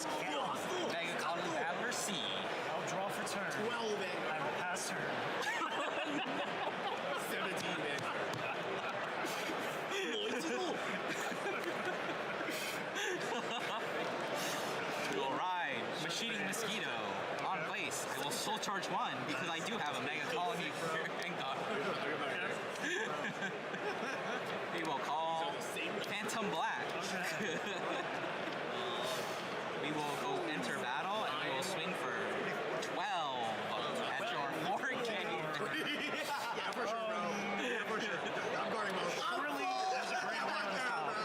Mega Colony Battler C. I'll draw for turn. 12 man. I will pass turn. 17 man. Alright, Machining Mosquito. On place. I will soul charge 1 because I do have a Mega Colony Vanguard. We will call Phantom Black. We will go enter battle and we will swing for 12 at your 4K. Yeah, for sure, bro. Yeah, for sure. I'm guarding my Really, there's a great one on top.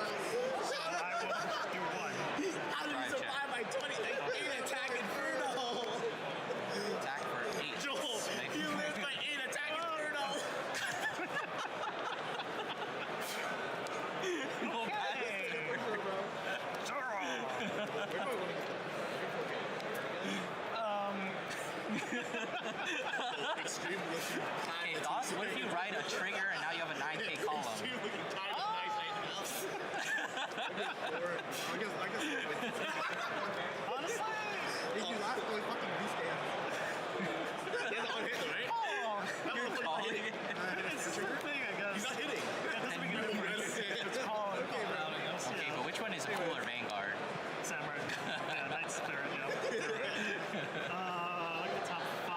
I will do one. How did he survive my 8 attack Inferno? Attack for 8. Joel, you lived my 8 attack Inferno. Extreme looking. Hey, Doss, what if you write a trigger and now you have a 9K column? Extreme looking kind of nice right now. I guess. Honestly, Did you last really fucking beast game? That's on hit, right? You're calling it. it's the thing, I guess. He's not hitting. That doesn't make any difference. It's called. Okay, but which one is cooler, Vanguard? Samurai. Yeah, Night Spirit, yeah. Like the top 5.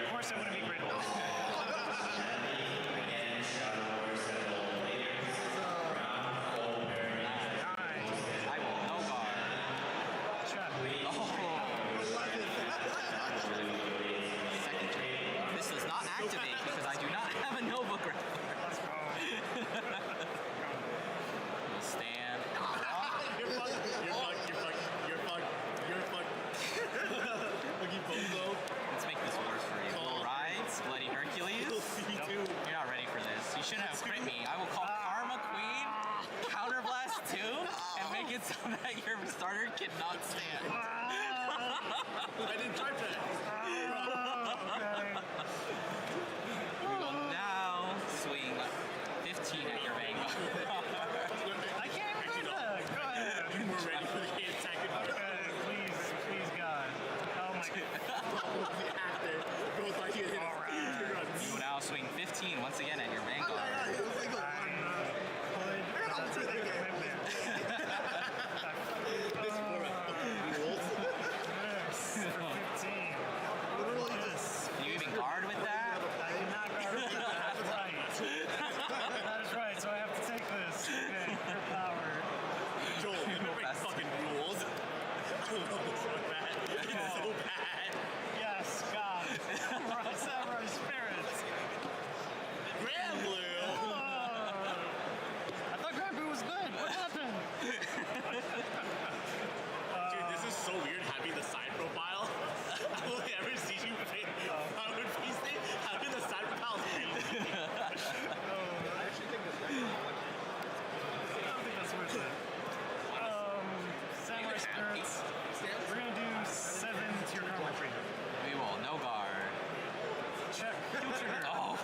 Of course, I wouldn't be great at all. I will no guard. Check. Second turn. This does not activate because I do not have a Nova Graph. Let's go. We'll stand. You're fucked. Looking bozo. Let's make this worse for you. Rides, Bloody Hercules. You're not ready for this. You shouldn't have crit me. I will call Karma Queen, Counterblast 2, and make it so that your starter cannot stand. I didn't try that. We will now swing 15 at your Vanguard. I can't even do that. Go ahead. We're ready for the attack. Okay, please, God. Oh my God. After goes like you hit You will now swing 15 once again at your Vanguard. That's a big commitment. This for rules. Yes, for 15. Literally Yes. Can you even guard with that? I did not guard with that. That's right. That is right, so I have to take this. Okay, your power. Joel, you know break fucking rules. I love this so bad. It's so bad. Yes, God. Samurai spirits. Grand Blue. I thought Grand Blue was good. What happened? Dude, this is so weird having the side profile. I've only ever seen you play Power Piece thing. Having the side profile is crazy. I actually think this I don't think that's worth it. Samurai spirits. We're gonna do 7 to your karma tree. We will no guard. Check. Kill trigger. Oh.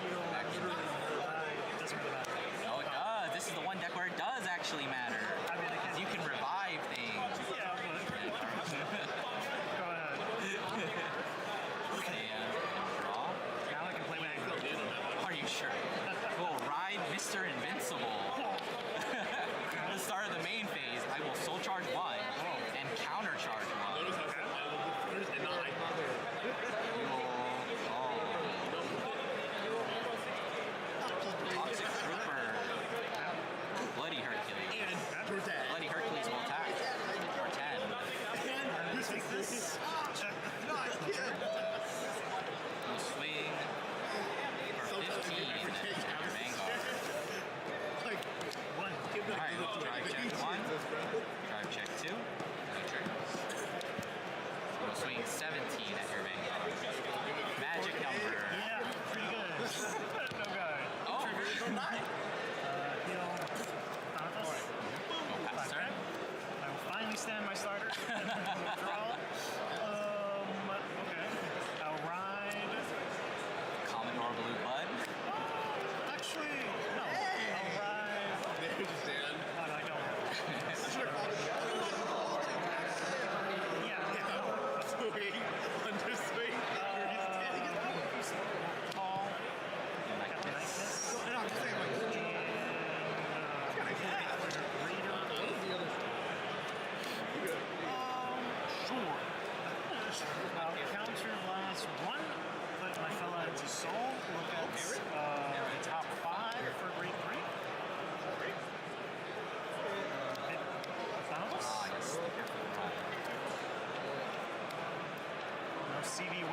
Heal. It doesn't really matter. Oh, it does. This is the one deck where it does actually matter. I mean, I can't. You can revive things. Yeah, but go ahead. Stand and draw. Now I can play my ankle. Are you sure? We'll ride Mr. Invincible. At the start of the main phase, I will soul charge 1 and counter charge 1. Notice how I look first and not I. We will Toxic Trooper. Bloody Hercules. And protect. Bloody Hercules will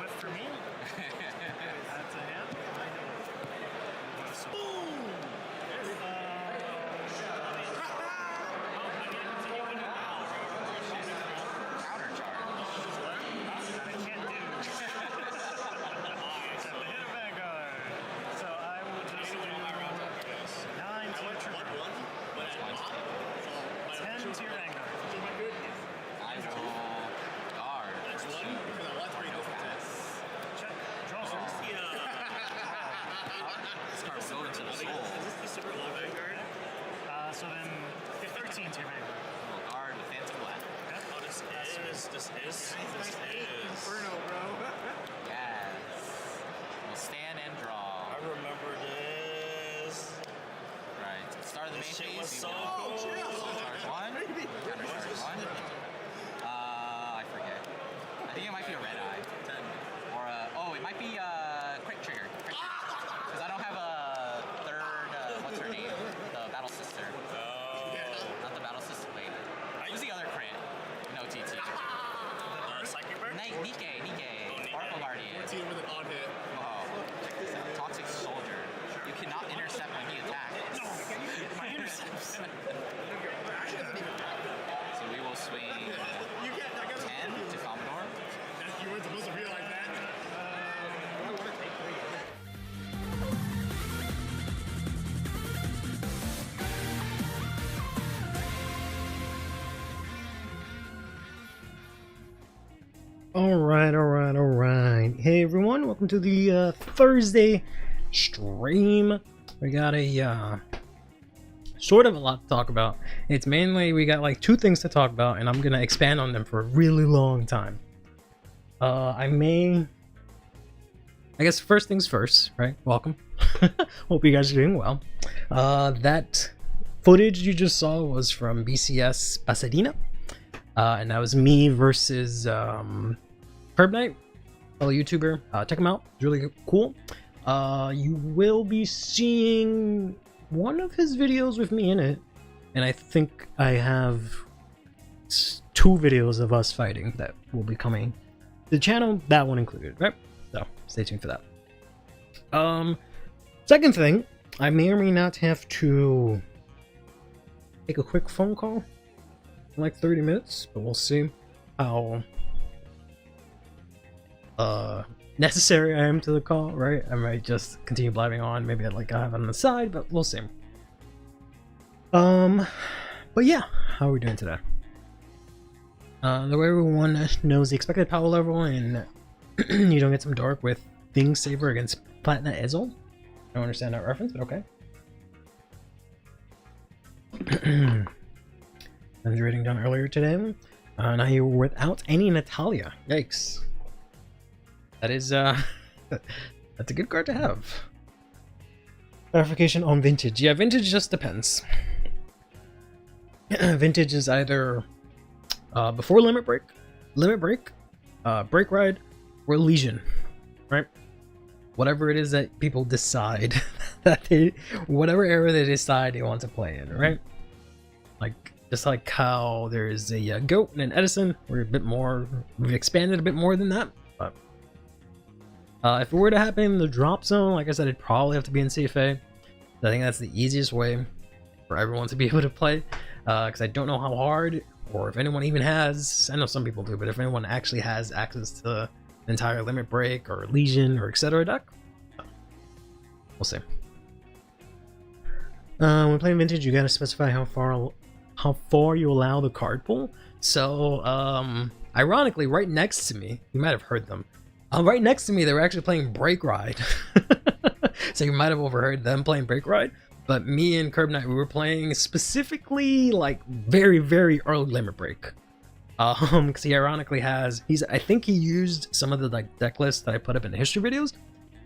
whiff for me. That's a hit. Boom! Counter charge. I can't do. Except the hit of Vanguard. So I will just do 9 to your trigger. 10 to your Vanguard. I will guard. That's one because I left No pass. Check. Draw some. This card will go into the soul. So then 13 to your Vanguard. We'll guard with Phantom Blast. This is. Inferno, bro. Yes. We'll stand and draw. I remember this. Right. Start of the main This shit phase. was you so will cool. charge 1. Counter charge 1. I forget. I think it might be a red eye. 10. Or oh, it might be quick trigger. Because I don't have a third, what's her name? The battle sister. Not the battle sister. Wait. Who's the other crit? No TT. Psychic Bird? Nike. Sparkle Guardian. 14 with an on hit. Oh, check this out. Toxic Soldier. You cannot intercept when he attacks. No, my intercepts. So we will swing 10 to Commodore. You weren't supposed to realize that. All right. Hey everyone, welcome to the Thursday stream. We got a sort of a lot to talk about. It's mainly we got like 2 things to talk about, and I'm gonna expand on them for a really long time. I guess first things first, right? Welcome. Hope you guys are doing well. That footage you just saw was from BCS Pasadena. And that was me versus Herb Knight, fellow YouTuber. Check him out; it's really cool. You will be seeing one of his videos with me in it, and I think I have 2 videos of us fighting that will be coming to the channel. That one included, right? So stay tuned for that. Second thing, I may or may not have to take a quick phone call. Like 30 minutes, but we'll see how necessary I am to the call, right? I might just continue blabbing on, maybe I'd like to have it on the side, but we'll see. But yeah, how are we doing today? The way everyone knows the expected power level, and you don't get some dark with Thing Saber against Platina Ezel. I don't understand that reference, but okay. I was reading down earlier today. Now you're without any Natalia. Yikes. That is, that's a good card to have. Clarification on Vintage. Yeah, Vintage just depends. Vintage is either before Limit Break, Break Ride, or Legion, right? Whatever it is that people decide that whatever era they decide they want to play in, right? Like, just like how there's a Goat and an Edison, we're a bit more, we've expanded a bit more than that. But if it were to happen in the drop zone, like I said, it'd probably have to be in CFA. I think that's the easiest way for everyone to be able to play, because I don't know how hard, or if anyone even has, I know some people do, but if anyone actually has access to the entire Limit Break or Legion or etc. deck, we'll see. When playing Vintage, you gotta specify how far you allow the card pool. So, ironically, right next to me, you might have heard them. Right next to me, they were actually playing Break Ride. So you might have overheard them playing Break Ride. But me and Curb Knight, we were playing specifically like very, very early Limit Break. Because he ironically has, I think he used some of the like deck lists that I put up in the history videos.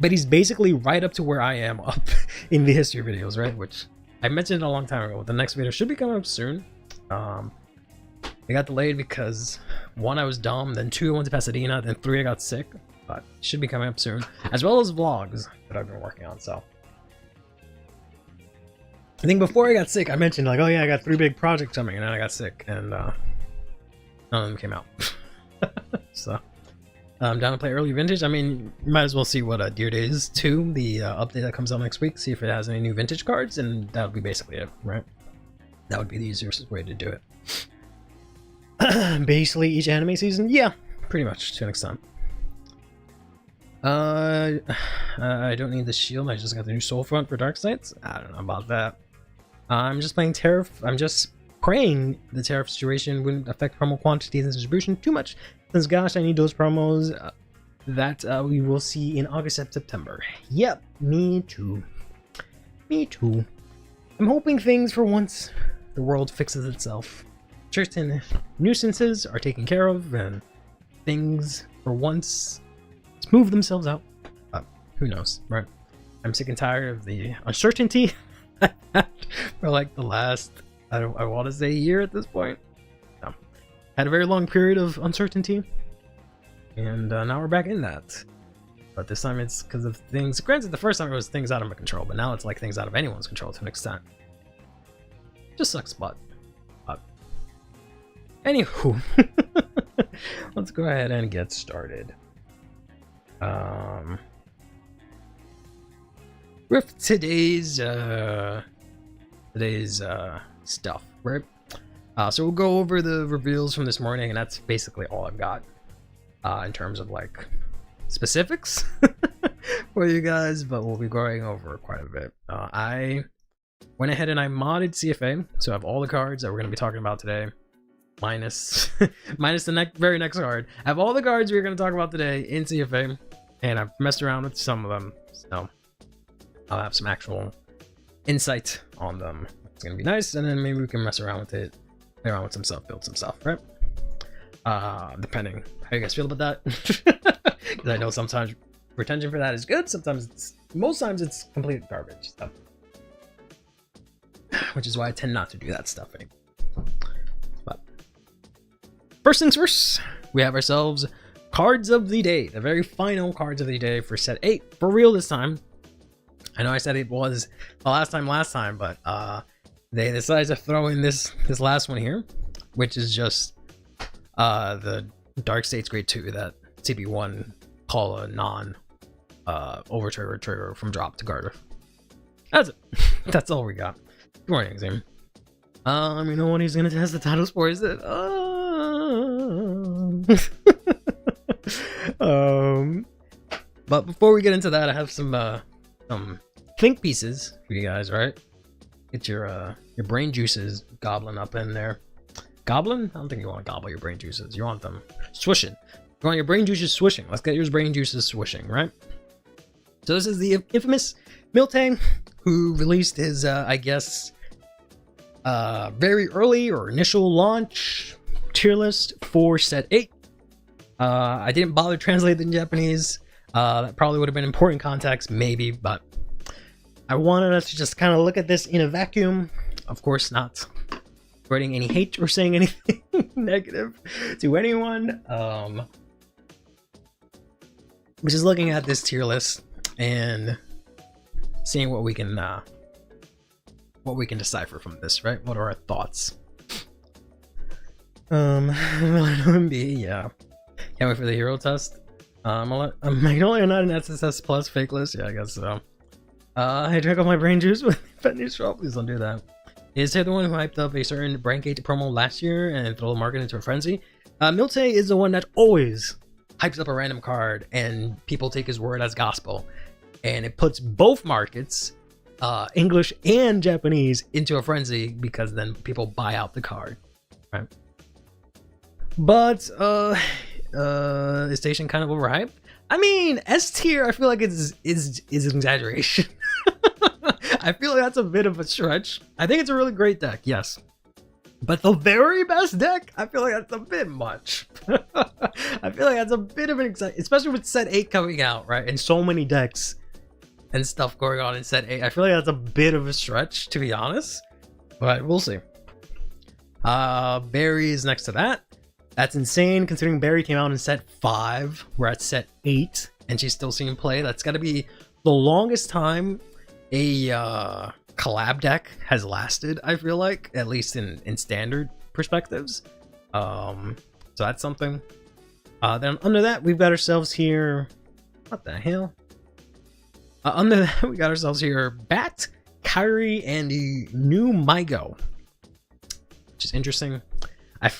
But he's basically right up to where I am up in the history videos, right? Which I mentioned a long time ago. The next video should be coming up soon. It got delayed because 1, I was dumb, then 2, I went to Pasadena, then 3, I got sick. But it should be coming up soon, as well as vlogs that I've been working on. So I think before I got sick, I mentioned like, oh yeah, I got 3 big projects coming, and then I got sick, and none of them came out. So down to play early vintage. I mean, you might as well see what Deer Days 2, the update that comes out next week, see if it has any new vintage cards, and that would be basically it, right? That would be the easiest way to do it. Basically, each anime season, yeah, pretty much to an extent. I don't need the shield. I just got the new Soul Front for Dark Sights. I don't know about that. I'm just playing Tariff. I'm just praying the Tariff situation wouldn't affect promo quantities and distribution too much. Since gosh, I need those promos that we will see in August and September. Yep, me too. Me too. I'm hoping things for once the world fixes itself. Certain nuisances are taken care of, and things for once smooth themselves out. Who knows, right? I'm sick and tired of the uncertainty for like the last, I want to say, year at this point. No. Had a very long period of uncertainty, and now we're back in that. But this time it's because of things. Granted, the first time it was things out of my control, but now it's like things out of anyone's control to an extent. Just sucks, but anywho, let's go ahead and get started. With today's stuff, right? So we'll go over the reveals from this morning, and that's basically all I've got in terms of like specifics for you guys, but we'll be going over quite a bit. I went ahead and I modded CFA, so I have all the cards that we're going to be talking about today, minus the very next card. I have all the cards we're going to talk about today in CFA, and I've messed around with some of them, so I'll have some actual insight on them. It's going to be nice, and then maybe we can mess around with it, play around with some stuff, build some stuff, right? Depending how you guys feel about that. Because I know sometimes retention for that is good, most times it's complete garbage stuff. Which is why I tend not to do that stuff anymore. But first things first, we have ourselves cards of the day, the very final cards of the day for set 8, for real this time. I know I said it was the last time, but they decided to throw in this last one here, which is just the Dark States Grade 2 that CB1 call a non over trigger from drop to Garter. That's it. That's all we got. Good morning, Zim. You know what he's gonna test the titles for, is it? But before we get into that, I have some think pieces for you guys, right? Get your brain juices gobbling up in there. Goblin? I don't think you want to gobble your brain juices. You want them swishing. You want your brain juices swishing. Let's get your brain juices swishing, right? So this is the infamous Milte, who released his, I guess, very early or initial launch tier list for set 8. I didn't bother translating in Japanese. That probably would have been important context, maybe, but I wanted us to just kind of look at this in a vacuum. Of course, not spreading any hate or saying anything negative to anyone. We're just looking at this tier list and seeing what we can decipher from this, right? What are our thoughts? Yeah. Can't wait for the hero test. Magnolia not an SSS plus fake list. Yeah, I guess so. I drank all my brain juice with Pet News Straw. Please don't do that. Is he the one who hyped up a certain Brand Gate promo last year and throw the market into a frenzy? Milte is the one that always hypes up a random card and people take his word as gospel. And it puts both markets, English and Japanese, into a frenzy because then people buy out the card, right? But is Station kind of overhyped? I mean, S tier, I feel like is an exaggeration. I feel like that's a bit of a stretch. I think it's a really great deck, yes. But the very best deck, I feel like that's a bit much. I feel like that's a bit of an especially with set 8 coming out, right? And so many decks and stuff going on in set 8. I feel like that's a bit of a stretch, to be honest. But we'll see. Barry is next to that. That's insane considering Barry came out in set 5. We're at set 8 and she's still seeing play. That's got to be the longest time a collab deck has lasted, I feel like, at least in standard perspectives. So that's something. Then under that, we've got ourselves here. What the hell? Under that, we got ourselves here Bat, Kyrie, and the new Mygo, which is interesting. I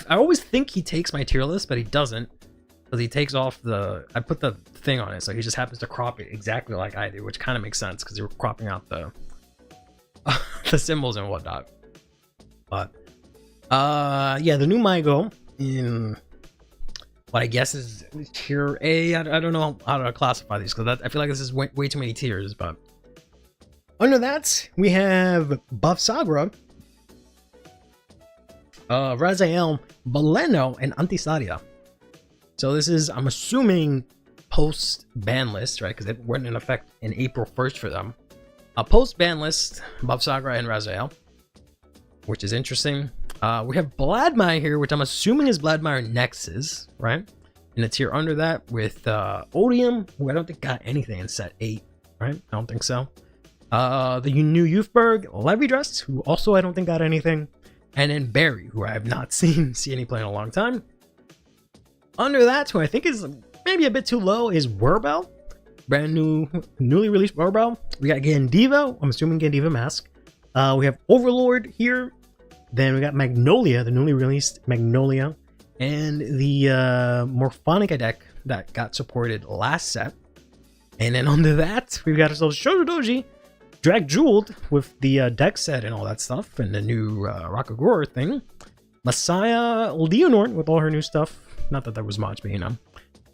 always think he takes my tier list, but he doesn't, because he takes off the. I put the thing on it, so he just happens to crop it exactly like I do, which kind of makes sense because you were cropping out the the symbols and whatnot. But yeah, the new Mygo in what I guess is tier A. I don't know how to classify these because I feel like this is way too many tiers. But under that, we have Buff Sagra, Raziel, Valeno, and Antisaria. So this is, I'm assuming, post ban list, right? Because it went in effect in April 1st for them. A post ban list, Buff Sagra and Raziel, which is interesting. We have Bladmire here, which I'm assuming is Bladmire Nexus, right? In a tier under that with Odium, who I don't think got anything in set 8, right? I don't think so. The new Youthberg, Levidress, who also I don't think got anything. And then Barry, who I have not seen any play in a long time. Under that, who I think is maybe a bit too low, is Werbel. Brand new, newly released Werbel. We got Gandiva, I'm assuming Gandiva Mask. We have Overlord here. Then we got Magnolia, the newly released Magnolia. And the Morphonica deck that got supported last set. And then under that, we've got ourselves Shoujo Doji, Drag Jeweled with the deck set and all that stuff. And the new Rakagura thing. Messiah Leonor with all her new stuff. Not that there was much, but you know.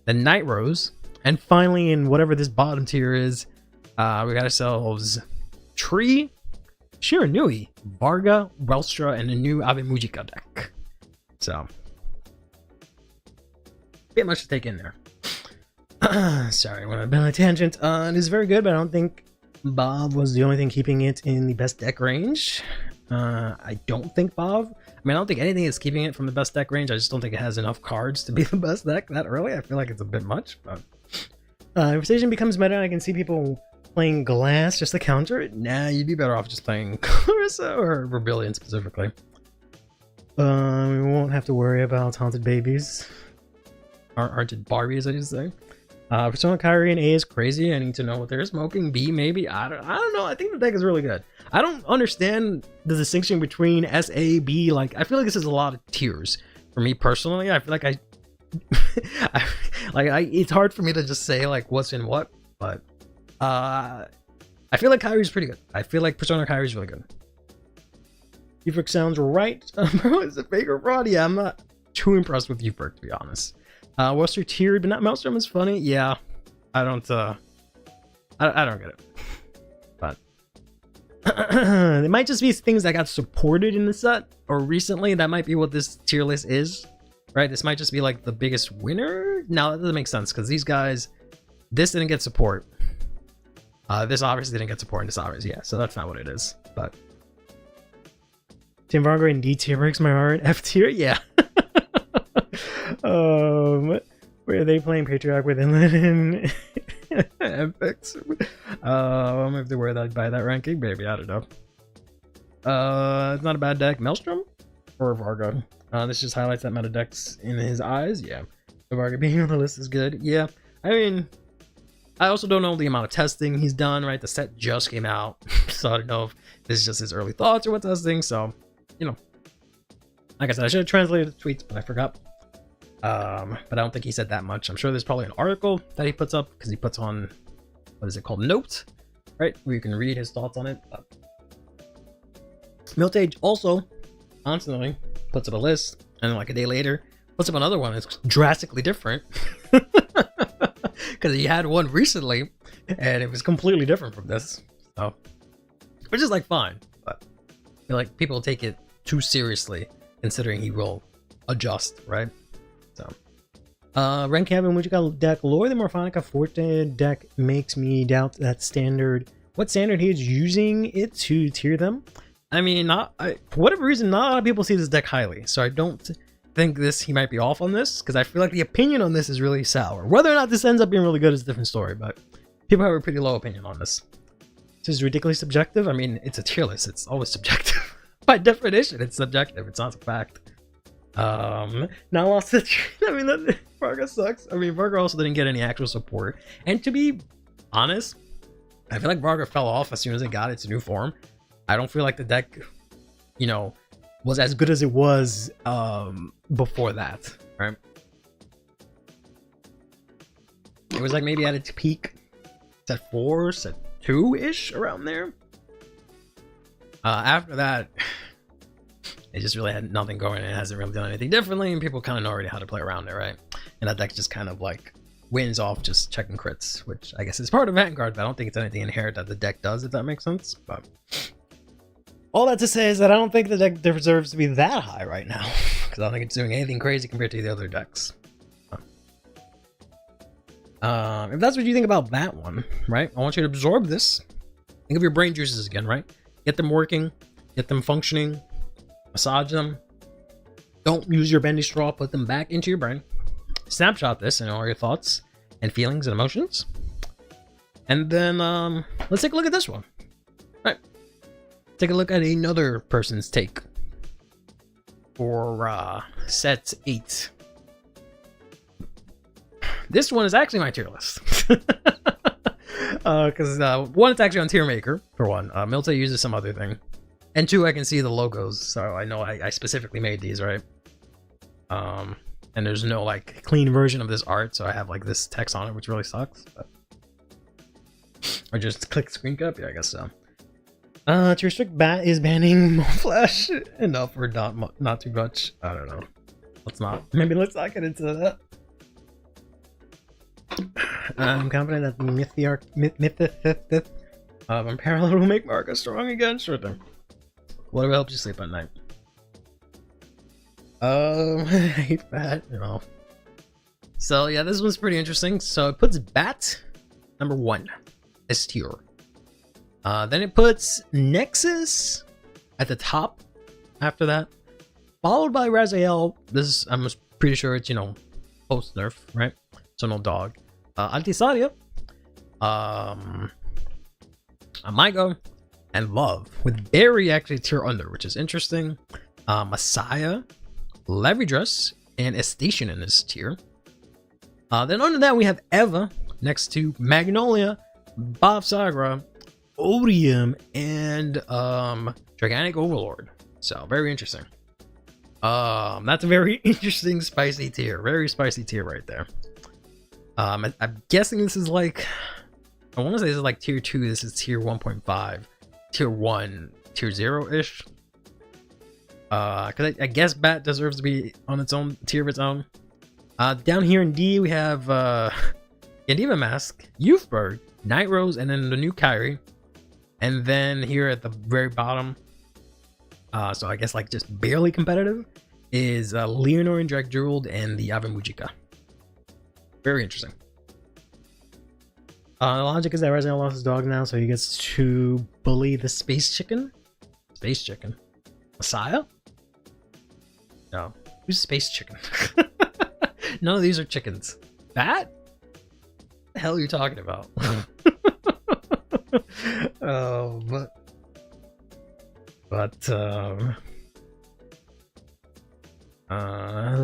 Then Night Rose. And finally, in whatever this bottom tier is, we got ourselves Tree, Shiranui, Varga, Welstra, and the new Ave Mujica deck. So, a bit much to take in there. Sorry, I went on a bit on a tangent. It is very good, but I don't think Bob was the only thing keeping it in the best deck range. I don't think Bob. I mean, I don't think anything is keeping it from the best deck range. I just don't think it has enough cards to be the best deck that early. I feel like it's a bit much, but if Station becomes meta, I can see people playing Glass just to counter it. Nah, you'd be better off just playing Clarissa or Rebellion specifically. We won't have to worry about Haunted Babies. Haunted Barbies, I should say. Persona Kyrie and A is crazy. I need to know what they're smoking. B, maybe. I don't know. I think the deck is really good. I don't understand the distinction between S, A, B. Like, I feel like this is a lot of tiers. For me personally, I feel like it's hard for me to just say like what's in what, but I feel like Kyrie's pretty good. I feel like Persona Kyrie's really good. Ufric sounds right. Bro, is it fake or fraud? Yeah, I'm not too impressed with Ufric, to be honest. Western tiered, but not Maelstrom is funny. Yeah, I don't get it. But it might just be things that got supported in the set or recently. That might be what this tier list is, right? This might just be like the biggest winner. No, that doesn't make sense because these guys, this didn't get support. This obviously didn't get support, and this obviously, yeah. So that's not what it is. But Team Vanguard in D tier breaks my heart. F tier, yeah. Where are they playing Patriarch with Inland and Epics? I'm if they were that by that ranking, maybe, I don't know. It's not a bad deck. Maelstrom or Varga? This just highlights that meta decks in his eyes. Yeah, the Varga being on the list is good. Yeah, I mean, I also don't know the amount of testing he's done. Right, the set just came out, so I don't know if this is just his early thoughts or what testing. So, you know, like I said, I should have translated the tweets, but I forgot. But I don't think he said that much. I'm sure there's probably an article that he puts up because he puts on, what is it called, Notes, right, where you can read his thoughts on it. Miltage also constantly puts up a list, and then like a day later puts up another one that's drastically different because he had one recently and it was completely different from this. So, which is like fine, but I feel like people take it too seriously considering he will adjust, right? So, Ren Cabin, which you got deck lower than Morphonica Forte deck makes me doubt that standard. What standard he is using it to tier them? I mean, for whatever reason, not a lot of people see this deck highly, so I don't think he might be off on this because I feel like the opinion on this is really sour. Whether or not this ends up being really good is a different story, but people have a pretty low opinion on this. This is ridiculously subjective. I mean, it's a tier list. It's always subjective. By definition, it's subjective. It's not a fact. Now lost the. I mean, that Varga sucks. I mean, Varga also didn't get any actual support. And to be honest, I feel like Varga fell off as soon as it got its new form. I don't feel like the deck, you know, was as good as it was before that, right? It was like maybe at its peak, set 4, set 2-ish, around there. After that, it just really had nothing going. It hasn't really done anything differently, and people kind of know already how to play around it, right? And that deck just kind of like wins off just checking crits, which I guess is part of Vanguard, but I don't think it's anything inherent that the deck does, if that makes sense. But all that to say is that I don't think the deck deserves to be that high right now, because I don't think it's doing anything crazy compared to the other decks. If that's what you think about that one, right? I want you to absorb this. Think of your brain juices again, right? Get them working, get them functioning, massage them. Don't use your bendy straw, put them back into your brain. Snapshot this and all your thoughts and feelings and emotions. And then let's take a look at this one. Right. Take a look at another person's take for set 8. This one is actually my tier list. Because one, it's actually on Tier Maker, for one. Milte uses some other thing. And 2, I can see the logos, so I know I specifically made these, right? And there's no like clean version of this art, so I have like this text on it, which really sucks. But... or just click screen cap? Yeah, I guess so. To restrict Bat is banning Flash enough or not too much. I don't know. Maybe let's not get into that. I'm confident that the Mythith Unparalleled will make Marka strong again. Sure thing. Whatever helps you sleep at night. I hate Bat, you know. So yeah, this one's pretty interesting. So it puts Bat number 1 S tier. Then it puts Nexus at the top after that, followed by Raziel. This I'm pretty sure it's, you know, post nerf, right? So no dog. Antisadia, Amigo, and Love, with Barry actually tier under, which is interesting. Messiah, Levidress, and Estation in this tier. Then under that we have Eva next to Magnolia, Bob Sagra, Odium, and Gigantic Overlord. So very interesting. That's a very interesting spicy tier. Very spicy tier right there. I'm guessing this is like, I want to say this is like tier 2, this is tier 1.5, tier 1, tier 0-ish. Because I guess Bat deserves to be on its own tier of its own. Down here in D, we have Gandiva Mask, Youthberg, Night Rose, and then the new Kyrie. And then here at the very bottom, so I guess like just barely competitive, is Leonor and Drag Jeweled and the Ave Mujika. Very interesting. The logic is that Resident lost his dog now, so he gets to bully the Space Chicken. Space Chicken? Messiah? No. Who's Space Chicken? None of these are chickens. Bat? What the hell are you talking about?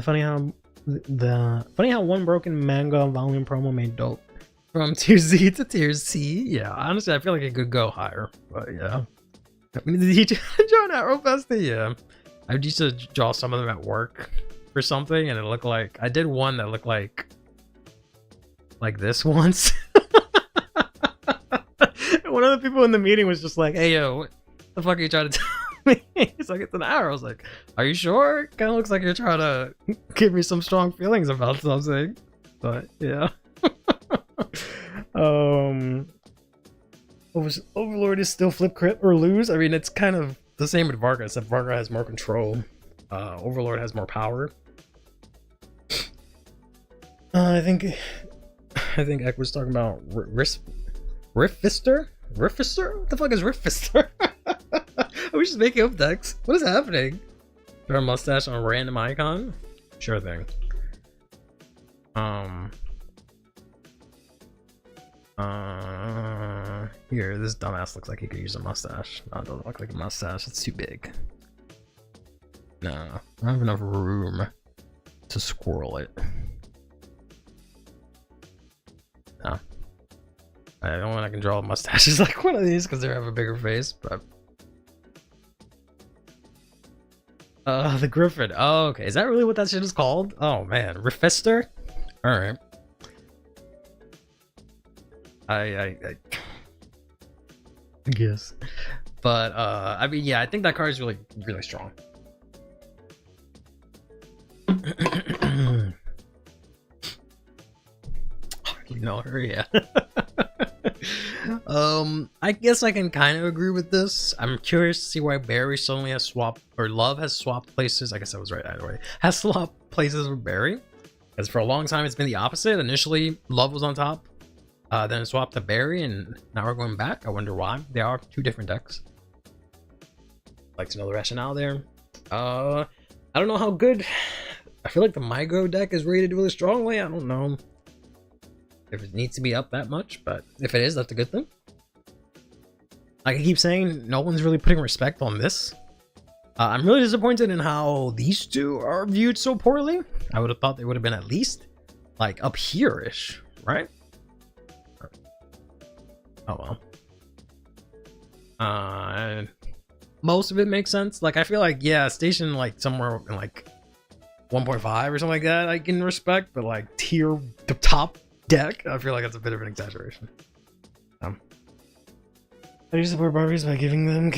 Funny how one broken manga volume promo made dope from tier Z to tier C. Yeah, honestly, I feel like it could go higher, but yeah. I mean, did he draw an Arrow Festa? Yeah, I used to draw some of them at work for something, and it looked like I did one that looked like this once. One of the people in the meeting was just like, "Hey, yo, what the fuck are you trying to tell me?" He's like, "It's an arrow." I was like, "Are you sure? Kind of looks like you're trying to give me some strong feelings about something." But yeah. Overlord is still flip crit or lose. I mean, it's kind of the same with Varga, except Varga has more control. Overlord has more power. I think Ek was talking about Riftfister? Riftfister? What the fuck is Riftfister? Are we just making up decks? What is happening? Draw a mustache on a random icon? Sure thing. Here, this dumbass looks like he could use a mustache. No, it doesn't look like a mustache. It's too big. No, I don't have enough room to squirrel it. No. I don't want I can draw mustaches like one of these because they have a bigger face, but the Griffin. Oh, okay. Is that really what that shit is called? Oh man, Refister? Alright. I guess. But I mean yeah, I think that card is really strong. You know her, yeah. I guess I can kind of agree with this. I'm curious to see why Barry suddenly has swapped, or Love has swapped places. I guess I was right either way. Has swapped places with Barry, because for a long time it's been the opposite. Initially, Love was on top, then it swapped to Barry, and now we're going back. I wonder why. They are two different decks. Like to know the rationale there. I don't know how good. I feel like the Migro deck is rated really strongly. I don't know if it needs to be up that much, but if it is, that's a good thing. Like I keep saying, no one's really putting respect on this. I'm really disappointed in how these two are viewed so poorly. I would have thought they would have been at least like up here-ish, right? Oh well. Most of it makes sense. Like I feel like yeah, station like somewhere in like 1.5 or something like that I can respect, but like tier the top deck, I feel like that's a bit of an exaggeration. I do support Barbies by giving them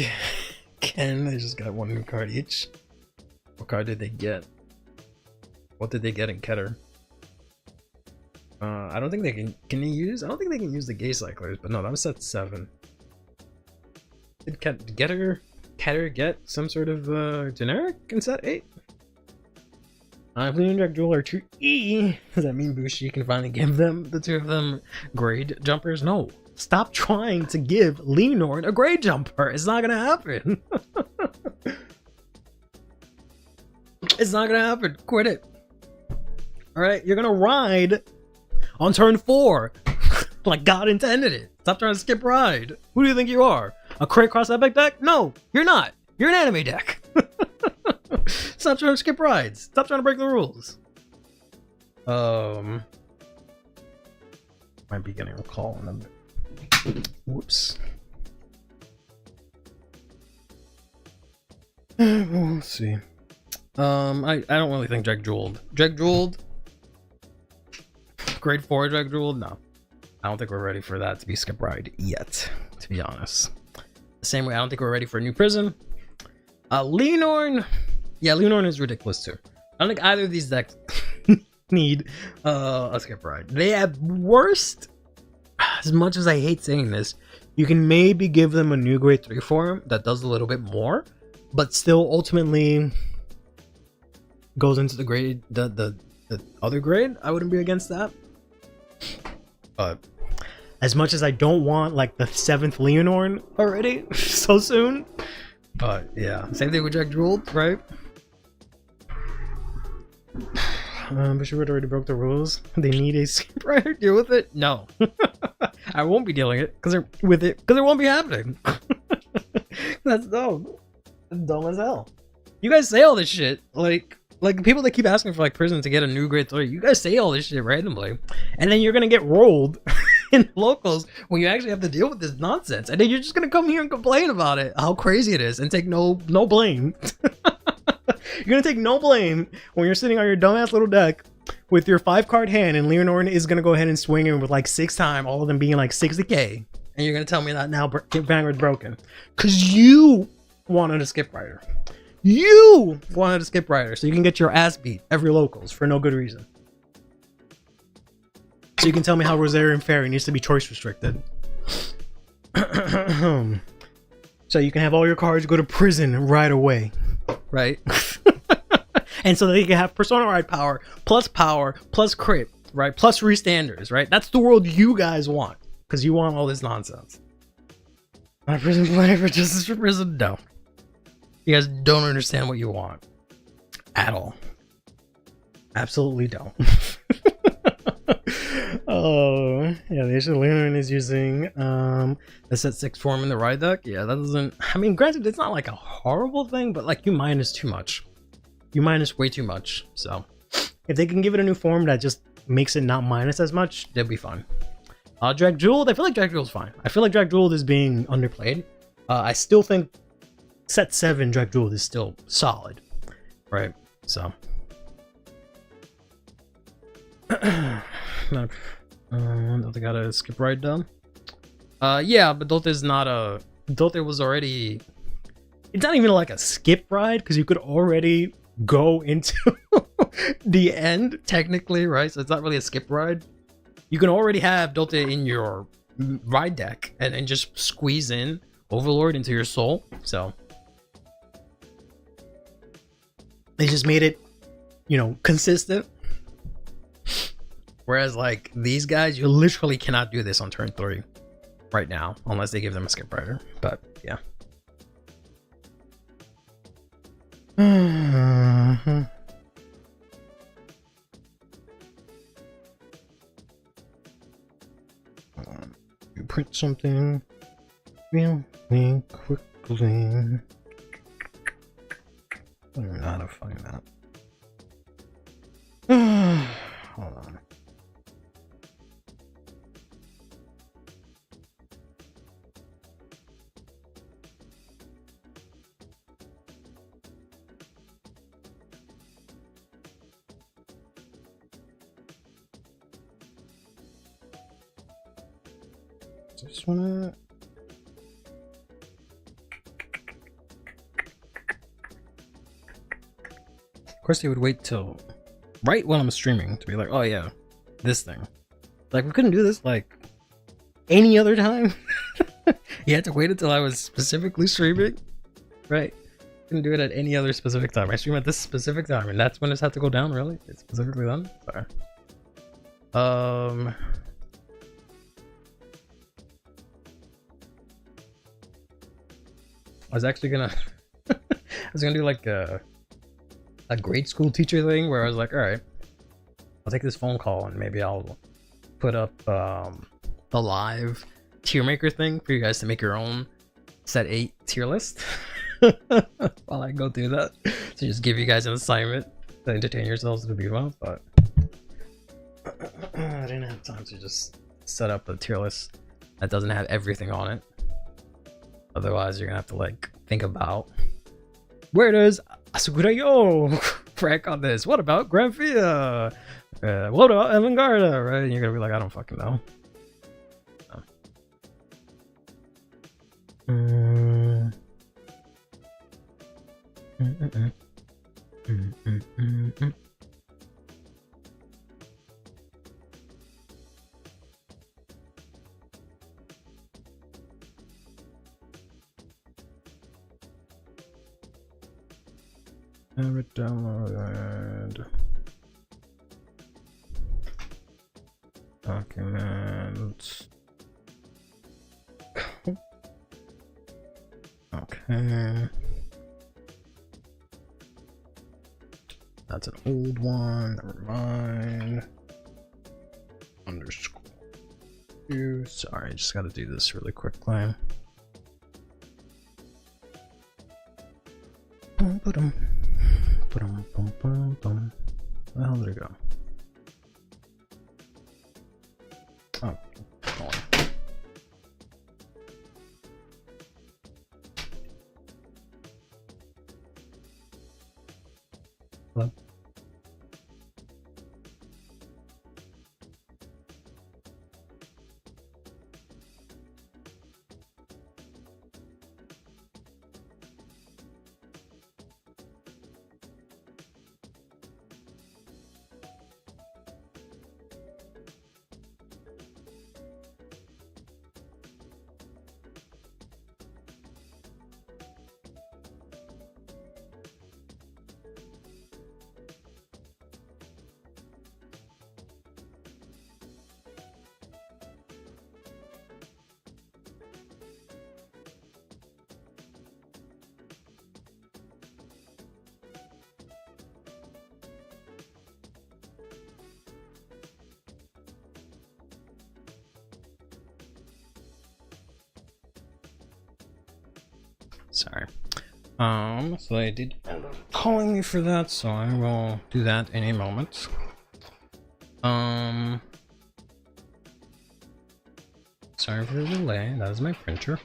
Ken. They just got one new card each. What card did they get? What did they get in Keter? I don't think they can they use? I don't think they can use the Gay Cyclers, but no, that was set 7. Did Keter get some sort of generic in set 8? If Leo and Jack Jewel are 2E, does that mean Bushi can finally give them, the two of them, grade jumpers? No. Stop trying to give Leonor a grade jumper. It's not gonna happen. It's not gonna happen. Quit it. Alright, you're gonna ride on turn 4. Like God intended it. Stop trying to skip ride. Who do you think you are? A Cray Cross Epic deck? No, you're not. You're an anime deck. Stop trying to skip rides. Stop trying to break the rules. Might be getting a call in a bit. Whoops. We'll see. I don't really think Dreg Jeweled. Grade 4 Dreg Jeweled? No. I don't think we're ready for that to be skip ride yet, to be honest. The same way I don't think we're ready for a new prison. Leonorn. Yeah, Leonorn is ridiculous too. I don't think either of these decks need a skip ride. They at worst, as much as I hate saying this, you can maybe give them a new grade 3 form that does a little bit more, but still ultimately goes into the grade, the other grade. I wouldn't be against that. But as much as I don't want like the 7th Leonorn already so soon, but yeah, same thing with Jack Jeweled, right? Bishop already broke the rules. They need a skip rider. Deal with it. No, I won't be dealing it because it won't be happening. That's dumb. That's dumb as hell. You guys say all this shit like people that keep asking for like prison to get a new grade 3. You guys say all this shit randomly, and then you're gonna get rolled in locals when you actually have to deal with this nonsense, and then you're just gonna come here and complain about it, how crazy it is, and take no blame. You're gonna take no blame when you're sitting on your dumbass little deck with your 5-card hand, and Leonorn is gonna go ahead and swing in with like 6 times, all of them being like 60k, and you're gonna tell me that now Vanguard's broken because you wanted a skip rider. You wanted a skip rider so you can get your ass beat every locals for no good reason. So you can tell me how Rosarian Fairy needs to be choice restricted. So you can have all your cards go to prison right away. Right? And so that you can have Persona Ride power plus crit, right? Plus restanders, right? That's the world you guys want. Because you want all this nonsense. My prison play for justice for prison? No. You guys don't understand what you want. At all. Absolutely don't. Oh, yeah, the issue Leonorn is using the set 6 form in the ride deck. Yeah, that doesn't... I mean, granted, it's not like a horrible thing, but like you minus too much. you minus way too much. So if they can give it a new form that just makes it not minus as much, they'll be fine. Drag Jeweled, I feel like Drag Jeweled is fine. I feel like Drag Jeweled is being underplayed. I still think set 7 Drag Jeweled is still solid, right? So don't they gotta skip ride down? Yeah, but Dote's not a Dote was already. It's not even like a skip ride because you could already go into the end technically, right? So it's not really a skip ride. You can already have Dote in your ride deck and just squeeze in Overlord into your soul. So they just made it, you know, consistent. Whereas like these guys, you literally cannot do this on turn 3 right now unless they give them a skip rider. But yeah. You print something really quickly. I don't know how to find that. Hold on. Just wanna. Of course, they would wait till right when I'm streaming to be like, "Oh yeah, this thing." Like we couldn't do this like any other time. You had to wait until I was specifically streaming, right? Couldn't do it at any other specific time. I stream at this specific time, and that's when it's had to go down. Really, it's specifically done. Sorry. I was actually gonna I was gonna do like a grade school teacher thing where I was like, all right, I'll take this phone call and maybe I'll put up the live tier maker thing for you guys to make your own set 8 tier list while I go through that. So just give you guys an assignment to entertain yourselves to be well, but I didn't have time to just set up a tier list that doesn't have everything on it. Otherwise, you're gonna have to like think about where does Asugurayo rank on this? What about Granfia? What about Evangarda? Right? And you're gonna be like, I don't fucking know. Never downloaded. Documents. Okay. That's an old one. Never mind. Underscore. Sorry, I just gotta do this really quickly. Where the hell did it go? Oh, hold on. Hello? Sorry. So I did end up calling me for that, so I will do that in a moment. Sorry for the delay. That is my printer.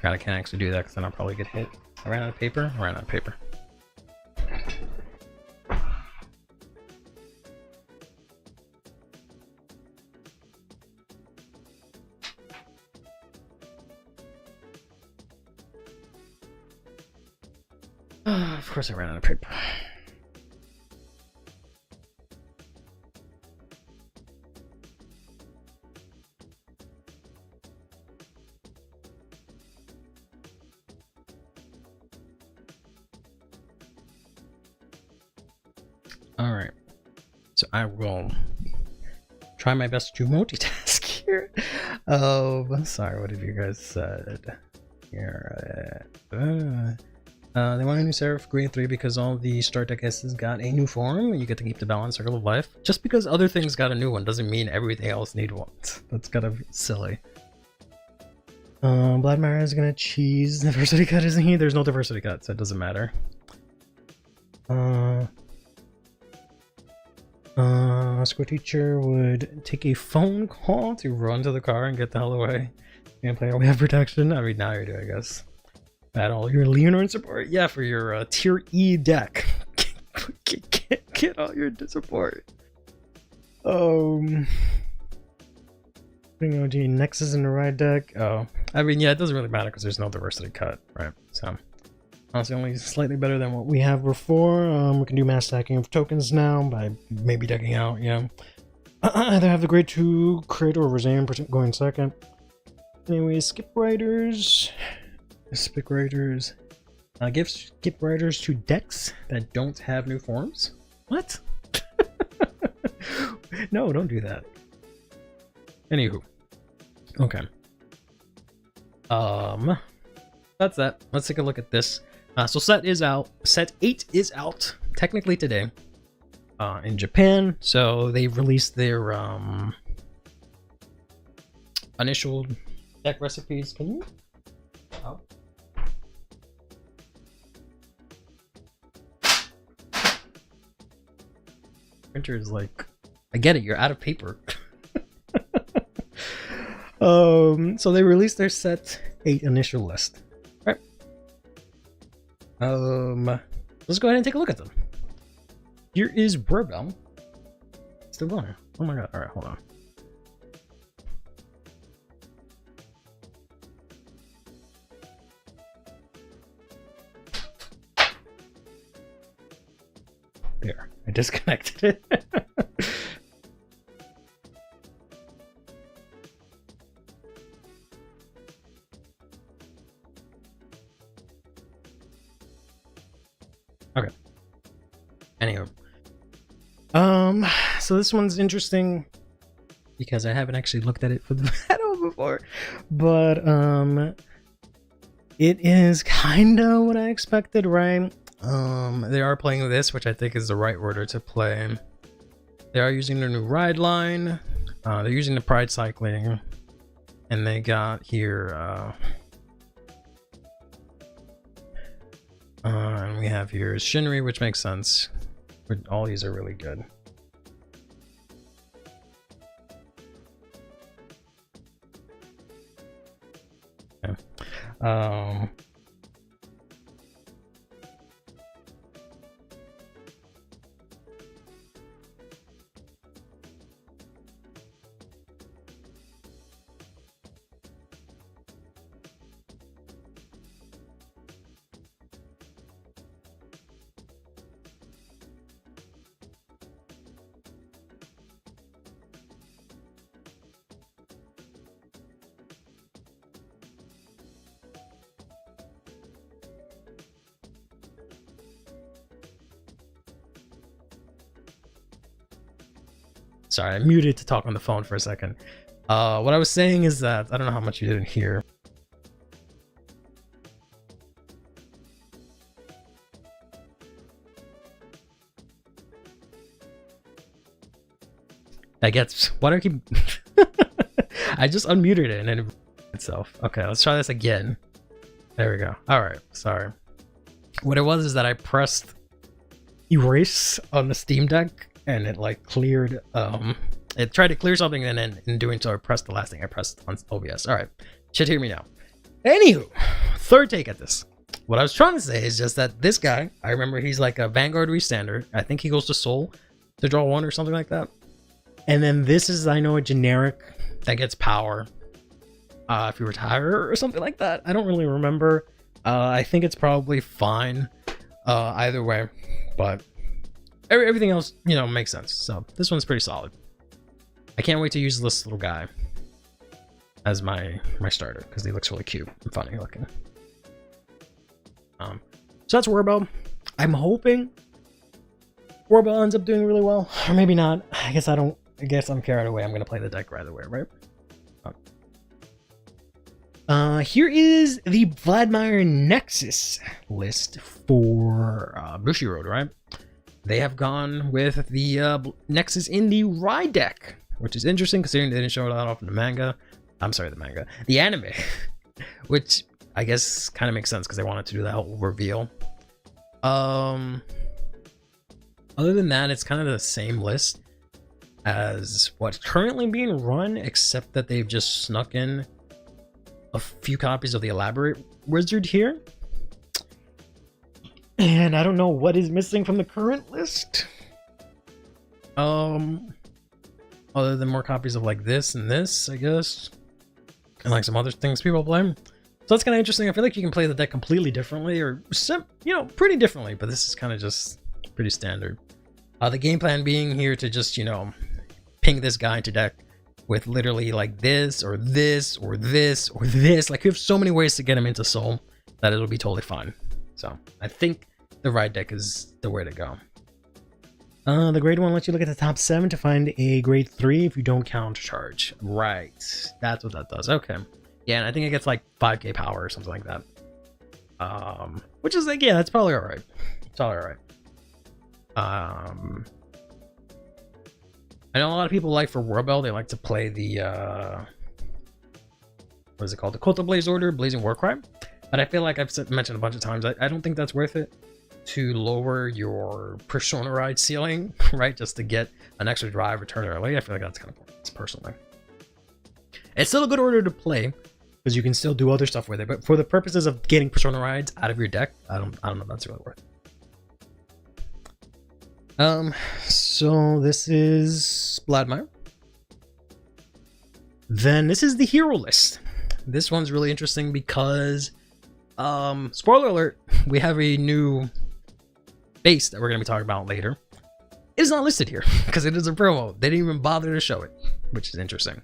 God, I can't actually do that because then I'll probably get hit. I ran out of paper. I ran out of paper. Of course I ran out of paper. Alright. So I will try my best to multitask here. Sorry, what have you guys said? Here, they want a new Seraph grade 3 because all the start deck S's got a new form. You get to keep the balance circle of life. Just because other things got a new one doesn't mean everything else need one. That's kind of silly. Vladimir is gonna cheese diversity cut, isn't he? There's no diversity cut, so it doesn't matter. School teacher would take a phone call to run to the car and get the hell away. And play we have protection. I mean, now you do, I guess. At all your Leonard support, yeah, for your tier E deck. get all your support. Nexus in the right deck. Oh, I mean, yeah, it doesn't really matter because there's no diversity cut, right? So honestly, only slightly better than what we have before. We can do mass stacking of tokens now by maybe decking out. Yeah, either have the grade 2 crit or Rosane going second. Anyway, skip riders. Skip riders. Give skip riders to decks that don't have new forms. What? No, don't do that. Anywho. Okay. That's that. Let's take a look at this. So set is out. Set 8 is out technically today. In Japan. So they released their initial deck recipes. Can you? Oh. Printer is like, I get it, you're out of paper. So they released their set 8 initial list. All right. Let's go ahead and take a look at them. Here is Burbell. Still going. Oh my god. All right, hold on. There, I disconnected it. Okay. Anywho. So this one's interesting because I haven't actually looked at it for the battle before. But it is kinda what I expected, right? They are playing this, which I think is the right order to play. They are using their new ride line. They're using the Pride Cycling. And they got here, and we have here Shinri, which makes sense. But all these are really good. Okay. Sorry, I muted to talk on the phone for a second. What I was saying is that, I don't know how much you didn't hear. that gets, why do I keep, I just unmuted it and then it itself. Okay, let's try this again. There we go. All right, sorry. What it was is that I pressed erase on the Steam Deck and it like cleared, it tried to clear something and then in doing so I pressed the last thing I pressed on OBS. All right, should hear me now. Anywho, third take at this. What I was trying to say is just that this guy, I remember he's like a Vanguard Restander. I think he goes to Soul to draw one or something like that. And then this is, I know, a generic that gets power if you retire or something like that. I don't really remember. I think it's probably fine either way, but everything else, you know, makes sense. So this one's pretty solid. I can't wait to use this little guy as my starter because he looks really cute and funny looking. So that's Warbow. I'm hoping Warbow ends up doing really well, or maybe not. I guess I'm carried away. I'm gonna play the deck right away, right? Here is the Vladimir Nexus list for Bushiroad, right? They have gone with the Nexus in the Rye deck, which is interesting considering they didn't show it that often in the manga. I'm sorry, the anime, which I guess kind of makes sense because they wanted to do that whole reveal. Other than that, it's kind of the same list as what's currently being run, except that they've just snuck in a few copies of the Elaborate Wizard here. And I don't know what is missing from the current list. Other than more copies of like this and this, I guess. And like some other things people play. So that's kind of interesting. I feel like you can play the deck completely differently, or you know, pretty differently, but this is kind of just pretty standard. The game plan being here to just, you know, ping this guy into deck with literally like this or this or this or this. Like you have so many ways to get him into Soul that it'll be totally fine. So I think the Ride deck is the way to go. The grade 1 lets you look at the top 7 to find a grade 3 if you don't countercharge. Right, that's what that does. Okay. Yeah, and I think it gets like 5k power or something like that. Which is like, yeah, that's probably all right. It's probably all right. I know a lot of people like for Warbell, they like to play the what is it called? The Cult of Blaze Order, Blazing Warcry. But I feel like I've mentioned a bunch of times, I don't think that's worth it to lower your Persona Ride ceiling, right? Just to get an extra drive return early. I feel like that's kind of pointless personally. It's still a good order to play because you can still do other stuff with it, but for the purposes of getting Persona Rides out of your deck, I don't know if that's really worth it. So this is Vladimir. Then this is the hero list. This one's really interesting because, spoiler alert, we have a new base that we're going to be talking about later. It is not listed here because it is a promo. They didn't even bother to show it, which is interesting.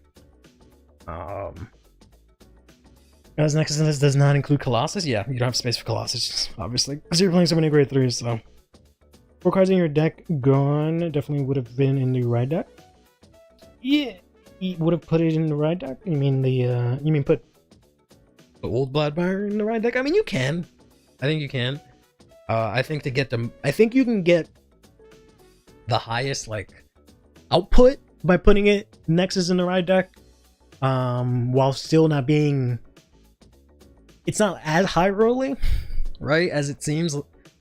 As Nexus list does not include Colossus. Yeah, you don't have space for Colossus, obviously, because you're playing so many grade 3s, so. 4 cards in your deck gone. Definitely would have been in the Ride deck. Yeah, you would have put it in the Ride deck. You mean put the old Vladimir in the Ride deck? I mean, you can. I think you can. I think to get them, I think you can get the highest like output by putting it Nexus in the Ride deck, while still not being. It's not as high rolling, right, as it seems.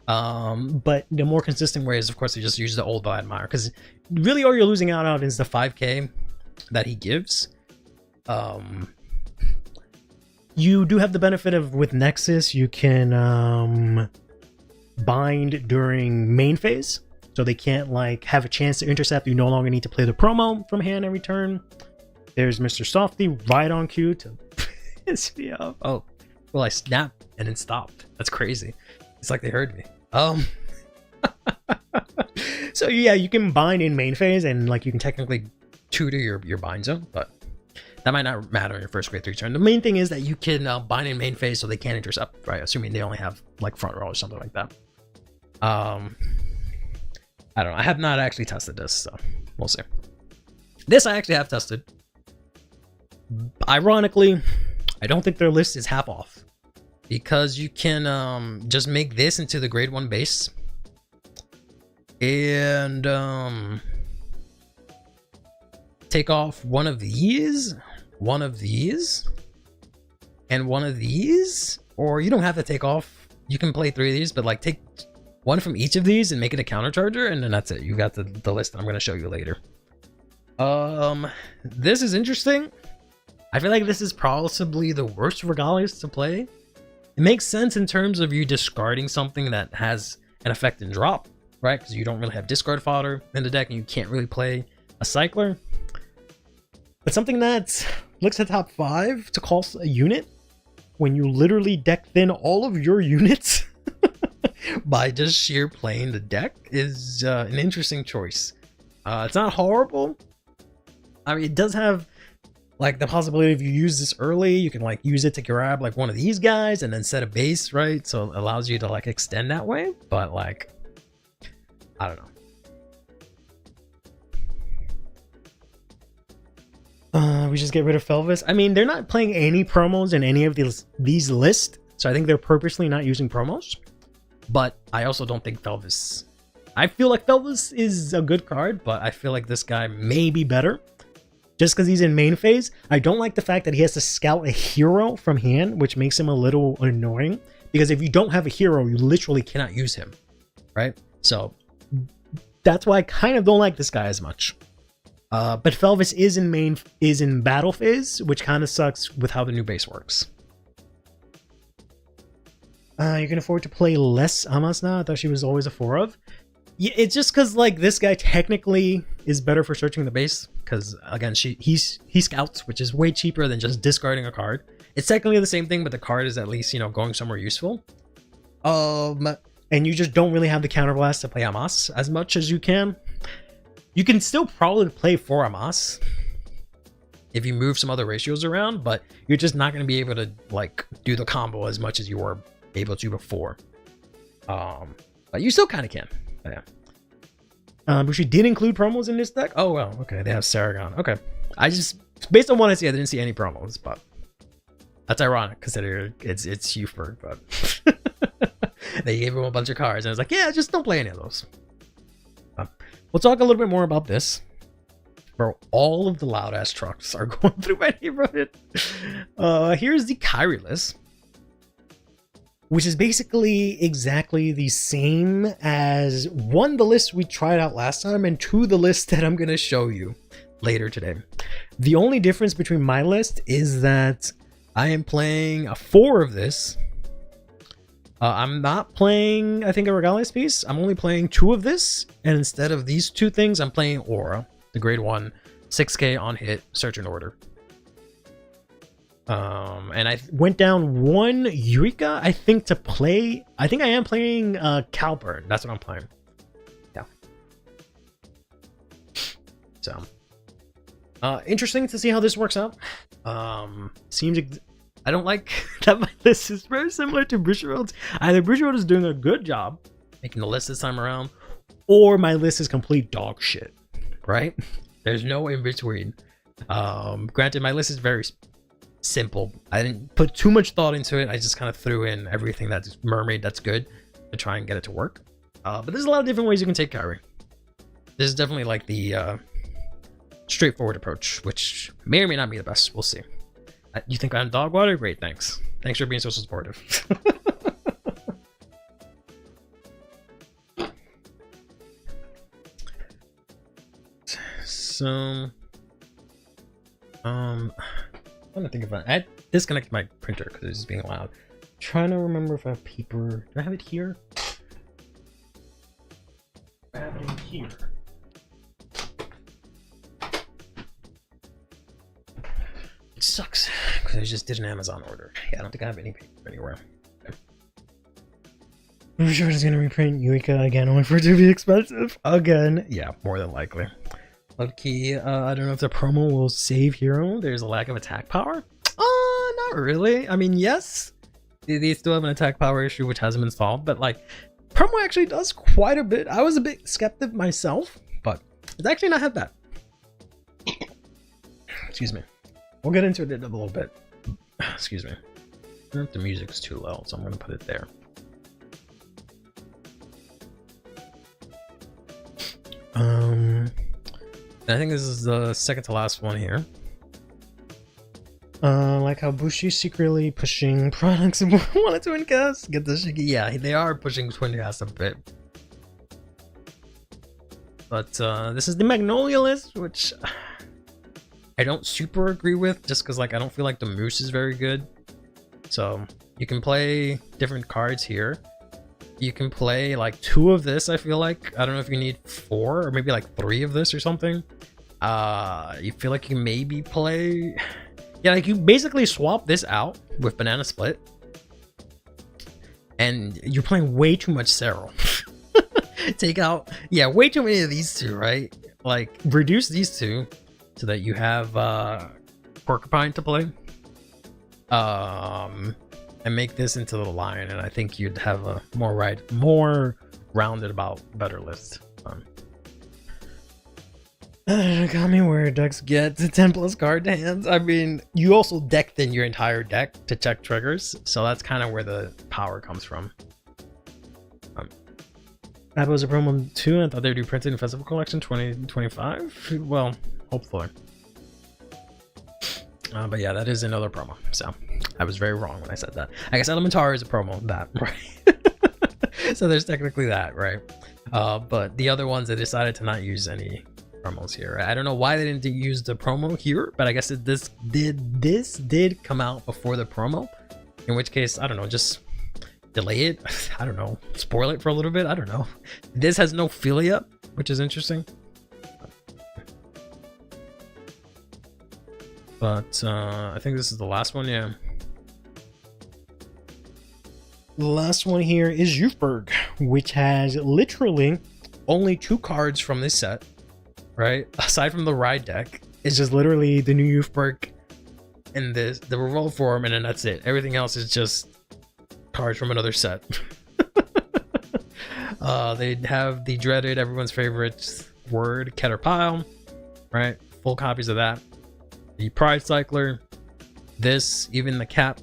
But the more consistent way is, of course, to just use the old Vladimir, because really all you're losing out on is the 5k that he gives. You do have the benefit of, with Nexus, you can bind during main phase, so they can't like have a chance to intercept. You no longer need to play the promo from hand every turn. There's Mr. Softy right on cue to piss me off. Oh, well, I snapped and then stopped. That's crazy. It's like they heard me. So yeah, you can bind in main phase and like you can technically tutor your bind zone, but that might not matter in your first grade 3 turn. The main thing is that you can bind in main phase so they can't intercept, right? Assuming they only have like front row or something like that. I don't know. I have not actually tested this, so we'll see. This I actually have tested. Ironically, I don't think their list is half off. Because you can just make this into the grade 1 base. take off one of these, one of these, and one of these, or you don't have to take off. You can play 3 of these, but like take one from each of these and make it a countercharger, and then that's it. You got the list that I'm gonna show you later. This is interesting. I feel like this is possibly the worst Regalias to play. It makes sense in terms of you discarding something that has an effect in drop, right? Because you don't really have discard fodder in the deck and you can't really play a cycler. But something that looks at top 5 to cost a unit when you literally deck thin all of your units by just sheer playing the deck is an interesting choice. It's not horrible. I mean, it does have like the possibility if you use this early, you can like use it to grab like one of these guys and then set a base, right? So it allows you to like extend that way, but like, I don't know. We just get rid of Felvis. I mean, they're not playing any promos in any of these lists, so I think they're purposely not using promos. But I also don't think Felvis... I feel like Felvis is a good card, but I feel like this guy may be better. Just because he's in main phase. I don't like the fact that he has to scout a hero from hand, which makes him a little annoying. Because if you don't have a hero, you literally cannot use him. Right? So, that's why I kind of don't like this guy as much. But Felvis is in battle phase, which kind of sucks with how the new base works. You can afford to play less Amas now. I thought she was always a 4 of. Yeah, it's just because like this guy technically is better for searching the base. Because again, he scouts, which is way cheaper than just discarding a card. It's technically the same thing, but the card is at least, you know, going somewhere useful. And you just don't really have the counterblast to play Amas as much as you can. You can still probably play 4 Amas if you move some other ratios around, but you're just not going to be able to like do the combo as much as you were able to before. But you still kind of can. But yeah. Bushi did include promos in this deck. Oh well, okay. They have Saragon. Okay. I just based on what I see, I didn't see any promos, but that's ironic considering it's Hufberg, but they gave him a bunch of cards and I was like, yeah, just don't play any of those. We'll talk a little bit more about this. Bro, all of the loud ass trucks are going through my neighborhood. Here's the Kyrie list, which is basically exactly the same as 1, the list we tried out last time, and 2, the list that I'm going to show you later today. The only difference between my list is that I am playing a 4 of this. I'm not playing, I think, a Regalias piece. I'm only playing 2 of this, and instead of these 2 things, I'm playing Aura, the grade 1, 6k on hit, search and order. And I went down 1 Eureka, I think, to play. I think I am playing Calburn. That's what I'm playing. Yeah. So, interesting to see how this works out. Seems I don't like that my list is very similar to Bushiroad's. Either Bushiroad is doing a good job making the list this time around, or my list is complete dog shit. Right? There's no in between. Granted, my list is very simple. I didn't put too much thought into it. I just kind of threw in everything that's mermaid that's good to try and get it to work. But there's a lot of different ways you can take Kyrie. This is definitely like the straightforward approach, which may or may not be the best. We'll see. You think I'm dog water? Great, thanks. Thanks for being so supportive. So, I'm trying to think about it. I disconnected my printer because it's being loud. I'm trying to remember if I have paper. Do I have it here? I have it in here. It sucks because I just did an Amazon order. Yeah, I don't think I have any paper anywhere. Okay. I'm sure it's gonna reprint Eureka again, only for it to be expensive again. Yeah, more than likely. Lucky, I don't know if the promo will save hero. There's a lack of attack power. Not really. I mean, yes, they still have an attack power issue, which hasn't been solved, but like, promo actually does quite a bit. I was a bit skeptic myself, but it's actually not that bad. Excuse me. We'll get into it a little bit. Excuse me. I don't know if the music's too loud, so I'm gonna put it there. And I think this is the second to last one here. Like how Bushi secretly pushing products and wanted to invest. Get the Shiki. Yeah, they are pushing Twin Gas a bit. But this is the Magnolia list, which I don't super agree with, just because like I don't feel like the Moose is very good. So you can play different cards here. You can play like 2 of this, I feel like. I don't know if you need 4 or maybe like 3 of this or something. You feel like you can maybe play... Yeah, like you basically swap this out with Banana Split. And you're playing way too much Cero. Take out... Yeah, way too many of these 2, right? Like, reduce these 2 so that you have Porcupine to play. And make this into the Lion, and I think you'd have a more rounded about better list. Got me where decks get 10 plus card to hands. I mean, you also deck thin your entire deck to check triggers, so that's kind of where the power comes from. That was a promo too. I thought they'd do printed in Festival Collection 2025. Well, hopefully. But yeah, that is another promo. So I was very wrong when I said that. I guess Elementar is a promo, that, right? So there's technically that, right? But the other ones, they decided to not use any promos here. I don't know why they didn't use the promo here, but I guess this did come out before the promo. In which case, I don't know, just delay it. I don't know, spoil it for a little bit. I don't know. This has no Philia, which is interesting. But I think this is the last one, yeah. The last one here is Youthberg, which has literally only 2 cards from this set, right? Aside from the Ride deck, it's just literally the new Youthberg and the Revolve form, and then that's it. Everything else is just cards from another set. They have the dreaded, everyone's favorite word, Caterpile, right? Full copies of that. The Pride Cycler, this, even the cap,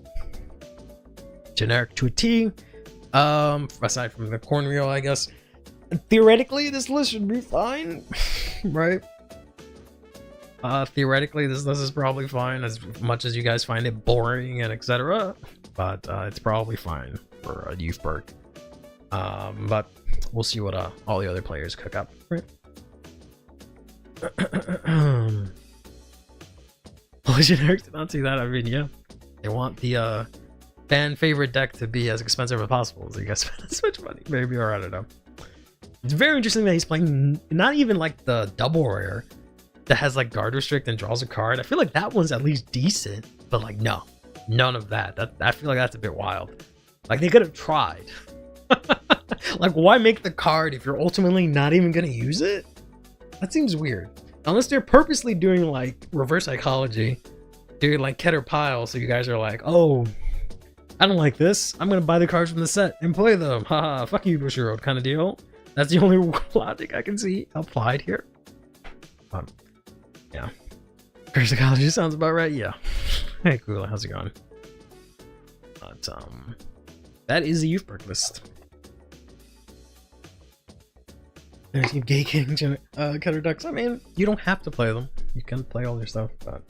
generic to a T. Aside from the Cornmeal, I guess. Theoretically, this list should be fine, right? Theoretically, this list is probably fine, as much as you guys find it boring and etc. But it's probably fine for a Youthberg. But we'll see what all the other players cook up, right? Generic did not see that. I mean, yeah, they want the fan favorite deck to be as expensive as possible, so you guys spend as much money, maybe, or I don't know. It's very interesting that he's playing not even like the double rare that has like guard restrict and draws a card. I feel like that one's at least decent, but like no, none of that. I feel like that's a bit wild. Like they could have tried. Like why make the card if you're ultimately not even gonna use it? That seems weird. Unless they're purposely doing like reverse psychology, doing like Keter Pile, so you guys are like, oh, I don't like this. I'm gonna buy the cards from the set and play them. Haha, fuck you, Bushiroad kind of deal. That's the only logic I can see applied here. Yeah. Reverse psychology sounds about right. Yeah. Hey, cool. How's it going? But that is the Youthberg list. There's you Gay King, Cutter Ducks. I mean, you don't have to play them. You can play all your stuff, but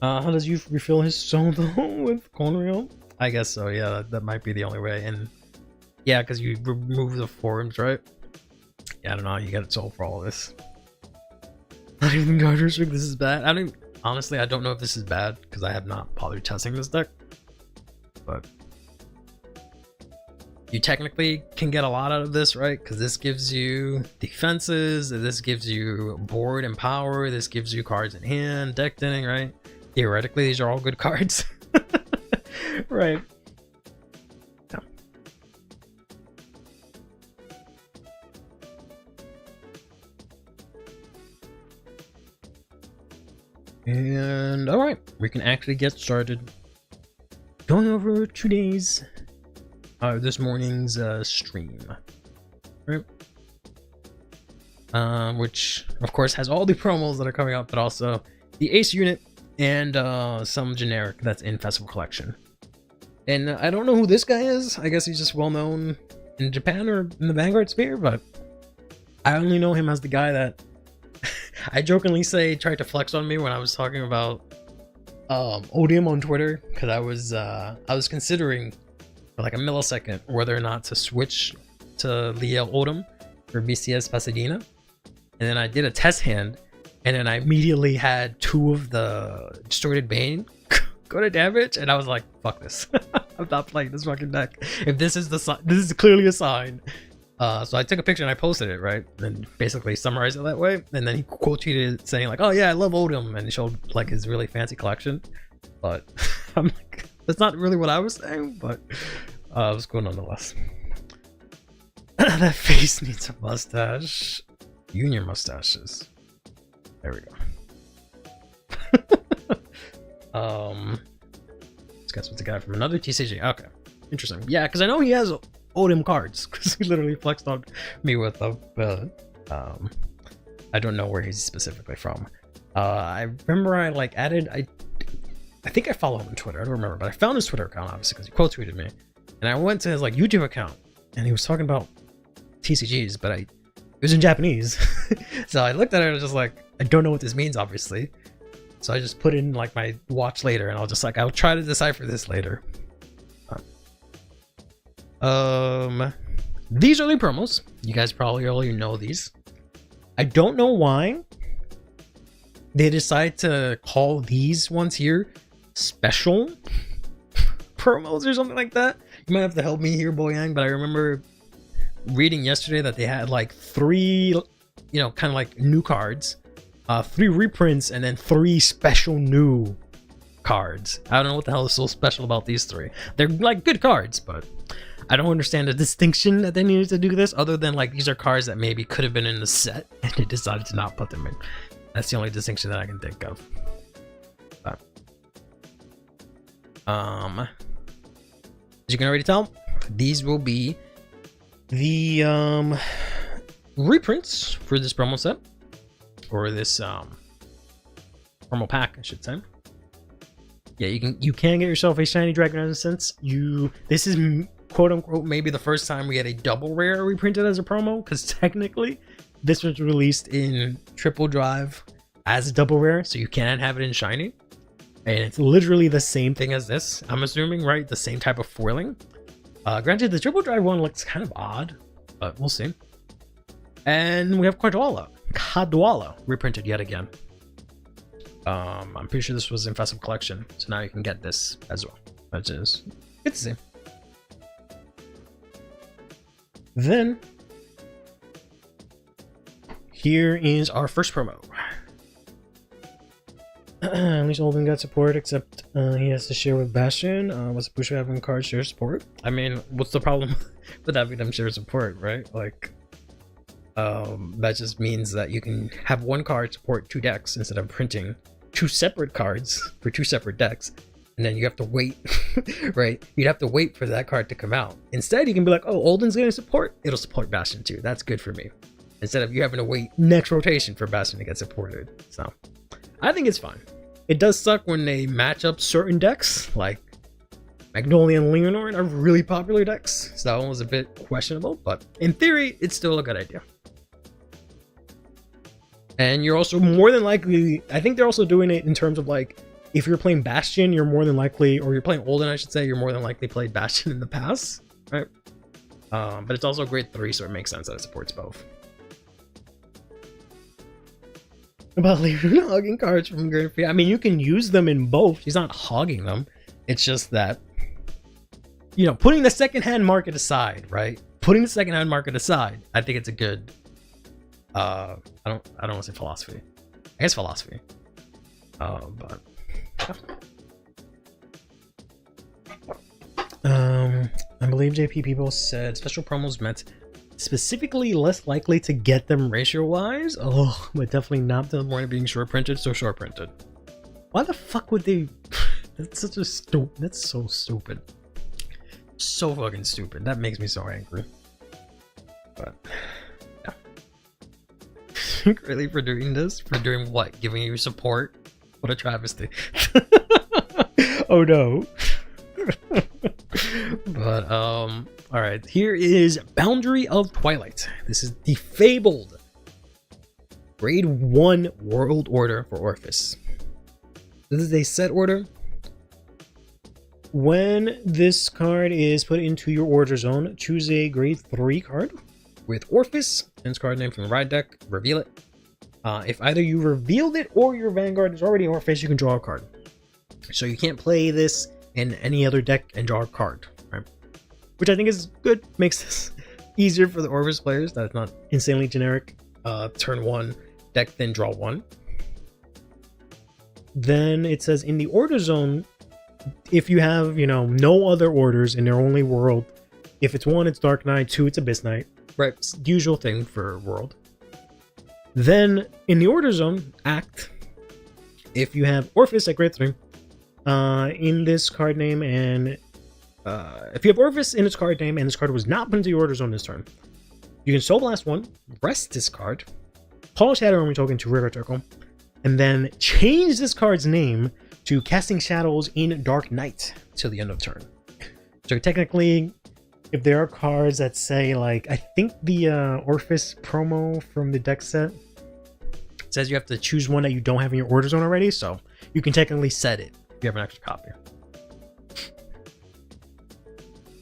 how does you refill his soul though with Cornmeal? I guess so, yeah, that might be the only way. And yeah, because you remove the forms, right? Yeah, I don't know how you get it sold for all of this. Not even guard restrict, this is bad. Honestly, I don't know if this is bad because I have not bothered testing this deck. But you technically can get a lot out of this, right? Because this gives you defenses, this gives you board and power, this gives you cards in hand, deck thinning, right? Theoretically, these are all good cards. Right. Yeah. And all right, we can actually get started. Going over today's this morning's stream, right? Which of course has all the promos that are coming up, but also the Ace unit and some generic that's in Festival Collection. And I don't know who this guy is. I guess he's just well known in Japan or in the Vanguard sphere, but I only know him as the guy that I jokingly tried to flex on me when I was talking about Odium on Twitter, because I was considering for like a millisecond whether or not to switch to Leo Odom for BCS Pasadena, and then I did a test hand, and then I immediately had 2 of the Distorted Bane go to damage, and I was like, fuck this. I'm not playing this fucking deck. If this is the sign, this is clearly a sign. So I took a picture and I posted it, right? And basically summarized it that way. And then he quote tweeted saying like, oh yeah, I love Odom. And he showed like his really fancy collection. But I'm like, that's not really what I was saying, but it was cool nonetheless. That face needs a mustache. Union mustaches. There we go. This guy's the guy from another TCG. Okay. Interesting. Yeah, because I know he has Odom cards, because he literally flexed on me with them, but I don't know where he's specifically from. I remember I like added, I think I follow him on Twitter, I don't remember, but I found his Twitter account obviously because he quote tweeted me, and I went to his like YouTube account and he was talking about TCGs, but it was in Japanese. So I looked at it and I was just like, I don't know what this means obviously, so I just put in like my watch later, and I'll try to decipher this later. These are the promos. You guys probably already know these. I don't know why they decide to call these ones here special promos or something like that. You might have to help me here, Boyang, but I remember reading yesterday that they had like 3, kind of like new cards, 3 reprints, and then 3 special new cards. I don't know what the hell is so special about these 3. They're like good cards, but I don't understand the distinction that they needed to do this, other than like these are cards that maybe could have been in the set and they decided to not put them in. That's the only distinction that I can think of. But, as you can already tell, these will be the reprints for this promo set, or this promo pack, I should say. Yeah, you can get yourself a shiny Dragon Essence. This is quote unquote maybe the first time we get a double rare reprinted as a promo, because technically this was released in triple drive as a double rare, so you can't have it in shiny, and it's literally the same thing as this, I'm assuming, right? The same type of foiling. Granted, the triple drive one looks kind of odd, but we'll see. And we have Kadwala reprinted yet again. I'm pretty sure this was in Festive Collection, so now you can get this as well, which is good to see. Then here is our first promo. At least Olden got support, except he has to share with Bastion. What's the push having card share support? I mean, what's the problem with having them share support, right? Like, that just means that you can have one card support 2 decks instead of printing 2 separate cards for 2 separate decks, and then you have to wait, right? You'd have to wait for that card to come out. Instead, you can be like, oh, Olden's getting support, it'll support Bastion too. That's good for me. Instead of you having to wait next rotation for Bastion to get supported. So, I think it's fine. It does suck when they match up certain decks, like Magnolia and Leonore are really popular decks, so that one was a bit questionable, but in theory, it's still a good idea. And you're also more than likely, I think they're also doing it in terms of like, if you're playing Bastion, you're more than likely, or you're playing Olden, I should say, you're more than likely played Bastion in the past, right? But it's also grade 3, so it makes sense that it supports both. About leaving hogging cards from grade 3, I mean, you can use them in both. He's not hogging them. It's just that, putting the secondhand market aside, right? Putting the secondhand market aside, I think it's a good, I don't want to say philosophy. I guess philosophy. But I believe JP people said special promos meant specifically less likely to get them ratio wise. Oh, but definitely not the one being short printed, so short printed. Why the fuck would they? That's such a stupid. That's so stupid. So fucking stupid. That makes me so angry. But yeah. Really, for doing this? For doing what? Giving you support? What a travesty. Oh no. But alright, here is Boundary of Twilight. This is the fabled Grade 1 World Order for Orphis. This is a set order. When this card is put into your order zone, choose a grade 3 card with Orphis and its card name from the ride deck, reveal it. If either you revealed it or your Vanguard is already Orphis, you can draw a card. So you can't play this in any other deck and draw a card, right? Which I think is good, makes this easier for the Orphis players, that it's not insanely generic. Turn 1, deck, then draw 1. Then it says in the order zone, if you have, no other orders in their only world, if it's 1, it's Dark Knight, 2, it's Abyss Knight, right? It's the usual thing for world. Then in the order zone, act, if you have Orphis at grade 3, in this card name, and if you have Orphis in its card name and this card was not put into your order zone this turn, you can Soul Blast 1, rest this card, call Shadow Army token to River Circle, and then change this card's name to Casting Shadows in Dark Knight till the end of turn. So technically, if there are cards that say, like, I think the Orphis promo from the deck set says you have to choose one that you don't have in your order zone already, so you can technically set it if you have an extra copy.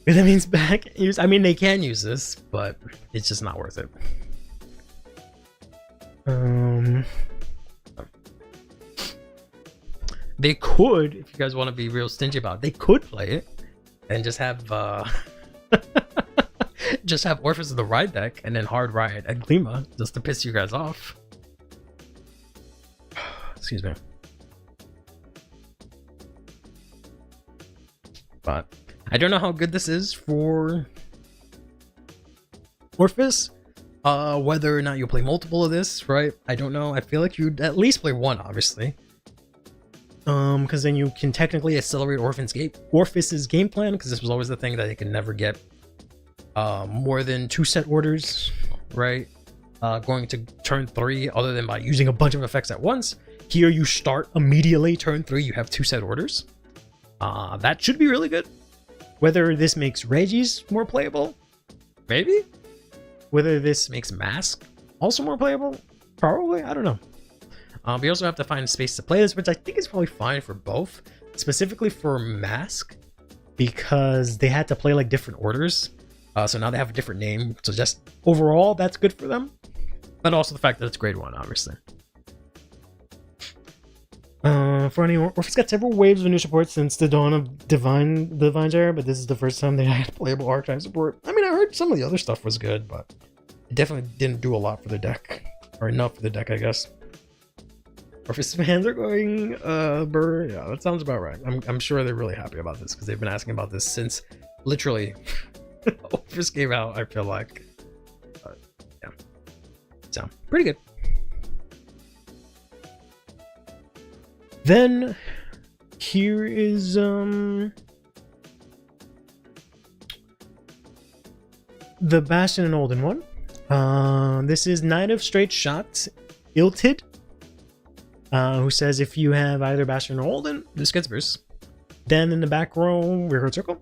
If that means back use, I mean, they can use this, but it's just not worth it. They could, if you guys want to be real stingy about it, they could play it and just have just have Orphis in the ride deck and then hard ride at Glima just to piss you guys off. Excuse me. But I don't know how good this is for Orphis. Whether or not you'll play multiple of this, right? I don't know. I feel like you'd at least play one, obviously. Because then you can technically accelerate Orphis's game plan, because this was always the thing that they could never get more than 2 set orders, right? Going to turn 3, other than by using a bunch of effects at once. Here you start immediately, turn 3, you have 2 set orders. That should be really good. Whether this makes Reggie's more playable, maybe. Whether this makes Mask also more playable, probably, I don't know. We also have to find space to play this, which I think is probably fine for both. Specifically for Mask, because they had to play like different orders. So now they have a different name. So just overall, that's good for them. But also the fact that it's grade 1, obviously. For any Orphis got several waves of new support since the dawn of Divine's era, but this is the first time they had playable archive support. I mean, I heard some of the other stuff was good, but it definitely didn't do a lot for the deck. Or enough for the deck, I guess. Orphis fans are going, burr. Yeah, that sounds about right. I'm sure they're really happy about this, because they've been asking about this since literally Orphis came out, I feel like. Yeah. So, pretty good. Then, here is, the Bastion and Olden one. This is Knight of Straight Shots, Iltid, who says if you have either Bastion or Olden, this gets burst. Then in the back row, Rearguard Circle.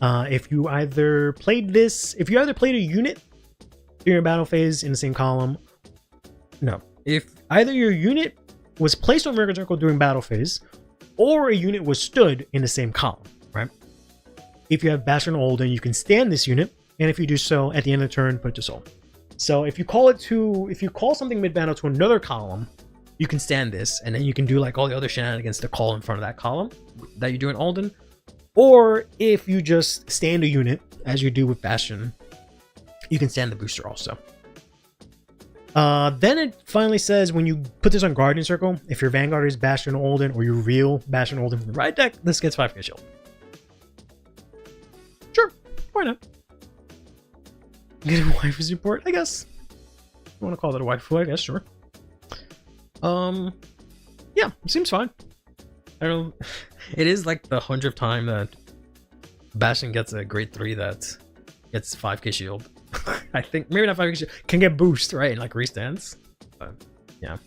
If you either played a unit during your battle phase in the same column. No. If either your unit was placed on Rearguard Circle during battle phase, or a unit was stood in the same column, right? If you have Bastion or Olden, you can stand this unit, and if you do so, at the end of the turn, put it to soul. So if you call something mid-battle to another column, you can stand this, and then you can do like all the other shenanigans to call in front of that column that you do in Olden. Or if you just stand a unit, as you do with Bastion, you can stand the booster also. Then it finally says when you put this on Guardian Circle, if your Vanguard is Bastion Olden or your real Bastion Olden from the ride deck, this gets 5k shield. Sure, why not? Get a waifu support, I guess. You want to call that a waifu, I guess, sure. Yeah, seems fine. I don't know. It is like the 100th time that Bastion gets a grade 3 that gets 5k shield. I think maybe not 5k shield, can get boost, right? And like restands. But yeah.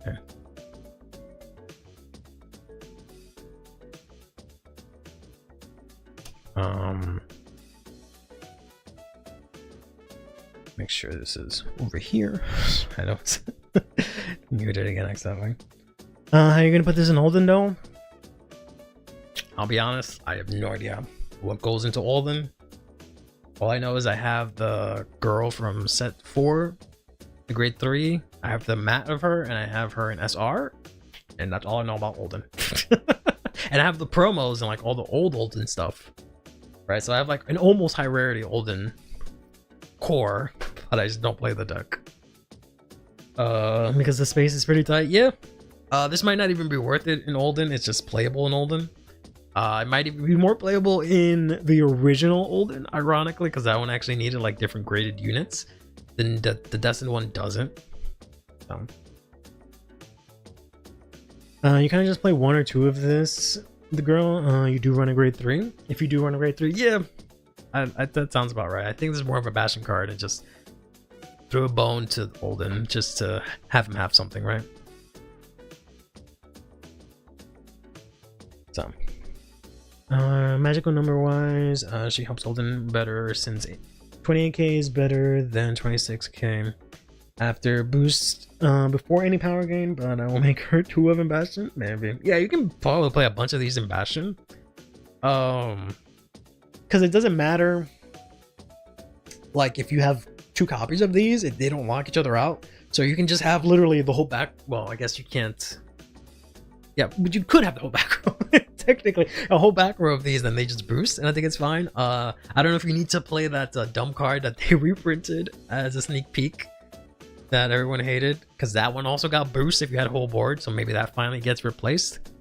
Okay. Make sure this is over here. I don't mute it again accidentally. How are you gonna put this in Olden though? I'll be honest, I have no idea what goes into Olden. All I know is I have the girl from set 4, the grade 3. I have the mat of her, and I have her in SR, and that's all I know about Olden. And I have the promos and like all the old Olden stuff, right? So I have like an almost high rarity Olden core, but I just don't play the deck. Because the space is pretty tight. Yeah. This might not even be worth it in Olden. It's just playable in Olden. It might even be more playable in the original Olden, ironically, because that one actually needed like different graded units than the Destined one doesn't. So, you kind of just play 1 or 2 of this. The girl, you do run a grade 3. If you do run a grade 3, yeah, that sounds about right. I think this is more of a bashing card and just throw a bone to Olden just to have him have something, right? So. Magical number wise, she helps Olden better since 28k is better than 26k after boost before any power gain, but I will make her 2 of in Bastion. Maybe. Yeah, you can probably play a bunch of these in Bastion. Because it doesn't matter. Like if you have 2 copies of these, if they don't lock each other out. So you can just have literally the whole back. Well, I guess you can't. Yeah, but you could have the whole back row. Technically, a whole back row of these, then they just boost, and I think it's fine. I don't know if you need to play that dumb card that they reprinted as a sneak peek that everyone hated, because that one also got boost if you had a whole board, so maybe that finally gets replaced.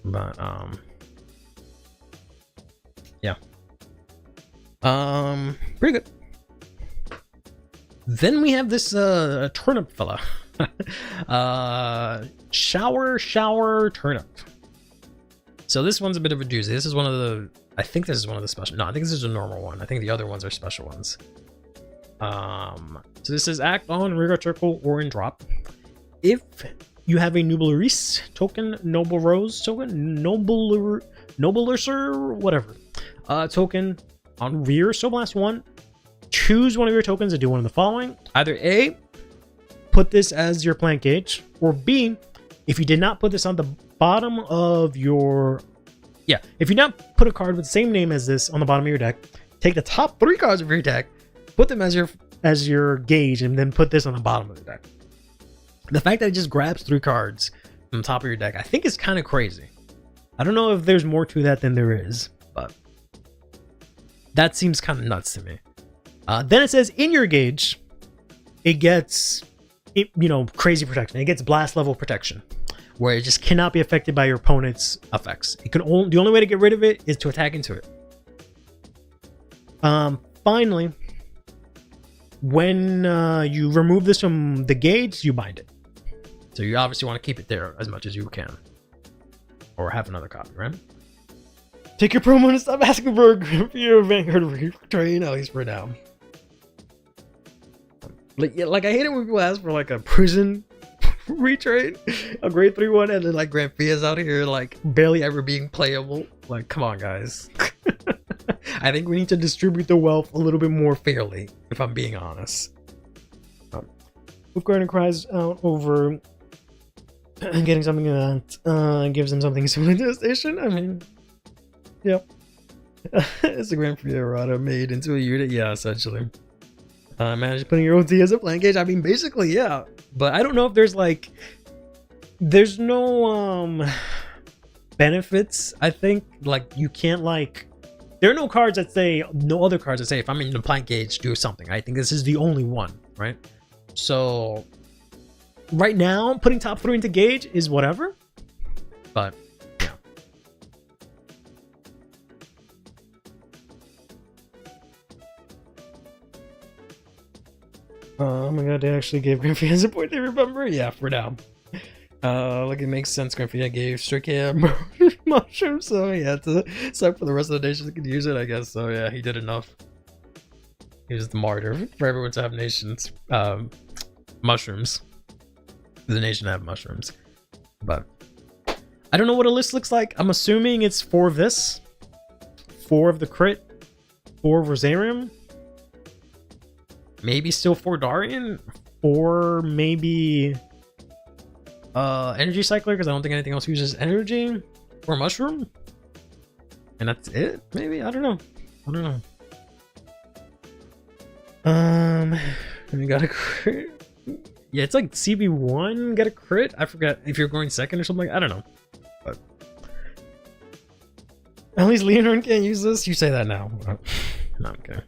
But yeah. Pretty good. Then we have this turnip fella. Shower turnip. So this one's a bit of a doozy. This is one of the, I think this is one of the special. No, I think this is a normal one. I think the other ones are special ones. So this is act on Rigor Circle or in drop. If you have a Nublaris token, Noble Rose token, Nobler whatever, token on rear, so blast 1. Choose one of your tokens to do one of the following. Either A, put this as your plant gauge, or B, if you did not put this on the bottom of your... Yeah, if you not put a card with the same name as this on the bottom of your deck, take the top 3 cards of your deck, put them as your gauge, and then put this on the bottom of the deck. The fact that it just grabs 3 cards from the top of your deck, I think is kind of crazy. I don't know if there's more to that than there is, but that seems kind of nuts to me. Then it says in your gauge, it gets, crazy protection. It gets blast level protection, where it just cannot be affected by your opponent's effects. It can the only way to get rid of it is to attack into it. Finally, when you remove this from the gauge, you bind it. So you obviously want to keep it there as much as you can, or have another copy, right? Take your promo and stop asking for a CurlyHairedVanguard retrain, at least for now. Like I hate it when people ask for like a prison retrain, a grade 3 one, and then like Grand Fia's out here like barely ever being playable. Like, come on, guys. I think we need to distribute the wealth a little bit more fairly, if I'm being honest. Garden cries out over getting something that gives him something similar to the station. I mean, yep. It's a Grand Fiorata made into a unit, yeah, essentially. Manage putting your OT as a plant gauge. I mean, basically, yeah. But I don't know if there's like, there's no benefits. I think like you can't like, there are no cards that say, no other cards that say if I'm in the plant gauge, do something. I think this is the only one, right? So right now, putting top 3 into gauge is whatever. But yeah. Oh my god, they actually gave Grimfia support, they remember? Yeah, for now. Like it makes sense. Grimfia gave Strikia mushroom, so he had to suck for the rest of the nations that could use it, I guess. So yeah, he did enough. He was the martyr for everyone to have nations. mushrooms. The nation have mushrooms. But I don't know what a list looks like. I'm assuming it's 4 of this, 4 of the crit, 4 of Rosarium, maybe still 4 Darian, 4 maybe energy cycler, because I don't think anything else uses energy, or mushroom, and that's it. Maybe, I don't know. We got a crit. Yeah, it's like CB1 get a crit. I forget if you're going second or something. I don't know. But at least Leonard can't use this. You say that now. No, I'm kidding.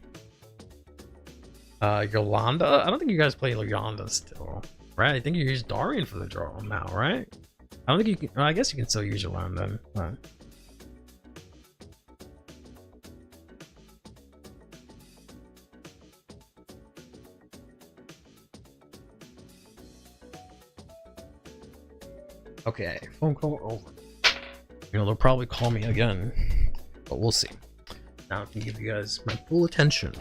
Yolanda. I don't think you guys play Yolanda still, right? I think you use Darian for the draw now, right? I don't think you can. Well, I guess you can still use Yolanda. Right. Okay, phone call over. You know, they'll probably call me again, but we'll see. Now I can give you guys my full attention.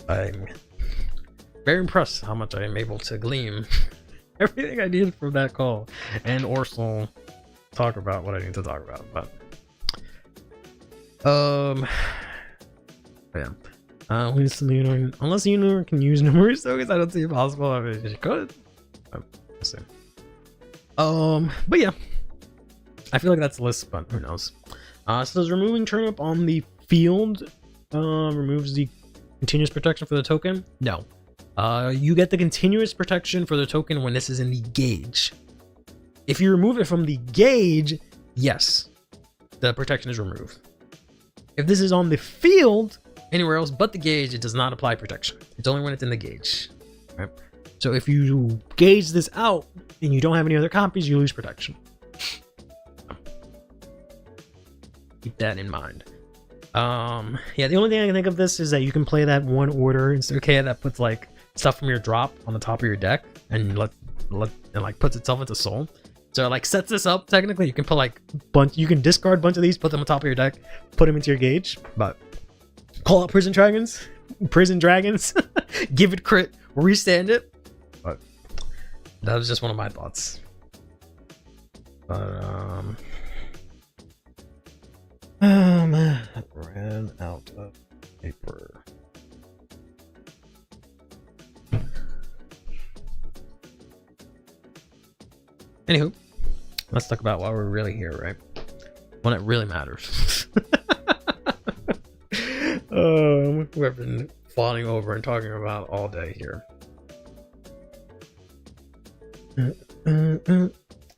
I'm very impressed how much I am able to glean everything I need from that call, and also talk about what I need to talk about. But yeah. Unless Leonard can use numerous tokens, I don't see it possible. I mean, she could. We'll see. But yeah, I feel like that's the list, but who knows. So does removing turnip on the field removes the continuous protection for the token? No. You get the continuous protection for the token when this is in the gauge. If you remove it from the gauge, yes, the protection is removed. If this is on the field, anywhere else but the gauge, it does not apply protection. It's only when it's in the gauge. Right? So if you gauge this out and you don't have any other copies, you lose protection. Keep that in mind. Yeah, the only thing I can think of this is that you can play that one order in Circade that puts like stuff from your drop on the top of your deck and like puts itself into soul. So it like sets this up. Technically, you can put like you can discard a bunch of these, put them on top of your deck, put them into your gauge. But call out prison dragons, give it crit, restand it. But that was just one of my thoughts. But I ran out of paper. Anywho, let's talk about why we're really here, right? When it really matters. We've been fawning over and talking about all day here.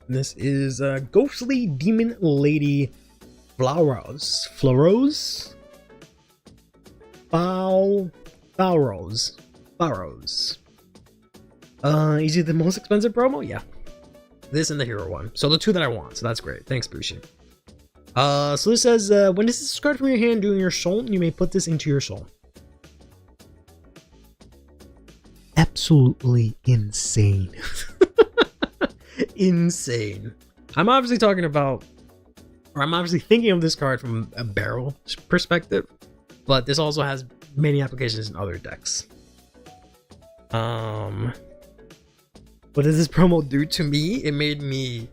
This is Ghostly Demon Lady Flowers. Is it the most expensive promo? Yeah. This and the hero one. So the two that I want. So that's great. Thanks, Bushi. So this says, when this is discarded from your hand during your soul, you may put this into your soul. Absolutely insane. Insane. I'm obviously talking about, or I'm obviously thinking of this card from a barrel perspective, but this also has many applications in other decks. What does this promo do to me?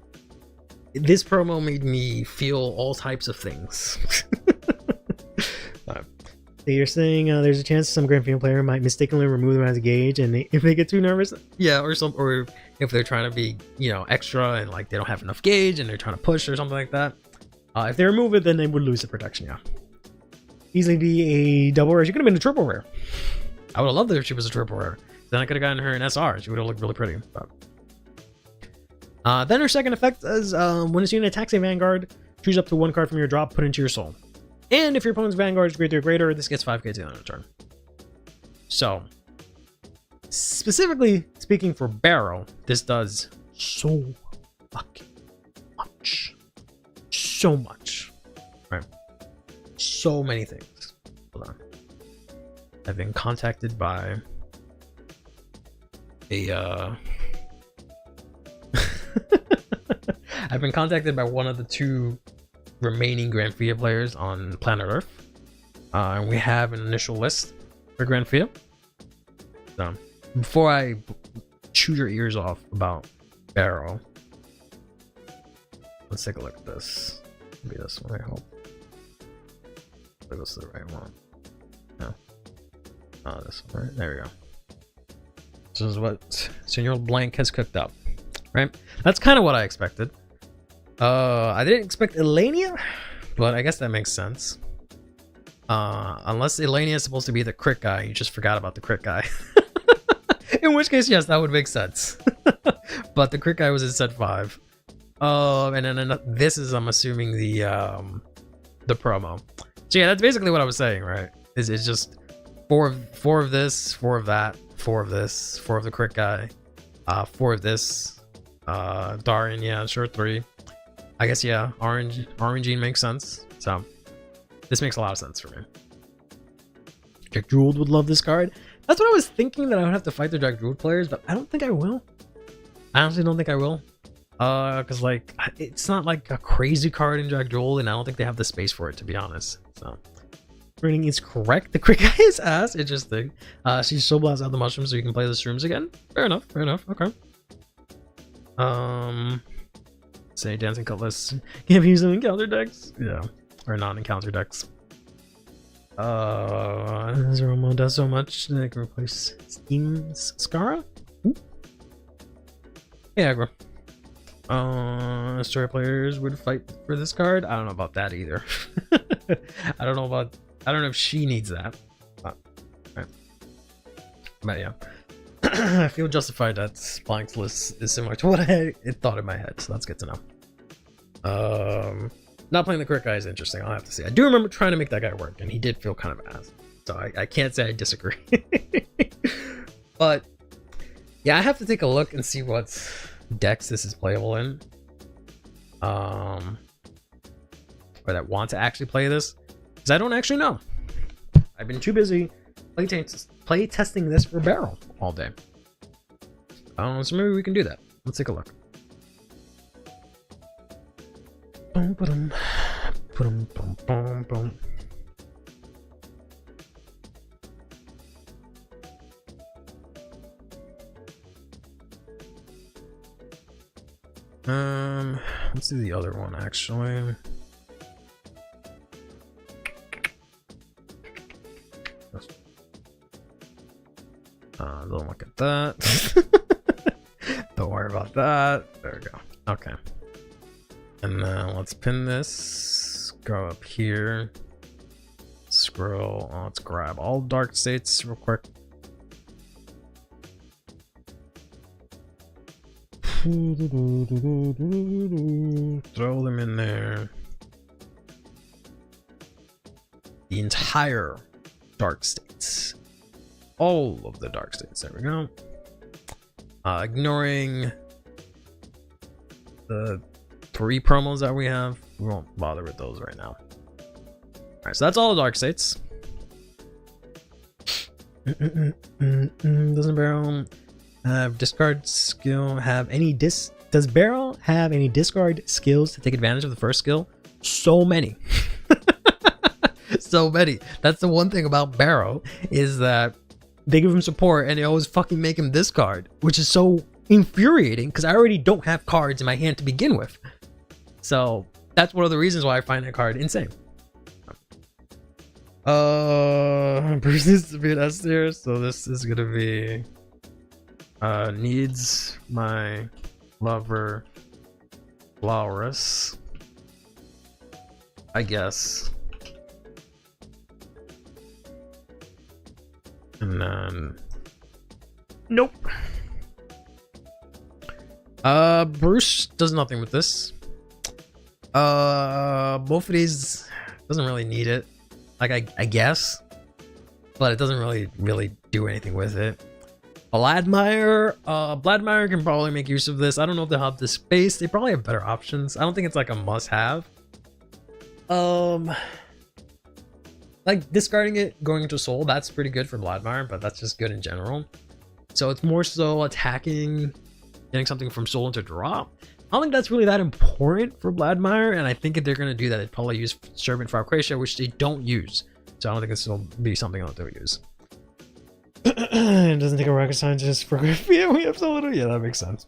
This promo made me feel all types of things. So you're saying there's a chance some Grand Final player might mistakenly remove them as a gauge, and if they get too nervous, yeah, or if they're trying to be, extra and like they don't have enough gauge and they're trying to push or something like that. If they remove it, then they would lose the protection. Yeah, easily be a double rare. She could have been a triple rare. I would have loved it if she was a triple rare. Then I could have gotten her an SR. She would have looked really pretty. But then her second effect is when this unit attacks a Vanguard, choose up to one card from your drop, put into your soul. And if your opponent's Vanguard is greater, this gets 5k to the end of the turn. So, specifically speaking for Barrow, this does so fucking much. So much. Right? So many things. Hold on. I've been contacted by I've been contacted by one of the two remaining Grand Fia players on planet Earth. And we have an initial list for Grand Fia. So before I chew your ears off about Barrow. Let's take a look at this. Maybe this one, I hope. This is the right one. No. Oh, this one, right? There we go. This is what Senor Blank has cooked up. Right? That's kind of what I expected. I didn't expect Elenia, but I guess that makes sense. Unless Elenia is supposed to be the crit guy, you just forgot about the crit guy. In which case, yes, that would make sense. But the crit guy was in set 5. And then this is, I'm assuming, the promo. So yeah, that's basically what I was saying, right? It's just four of this, 4 of that, 4 of this, 4 of the crit guy, 4 of this, Darian, yeah, sure, 3. I guess, yeah, Orangine makes sense. So this makes a lot of sense for me. Jack Jeweled would love this card. That's what I was thinking, that I would have to fight the Jack Jeweled players, but I don't think I will. I honestly don't think I will. Because like, it's not like a crazy card in Jack Jeweled, and I don't think they have the space for it, to be honest. So reading is correct. The quick guy is ass. Interesting. She Soul Blast out the mushroom so you can play the shrooms again. Fair enough. Fair enough. Okay. Say Dancing Cutlass. Can't use them encounter decks. Yeah. Or non-encounter decks. Zeromo does so much that I can replace Steam's Scara. Ooh. Yeah, aggro. Story players would fight for this card. I don't know about that either. I don't know if she needs that. But yeah. I feel justified that Blank's list is similar to what I thought in my head, so that's good to know. Not playing the crit guy is interesting, I'll have to see. I do remember trying to make that guy work, and he did feel kind of ass. So I can't say I disagree. But yeah, I have to take a look and see what decks this is playable in. Or that want to actually play this. Because I don't actually know. I've been too busy play testing this for Barrel all day. So maybe we can do that. Let's take a look. Boom. Let's do the other one actually. Don't look at that. Don't worry about that. There we go. Okay. And then let's pin this. Go up here. Scroll. Let's grab all dark states real quick. Throw them in there. The entire dark states. All of the dark states. There we go. Ignoring the 3 promos that we have. We won't bother with those right now. Alright, so that's all the dark states. Doesn't Barrel have discard skill? Does Barrel have any discard skills to take advantage of the first skill? So many. So many. That's the one thing about Barrel, is that they give him support and they always fucking make him discard, which is so infuriating because I already don't have cards in my hand to begin with. So that's one of the reasons why I find that card insane. Bruce needs to be an S tier, so this is gonna be needs my lover Flowers, I guess. And then nope. Bruce does nothing with this. Both of these doesn't really need it. Like I guess, but it doesn't really do anything with it. Bladmire can probably make use of this. I don't know if they'll have the space. They probably have better options. I don't think it's like a must-have. Like discarding it, going into Soul, that's pretty good for Bladmire, but that's just good in general. So it's more so attacking, getting something from Soul into drop. I don't think that's really that important for Bladmire, and I think if they're going to do that, they'd probably use Servant for Alcratia, which they don't use. So I don't think this will be something that they'll use. It doesn't take a rocket scientist for yeah, we have so little. Yeah, that makes sense.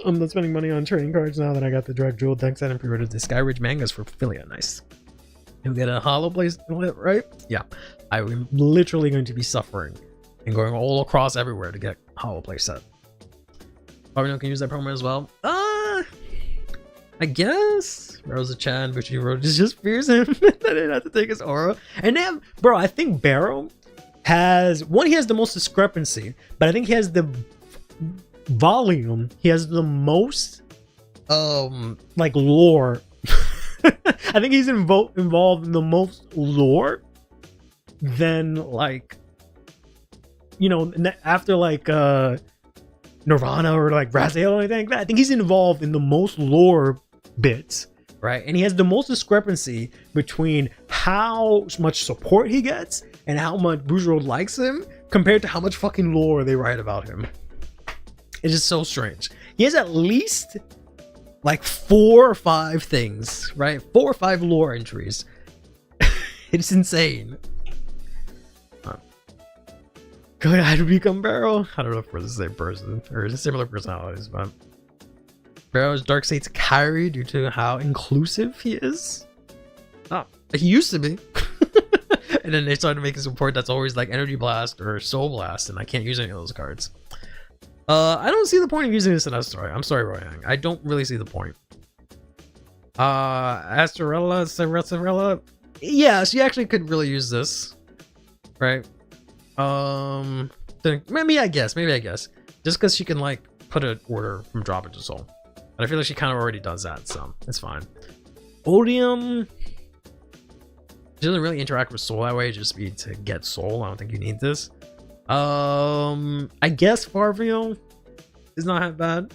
I'm not spending money on trading cards now that I got the Drag Jewel deck set and pre-ordered the Skyridge mangas for Philia. Nice. You'll get a hollow place, right? Yeah. I'm literally going to be suffering and going all across everywhere to get hollow play set. Probably can use that promo as well. I guess. Rosa Chan, but she wrote just fears him that he didn't have to take his aura. And then, bro, I think Barrow has he has the most discrepancy, but I think he has the volume. He has the most like lore. I think he's involved in the most lore than like, you know, after like Nirvana or like Raziel or anything like that. I think he's involved in the most lore bits, right? And he has the most discrepancy between how much support he gets and how much Bougereau likes him compared to how much fucking lore they write about him. It's just so strange. He has at least like 4 or 5 things, right? 4 or 5 lore entries. It's insane. Could I become Barrow? I don't know if we're the same person or similar personalities, but Barrow's Darkseid's Kyrie due to how inclusive he is. Oh, he used to be. And then they started making support that's always like Energy Blast or Soul Blast, and I can't use any of those cards. I don't see the point of using this in S-Story. I'm sorry, Royang. I don't really see the point. Astarella, yeah, she actually could really use this, right? Maybe I guess, just because she can like put an order from drop into soul, but I feel like she kind of already does that, so it's fine. Odium, she doesn't really interact with soul that way. Just be to get soul. I don't think you need this. I guess Farville is not that bad.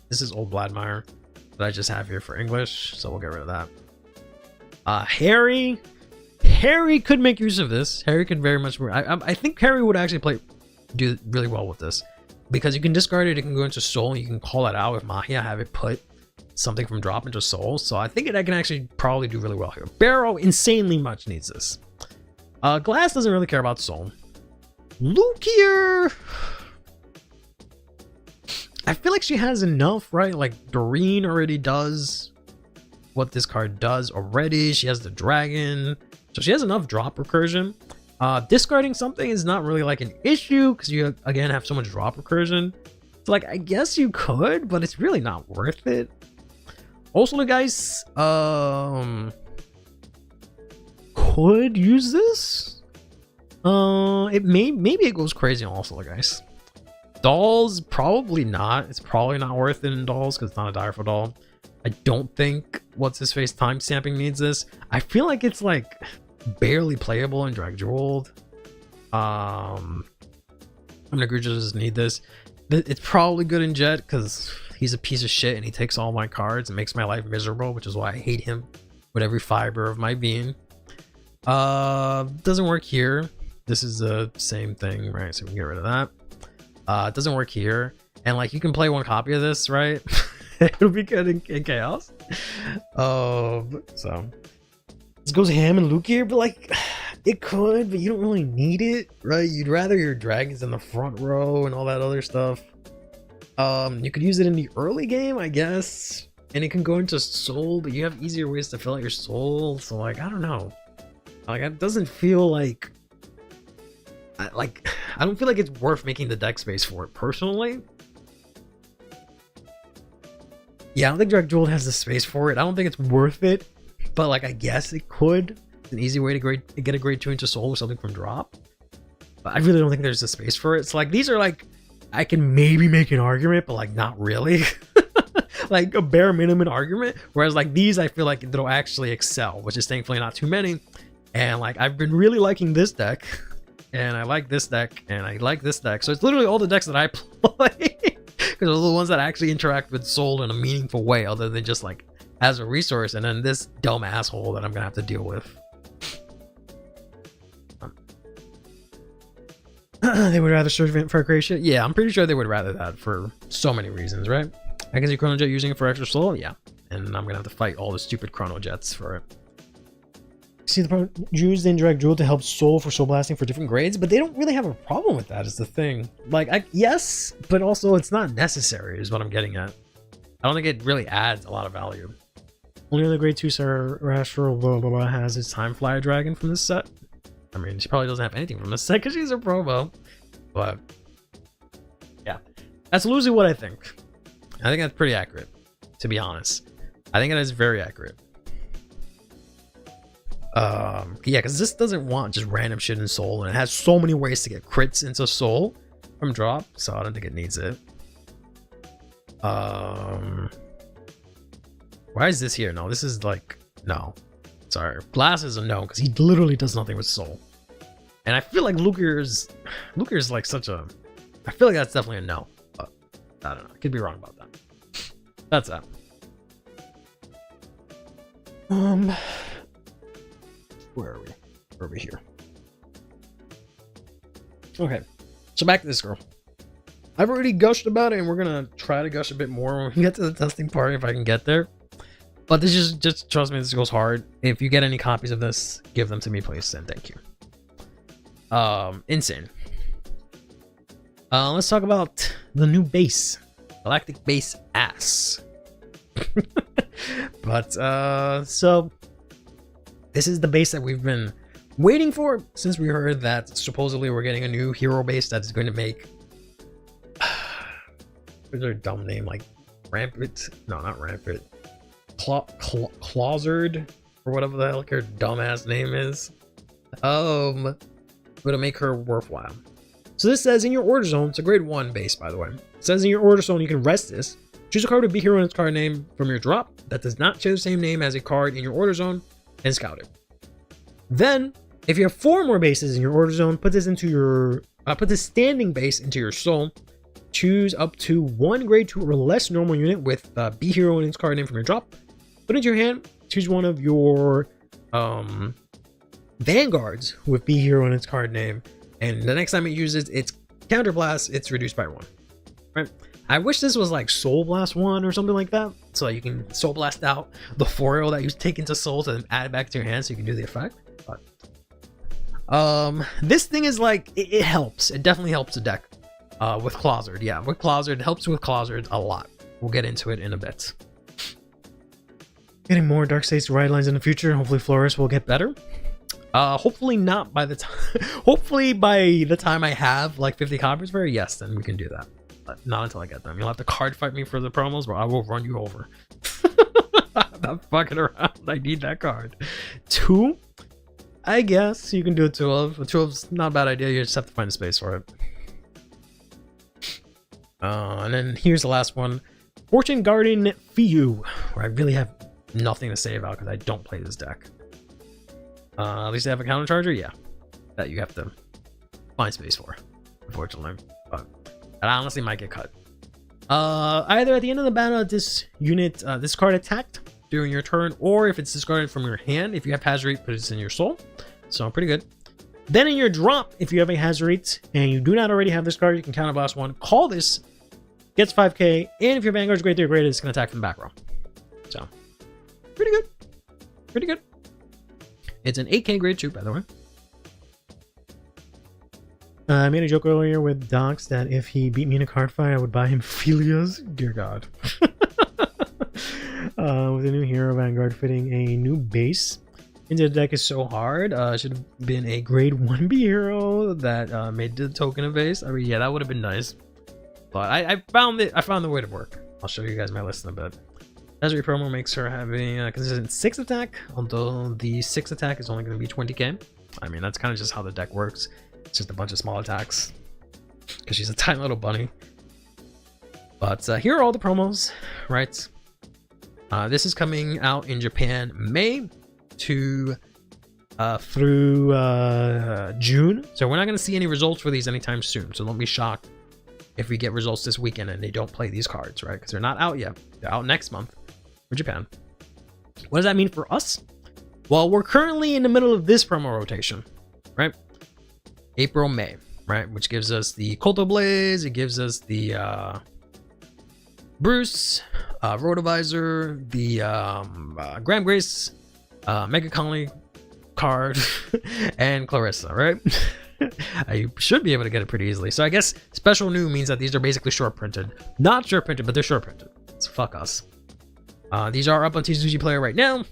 This is old Vladimir that I just have here for English, so we'll get rid of that. Harry could make use of this. Harry could very much. I think Harry would actually do really well with this because you can discard it. It can go into soul. And you can call it out with Mahia. Have it put something from drop into soul. So I think I can actually probably do really well here. Barrow insanely much needs this. Glass doesn't really care about soul. Lukier, I feel like she has enough, right? Like Doreen already does what this card does already. She has the dragon, so she has enough drop recursion. Discarding something is not really like an issue because you again have so much drop recursion. So like I guess you could, but it's really not worth it. Also, the guys could use this. Maybe it goes crazy also, guys. Dolls, probably not. It's probably not worth it in dolls because it's not a direful doll. I don't think what's his face time stamping needs this. I feel like it's like barely playable in Drag Jeweled. I'm gonna agree just need this. It's probably good in Jet because he's a piece of shit and he takes all my cards and makes my life miserable, which is why I hate him with every fiber of my being. Doesn't work here. This is the same thing, right? So we can get rid of that. It doesn't work here. And like you can play one copy of this, right? It'll be good in chaos. So this goes ham and Luke here, but like it could, but you don't really need it, right? You'd rather your dragons in the front row and all that other stuff. You could use it in the early game, I guess. And it can go into soul, but you have easier ways to fill out your soul. So like I don't know. Like it doesn't feel like I don't feel like it's worth making the deck space for it personally. Yeah, I don't think Drag Jewel has the space for it. I don't think it's worth it, but like I guess it could. It's an easy way to get a grade 2 into soul or something from drop. But I really don't think there's the space for it. It's like these are like I can maybe make an argument, but like not really. Like a bare minimum argument. Whereas like these I feel like they'll actually excel, which is thankfully not too many. And like I've been really liking this deck. And I like this deck, and I like this deck. So it's literally all the decks that I play. Because those are the ones that actually interact with Soul in a meaningful way, other than just like as a resource. And then this dumb asshole that I'm going to have to deal with. They would rather search for creation? Yeah, I'm pretty sure they would rather that for so many reasons, right? I can see Chrono Jet using it for extra Soul? Yeah. And I'm going to have to fight all the stupid Chrono Jets for it. See, the pro use the indirect duel to help soul for soul blasting for different grades, but they don't really have a problem with that, is the thing. Like, yes, but also it's not necessary, is what I'm getting at. I don't think it really adds a lot of value. Only other grade 2 Sarastral blah blah blah has his Time Flyer Dragon from this set. I mean, she probably doesn't have anything from this set because she's a promo. But yeah, that's loosely what I think. I think that's pretty accurate, to be honest. I think it is very accurate. Yeah, because this doesn't want just random shit in Soul, and it has so many ways to get crits into Soul from drop, so I don't think it needs it. Why is this here? No, this is like, no. Sorry. Glass is a no, because he literally does nothing with Soul. And I feel like Luger's like such a... I feel like that's definitely a no. But I don't know. I could be wrong about that. That's that. Where are we? We're over here. Okay. So back to this girl. I've already gushed about it, and we're gonna try to gush a bit more when we get to the testing part if I can get there. But this is just trust me, this goes hard. If you get any copies of this, give them to me, please, and thank you. Insane. Let's talk about the new base, Galactic Base Ass. But so this is the base that we've been waiting for since we heard that supposedly we're getting a new hero base that is going to make what's their dumb name, like Rampant? No, not Rampant. Clausered, or whatever the hell her dumbass name is. But to make her worthwhile. So this says in your order zone, it's a grade 1 base, by the way. It says in your order zone you can rest this. Choose a card with B hero in its card name from your drop that does not share the same name as a card in your order zone and scout it. Then, if you have 4 more bases in your order zone, put this into your put this standing base into your soul. Choose up to 1 grade 2 or less normal unit with B hero in its card name from your drop. Put it into your hand. Choose one of your Vanguards with B hero in its card name, and the next time it uses its counterblast, it's reduced by 1. Right? I wish this was like Soul Blast 1 or something like that, so you can Soul Blast out the 4 that you take into Soul to then add it back to your hand so you can do the effect. But this thing is like it helps. It definitely helps the deck with Clausered. Yeah, with Clausered, it helps with Clausered a lot. We'll get into it in a bit. Getting more Dark States ride lines in the future. Hopefully Flores will get better. Hopefully not by the time. Hopefully by the time I have like 50 copies for it, yes, then we can do that. But not until I get them. You'll have to card fight me for the promos, or I will run you over. I'm not fucking around. I need that card. 2? I guess you can do a 2 of. A 2 of's not a bad idea. You just have to find a space for it. And then here's the last one. Fortune Guardian Fiyu, where I really have nothing to say about because I don't play this deck. At least they have a counter charger, yeah. That you have to find space for, unfortunately. But that honestly might get cut. Either at the end of the battle, this unit, this card attacked during your turn, or if it's discarded from your hand, if you have Hazoret, put it in your soul. So pretty good. Then in your drop, if you have a Hazoret and you do not already have this card, you can counterblast 1. Call this, gets 5k, and if your Vanguard's grade 3 or greater, it's going to attack from the back row. So pretty good. Pretty good. It's an 8k grade 2, by the way. I made a joke earlier with Docs that if he beat me in a card fight, I would buy him Philias. Dear God. With a new hero Vanguard fitting a new base into the deck is so hard. Should have been a grade 1B hero that made the token of base. I mean, yeah, that would have been nice. But I found it. I found the way to work. I'll show you guys my list in a bit. Hazoret promo makes her having a consistent 6 attack, although the 6 attack is only going to be 20k. I mean, that's kind of just how the deck works. It's just a bunch of small attacks because she's a tiny little bunny. But here are all the promos, right? This is coming out in Japan May to through June, so we're not going to see any results for these anytime soon. So don't be shocked if we get results this weekend and they don't play these cards, right? Because they're not out yet. They're out next month for Japan. What does that mean for us? Well, we're currently in the middle of this promo rotation, right? April, May, right? Which gives us the Colto Blaze, it gives us the Bruce, Rotovisor, the Graham Grace, Mega Conley, card and Clarissa, right? I should be able to get it pretty easily. So I guess special new means that these are basically short printed. Not short printed, but they're short printed. So fuck us. These are up on TCG Player right now.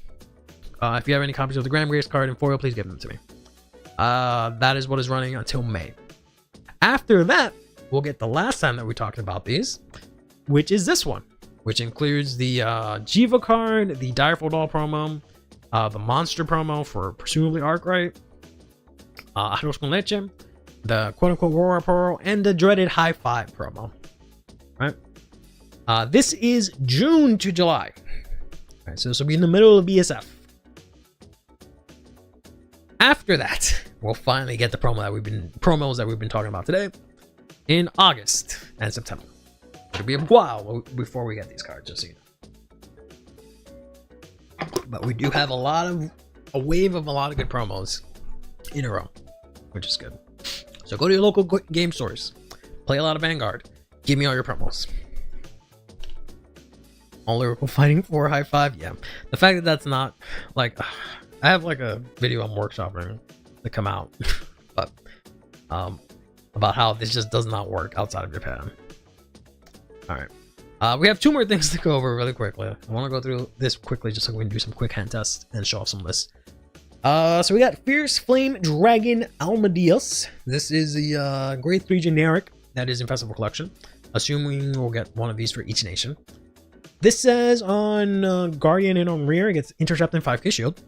If you have any copies of the Grand Grace card in foil, please give them to me. That is what is running until May. After that, we'll get the last time that we talked about these, which is this one, which includes the Jiva card, the Direful Doll promo, the Monster promo for presumably Arkwright, Arroz con Leche, the quote-unquote Roar Pearl, and the dreaded High Five promo. Right? This is June to July. Right, so this will be in the middle of BSF. After that, we'll finally get the promos that we've been talking about today in August and September. It'll be a while before we get these cards, just so you know. But we do have a wave of a lot of good promos in a row, which is good. So go to your local game stores, play a lot of Vanguard, give me all your promos. All Lyrical Fighting 4 High Five, yeah. The fact that that's not like, I have like a video I'm workshopping to come out, but about how this just does not work outside of Japan. All right, we have two more things to go over really quickly. I want to go through this quickly just so we can do some quick hand tests and show off some lists. So we got Fierce Flame Dragon Almadeus. This is the grade 3 generic that is in Festival Collection. Assuming we'll get one of these for each nation. This says on Guardian and on Rear, it gets Intercept and 5k shield.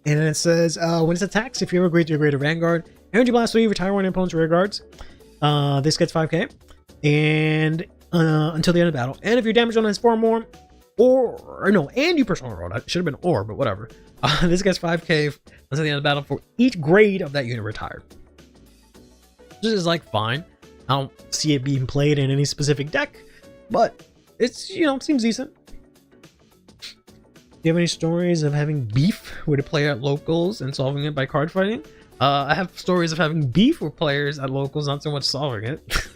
And then it says when it attacks, if you have a grade 3 or greater Vanguard, Energy Blast 3, retire one opponent's rear guards. This gets 5k. And until the end of the battle. And if your damage zone has 4 or more, and you personal roll, that should have been or, but whatever. This gets 5k until the end of the battle for each grade of that unit retired. This is like fine. I don't see it being played in any specific deck, but it's, seems decent. Do you have any stories of having beef with a player at locals and solving it by card fighting? I have stories of having beef with players at locals, not so much solving it.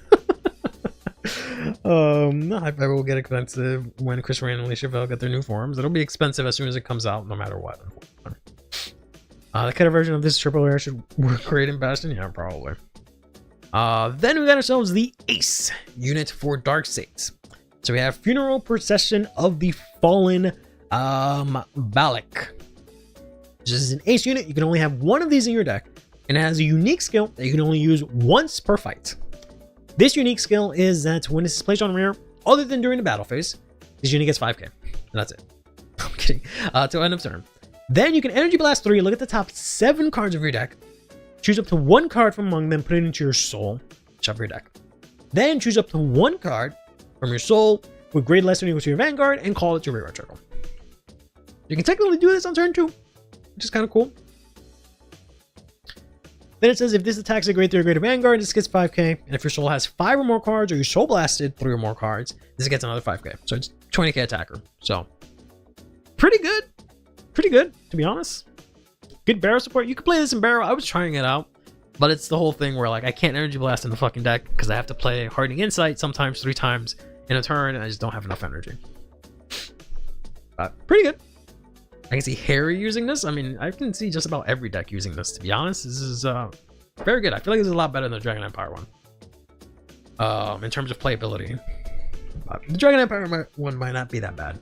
I will get expensive when Chris Rand and Alicia Vale get their new forms. It'll be expensive as soon as it comes out, no matter what. The kind of version of this triple rare should work great in Bastion? Yeah, probably. Then we got ourselves the Ace unit for Dark Saints. So we have Funeral Procession of the Fallen Balak. This is an Ace unit. You can only have one of these in your deck, and it has a unique skill that you can only use once per fight. This unique skill is that when this is placed on rear, other than during the battle phase, this unit gets 5k. And that's it. I'm kidding. Till end of turn. Then you can Energy Blast 3, look at the top 7 cards of your deck, choose up to 1 card from among them, put it into your soul, shuffle your deck. Then choose up to 1 card from your soul with grade less than equal to your Vanguard and call it your rear circle. You can technically do this on turn 2, which is kind of cool. Then it says if this attacks a grade 3 or greater Vanguard, this gets 5k. And if your soul has 5 or more cards, or you soul blasted 3 or more cards, this gets another 5k. So it's 20k attacker. So pretty good. Pretty good, to be honest. Good barrel support. You can play this in barrel. I was trying it out, but it's the whole thing where like I can't energy blast in the fucking deck because I have to play Hardening Insight sometimes 3 times in a turn, and I just don't have enough energy. Pretty good. I can see Harry using this. I mean, I can see just about every deck using this, to be honest. This is very good. I feel like this is a lot better than the Dragon Empire one. In terms of playability. The Dragon Empire one might not be that bad.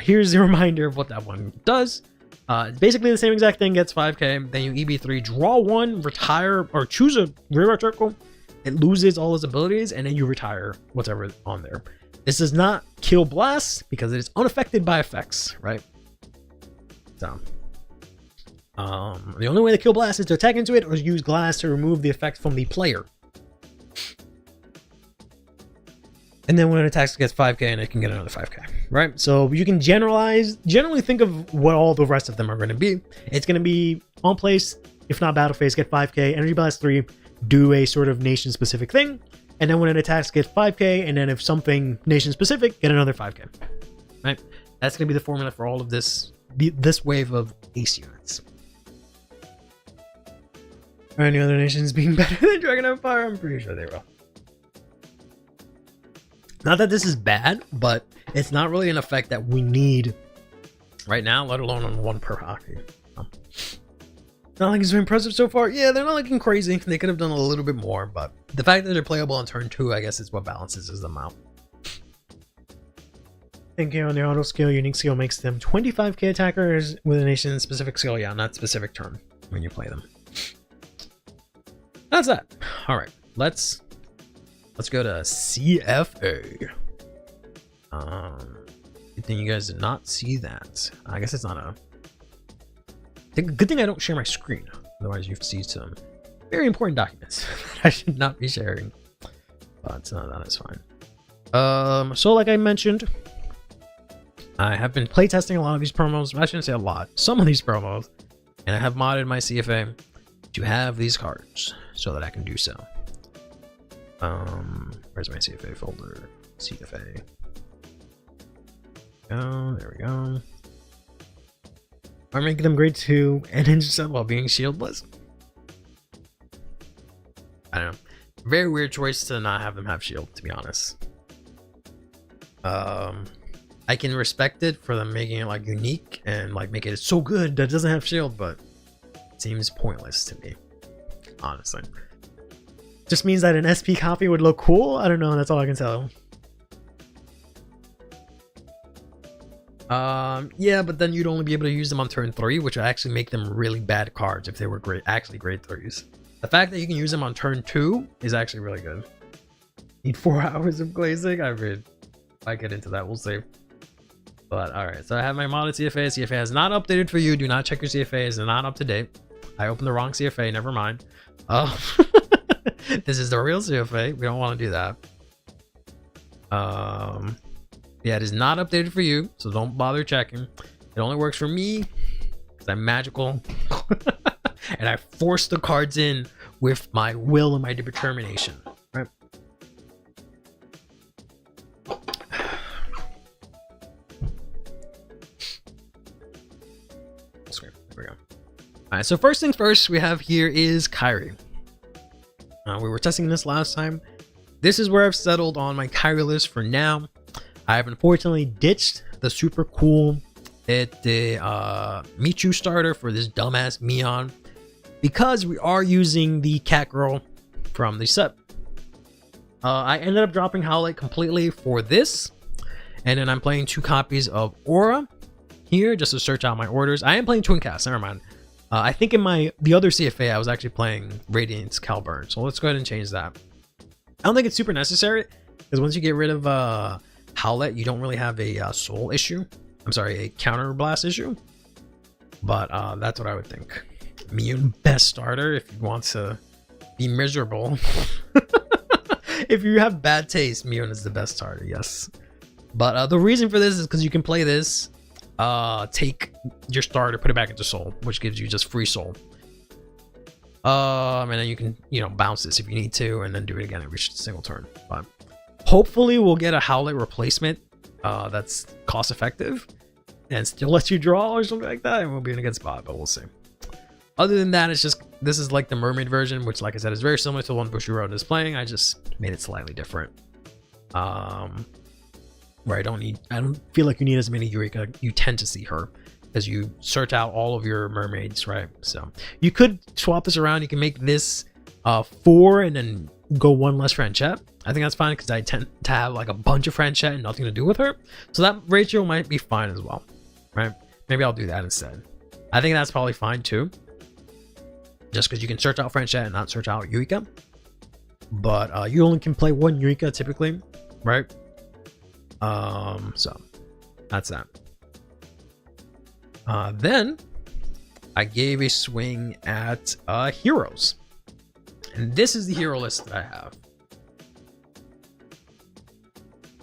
Here's a reminder of what that one does. It's basically the same exact thing, gets 5k. Then you EB3, draw 1, retire, or choose a rear circle. It loses all its abilities, and then you retire whatever on there. This does not kill Blast because it is unaffected by effects, right? So, the only way to kill Blast is to attack into it or use Glass to remove the effect from the player. And then when it attacks, it gets 5k and it can get another 5k, right? So you can generally think of what all the rest of them are going to be. It's going to be on place, if not battle phase, get 5k, Energy Blast 3, do a sort of nation specific thing. And then when it attacks, get 5k. And then if something nation specific, get another 5k, right? That's going to be the formula for all of this wave of Ace units. Are any other nations being better than Dragon Empire? I'm pretty sure they will. Not that this is bad, but it's not really an effect that we need right now, let alone on 1 per hockey. Not like it's very impressive so far. Yeah, they're not looking crazy. They could have done a little bit more, but the fact that they're playable on turn 2, I guess, is what balances them out. Thinking on the auto skill, unique skill makes them 25k attackers with a nation specific skill. Yeah, not specific turn when you play them. That's that. All right, let's go to CFA. Good thing you guys did not see that. I guess it's not a good thing I don't share my screen. Otherwise, you'd see some very important documents that I should not be sharing. But that is fine. So like I mentioned, I have been playtesting a lot of these promos. I shouldn't say a lot. Some of these promos, and I have modded my CFA to have these cards so that I can do so. Where's my CFA folder? CFA. Oh, there we go. I'm making them grade 2 and intercept while being shieldless. I don't know. Very weird choice to not have them have shield, to be honest. I can respect it for them making it like unique and like make it so good that it doesn't have shield, but it seems pointless to me, honestly. Just means that an SP copy would look cool. I don't know. That's all I can tell. Yeah, but then you'd only be able to use them on turn 3, which would actually make them really bad cards if they were actually grade 3s. The fact that you can use them on turn 2 is actually really good. Need 4 hours of glazing? I mean, I get into that, we'll see. But alright, so I have my modded CFA. CFA has not updated for you. Do not check your CFA. It's not up to date. I opened the wrong CFA, never mind. This is the real CFA. We don't want to do that. Yeah, it is not updated for you, so don't bother checking. It only works for me because I'm magical. And I force the cards in with my will and my determination. Right? There we go. Alright, so first things first we have here is Kyrie. We were testing this last time. This is where I've settled on my Kyrie list for now. I have unfortunately ditched the super cool Michu starter for this dumbass Mion because we are using the cat girl from the set. I ended up dropping Howlite completely for this, and then I'm playing 2 copies of Aura here just to search out my orders. I am playing Twin Cast, never mind. I think in the other CFA I was actually playing Radiance Calburn, so let's go ahead and change that. I don't think it's super necessary because once you get rid of Howlite, you don't really have a soul issue. I'm sorry, a counter blast issue. But that's what I would think. Miyun, best starter if you want to be miserable. If you have bad taste, Miyun is the best starter, yes. But the reason for this is because you can play this, take your starter, put it back into soul, which gives you just free soul. And then you can, bounce this if you need to, and then do it again every single turn. But hopefully we'll get a Howlite replacement that's cost effective and still lets you draw or something like that, and we'll be in a good spot, but we'll see. Other than that, this is like the mermaid version, which like I said is very similar to the one Bushiroad is playing. I just made it slightly different. Where I don't feel like you need as many Eureka. You tend to see her as you search out all of your mermaids, right? So you could swap this around. You can make this 4 and then go 1 less Franchette. I think that's fine because I tend to have like a bunch of Franchette and nothing to do with her. So that ratio might be fine as well, right? Maybe I'll do that instead. I think that's probably fine too. Just because you can search out Franchette and not search out Eureka. But you only can play 1 Eureka typically, right? So that's that. Then I gave a swing at heroes. And this is the hero list that I have.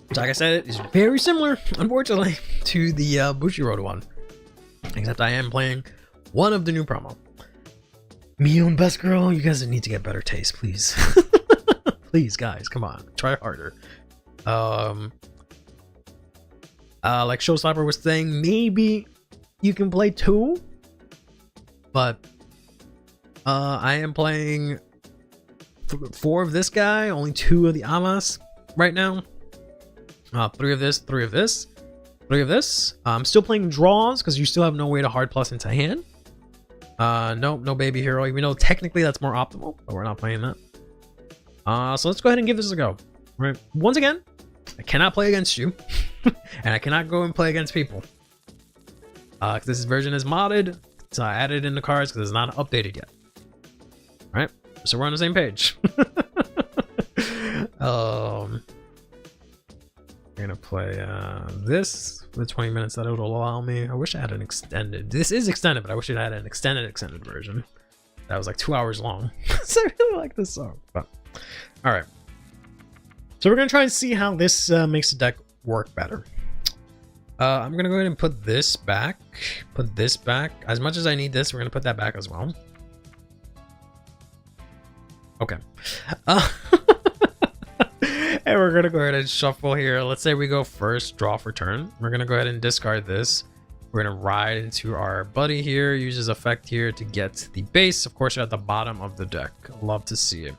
Which, like I said, is very similar, unfortunately, to the Bushiroad one. Except I am playing one of the new promo. Miyun, best girl, you guys need to get better taste, please. Please, guys, come on. Try harder. Like Showstopper was saying, maybe you can play 2. But I am playing 4 of this guy, only 2 of the Amas right now. 3 of this, 3 of this, 3 of this. I'm still playing draws because you still have no way to hard plus into hand. Nope, no baby hero, even though technically that's more optimal, but we're not playing that. So let's go ahead and give this a go. Right. Once again, I cannot play against you, and I cannot go and play against people. This version is modded, so I added in the cards because it's not updated yet. Right? So we're on the same page. We're gonna play this for the 20 minutes that it would allow me. I wish I had an extended. This is extended, but I wish it had an extended version. That was like 2 hours long. So I really like this song. But all right. So we're gonna try and see how this makes the deck work better. I'm gonna go ahead and put this back. Put this back. As much as I need this, we're gonna put that back as well. Okay. And we're gonna go ahead and shuffle here. Let's say we go first, draw for turn. We're gonna go ahead and discard this. We're gonna ride into our buddy here, use his effect here to get the base. Of course, you're at the bottom of the deck. Love to see it.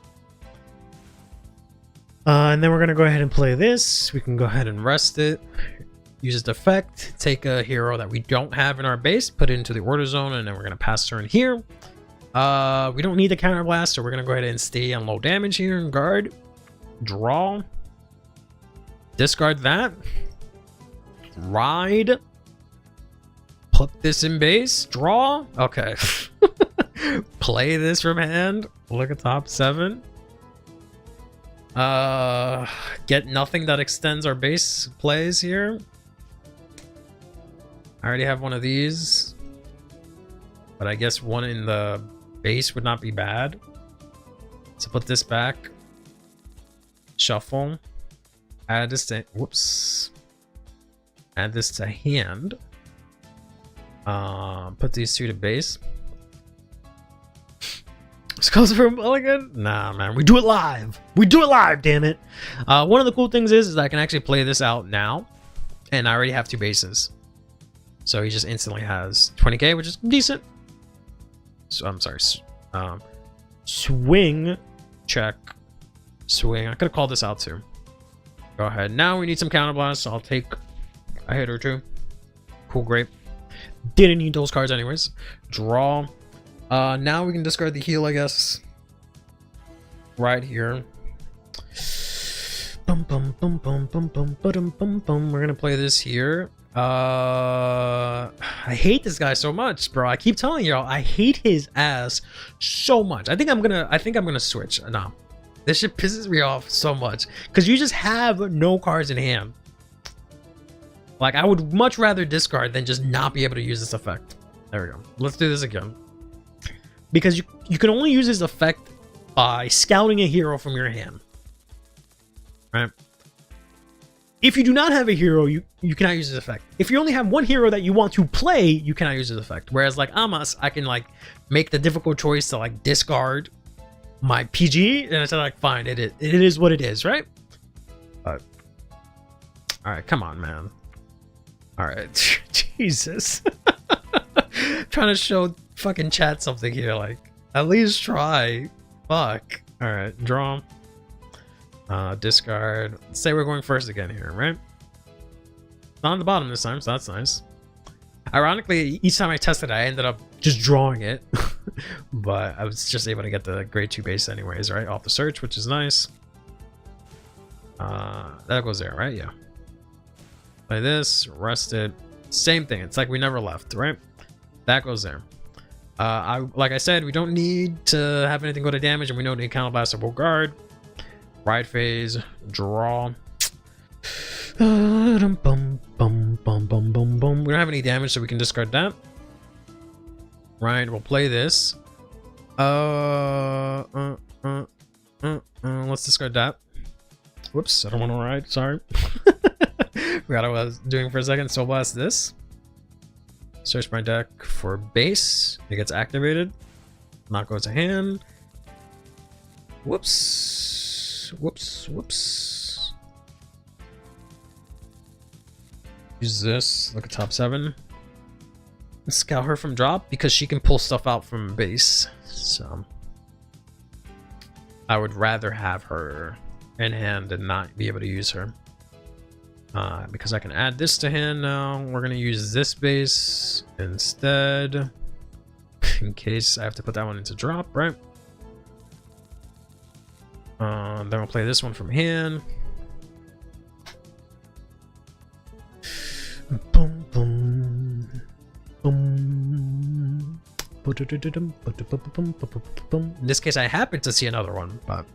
And then we're gonna go ahead and play this. We can go ahead and rest it. Use its effect, take a hero that we don't have in our base, put it into the order zone, and then we're gonna pass turn here. We don't need the counter blast, so we're gonna go ahead and stay on low damage here and guard. Draw. Discard that. Ride. Put this in base. Draw. Okay. Play this from hand. Look at top 7. Get nothing that extends our base plays here. I already have one of these, but I guess one in the base would not be bad. So put this back. Shuffle. Add this to, whoops. Add this to hand. Put these 2 to base. This goes for a mulligan? Nah, man. We do it live. We do it live, damn it. One of the cool things is I can actually play this out now. And I already have 2 bases. So he just instantly has 20k, which is decent. So I'm sorry. Swing. Check. Swing. I could have called this out too. Go ahead. Now we need some counterblast. So I'll take a hit or 2. Cool, great. Didn't need those cards anyways. Draw. Now we can discard the heal, I guess. Right here. Bum, bum, bum, bum, bum, bum, bum, bum, bum. We're gonna play this here. I hate this guy so much, bro. I keep telling y'all, I hate his ass so much. I think I'm gonna switch. No. This shit pisses me off so much. Because you just have no cards in hand. Like, I would much rather discard than just not be able to use this effect. There we go. Let's do this again. Because you can only use this effect by scouting a hero from your hand. Right? If you do not have a hero, you cannot use this effect. If you only have one hero that you want to play, you cannot use this effect. Whereas like Amos, I can like make the difficult choice to like discard my PG, and I said like, fine, it is what it is, right? All right, come on, man. All right, Jesus. Trying to show fucking chat something here, like at least try. Fuck. All right, draw. Discard. Let's say we're going first again here, right? Not on the bottom this time, so that's nice. Ironically, each time I tested it, I ended up just drawing it. But I was just able to get the grade 2 base anyways, right? Off the search, which is nice. That goes there, right? Yeah. Play this, rest it. Same thing. It's like we never left, right? That goes there. Like I said, we don't need to have anything go to damage, and we know the counterblast will guard. Ride phase, draw. We don't have any damage, so we can discard that. Right, we'll play this. Let's discard that. Whoops, I don't want to ride, sorry. Forgot what I was doing for a second. Soul Blast this. Search my deck for base. It gets activated. Not go to hand. Whoops. Whoops. Use this. Look at top 7. Scout her from drop because she can pull stuff out from base. So I would rather have her in hand and not be able to use her. Because I can add this to hand now. We're going to use this base instead. in case I have to put that one into drop, right? Then we'll play this one from hand. Boom, boom, boom. In this case, I happen to see another one, but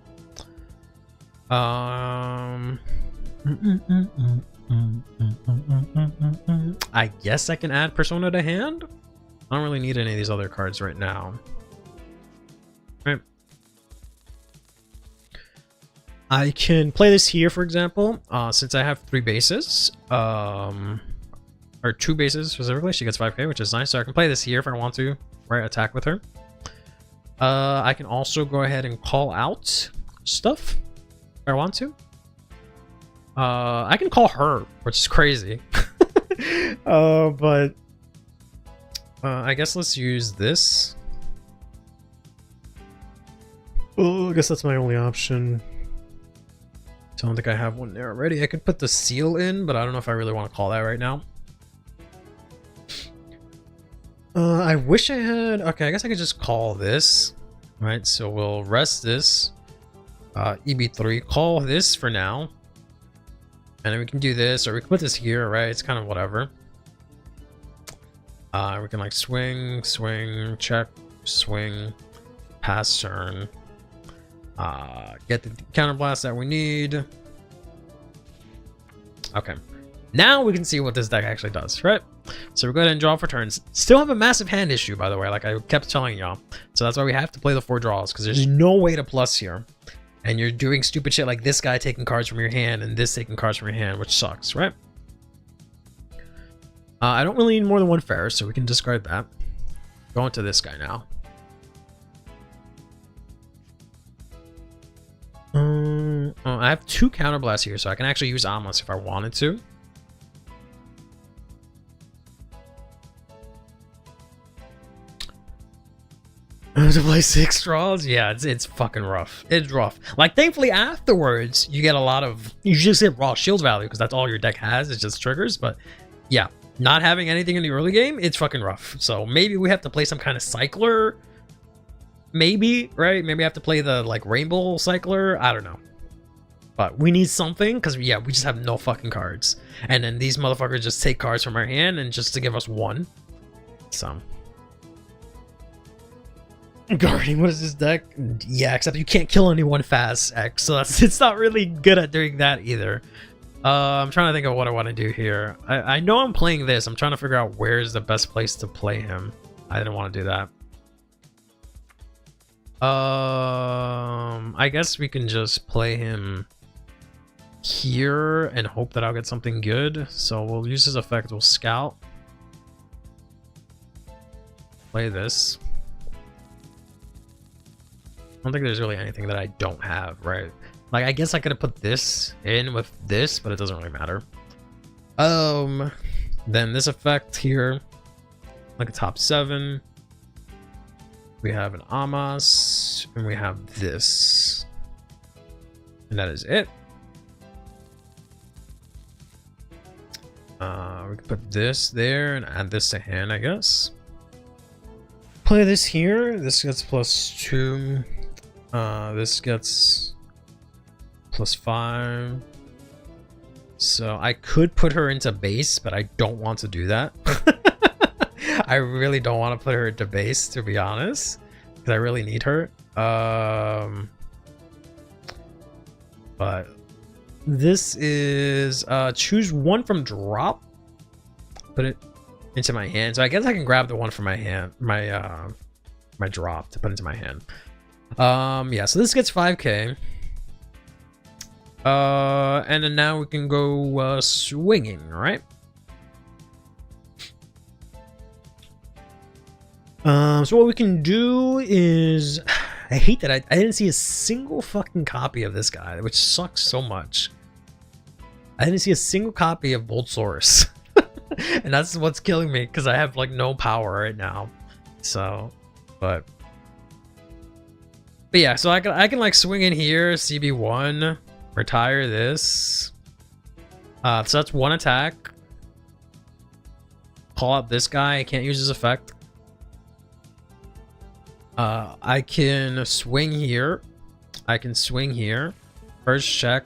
I guess I can add Persona to hand. I don't really need any of these other cards right now. Right. I can play this here, for example, since I have 3 bases, or 2 bases specifically. She gets 5k, which is nice. So I can play this here if I want to, right? Attack with her. I can also go ahead and call out stuff if I want to. I can call her, which is crazy. But I guess let's use this. Oh, I guess that's my only option. I don't think I have one there already. I could put the seal in, but I don't know if I really want to call that right now. I wish I had... Okay, I guess I could just call this. Right, so we'll rest this. EB3, call this for now. And then we can do this, or we can put this here, right? It's kind of whatever. We can like swing, swing, check, swing, pass turn. Get the counterblast that we need. Okay. Now we can see what this deck actually does, right? So we're going to draw for turns. Still have a massive hand issue, by the way, like I kept telling y'all. So that's why we have to play the 4 draws, because there's no way to plus here. And you're doing stupid shit like this guy taking cards from your hand and this taking cards from your hand, which sucks, right? I don't really need more than 1 fair, so we can discard that. Go into this guy now. I have 2 counterblasts here, so I can actually use Ominous if I wanted to. To play 6 draws? Yeah, it's fucking rough. It's rough. Like, thankfully afterwards, you get a lot of... You just get raw shield value, because that's all your deck has. It's just triggers, but yeah. Not having anything in the early game, it's fucking rough. So maybe we have to play some kind of cycler. Maybe, right? Maybe I have to play the, like, rainbow cycler. I don't know. But we need something, because, yeah, we just have no fucking cards. And then these motherfuckers just take cards from our hand and just to give us 1. So... Guarding, what is this deck? Yeah, except you can't kill anyone fast, X, so it's not really good at doing that either. I'm trying to think of what I want to do here. I know I'm playing this. I'm trying to figure out where's the best place to play him. I didn't want to do that. I guess we can just play him here and hope that I'll get something good. So we'll use his effect. We'll scout. Play this. I don't think there's really anything that I don't have, right? Like, I guess I could have put this in with this, but it doesn't really matter. Then this effect here, like a top 7. We have an Amos, and we have this. And that is it. We can put this there and add this to hand, I guess. Play this here. This gets +2. This gets +5. So I could put her into base, but I don't want to do that. I really don't want to put her into base, to be honest, because I really need her. But this is choose 1 from drop, put it into my hand. So I guess I can grab the 1 from my hand, my drop to put into my hand. Yeah, so this gets 5k. And then now we can go swinging, right? So what we can do is... I hate that I didn't see a single fucking copy of this guy, which sucks so much. I didn't see a single copy of Bolt Source. And that's what's killing me, because I have like no power right now. So, but yeah, so I can like swing in here, CB1, retire this. So that's 1 attack. Call out this guy. I can't use his effect. I can swing here. I can swing here. First check,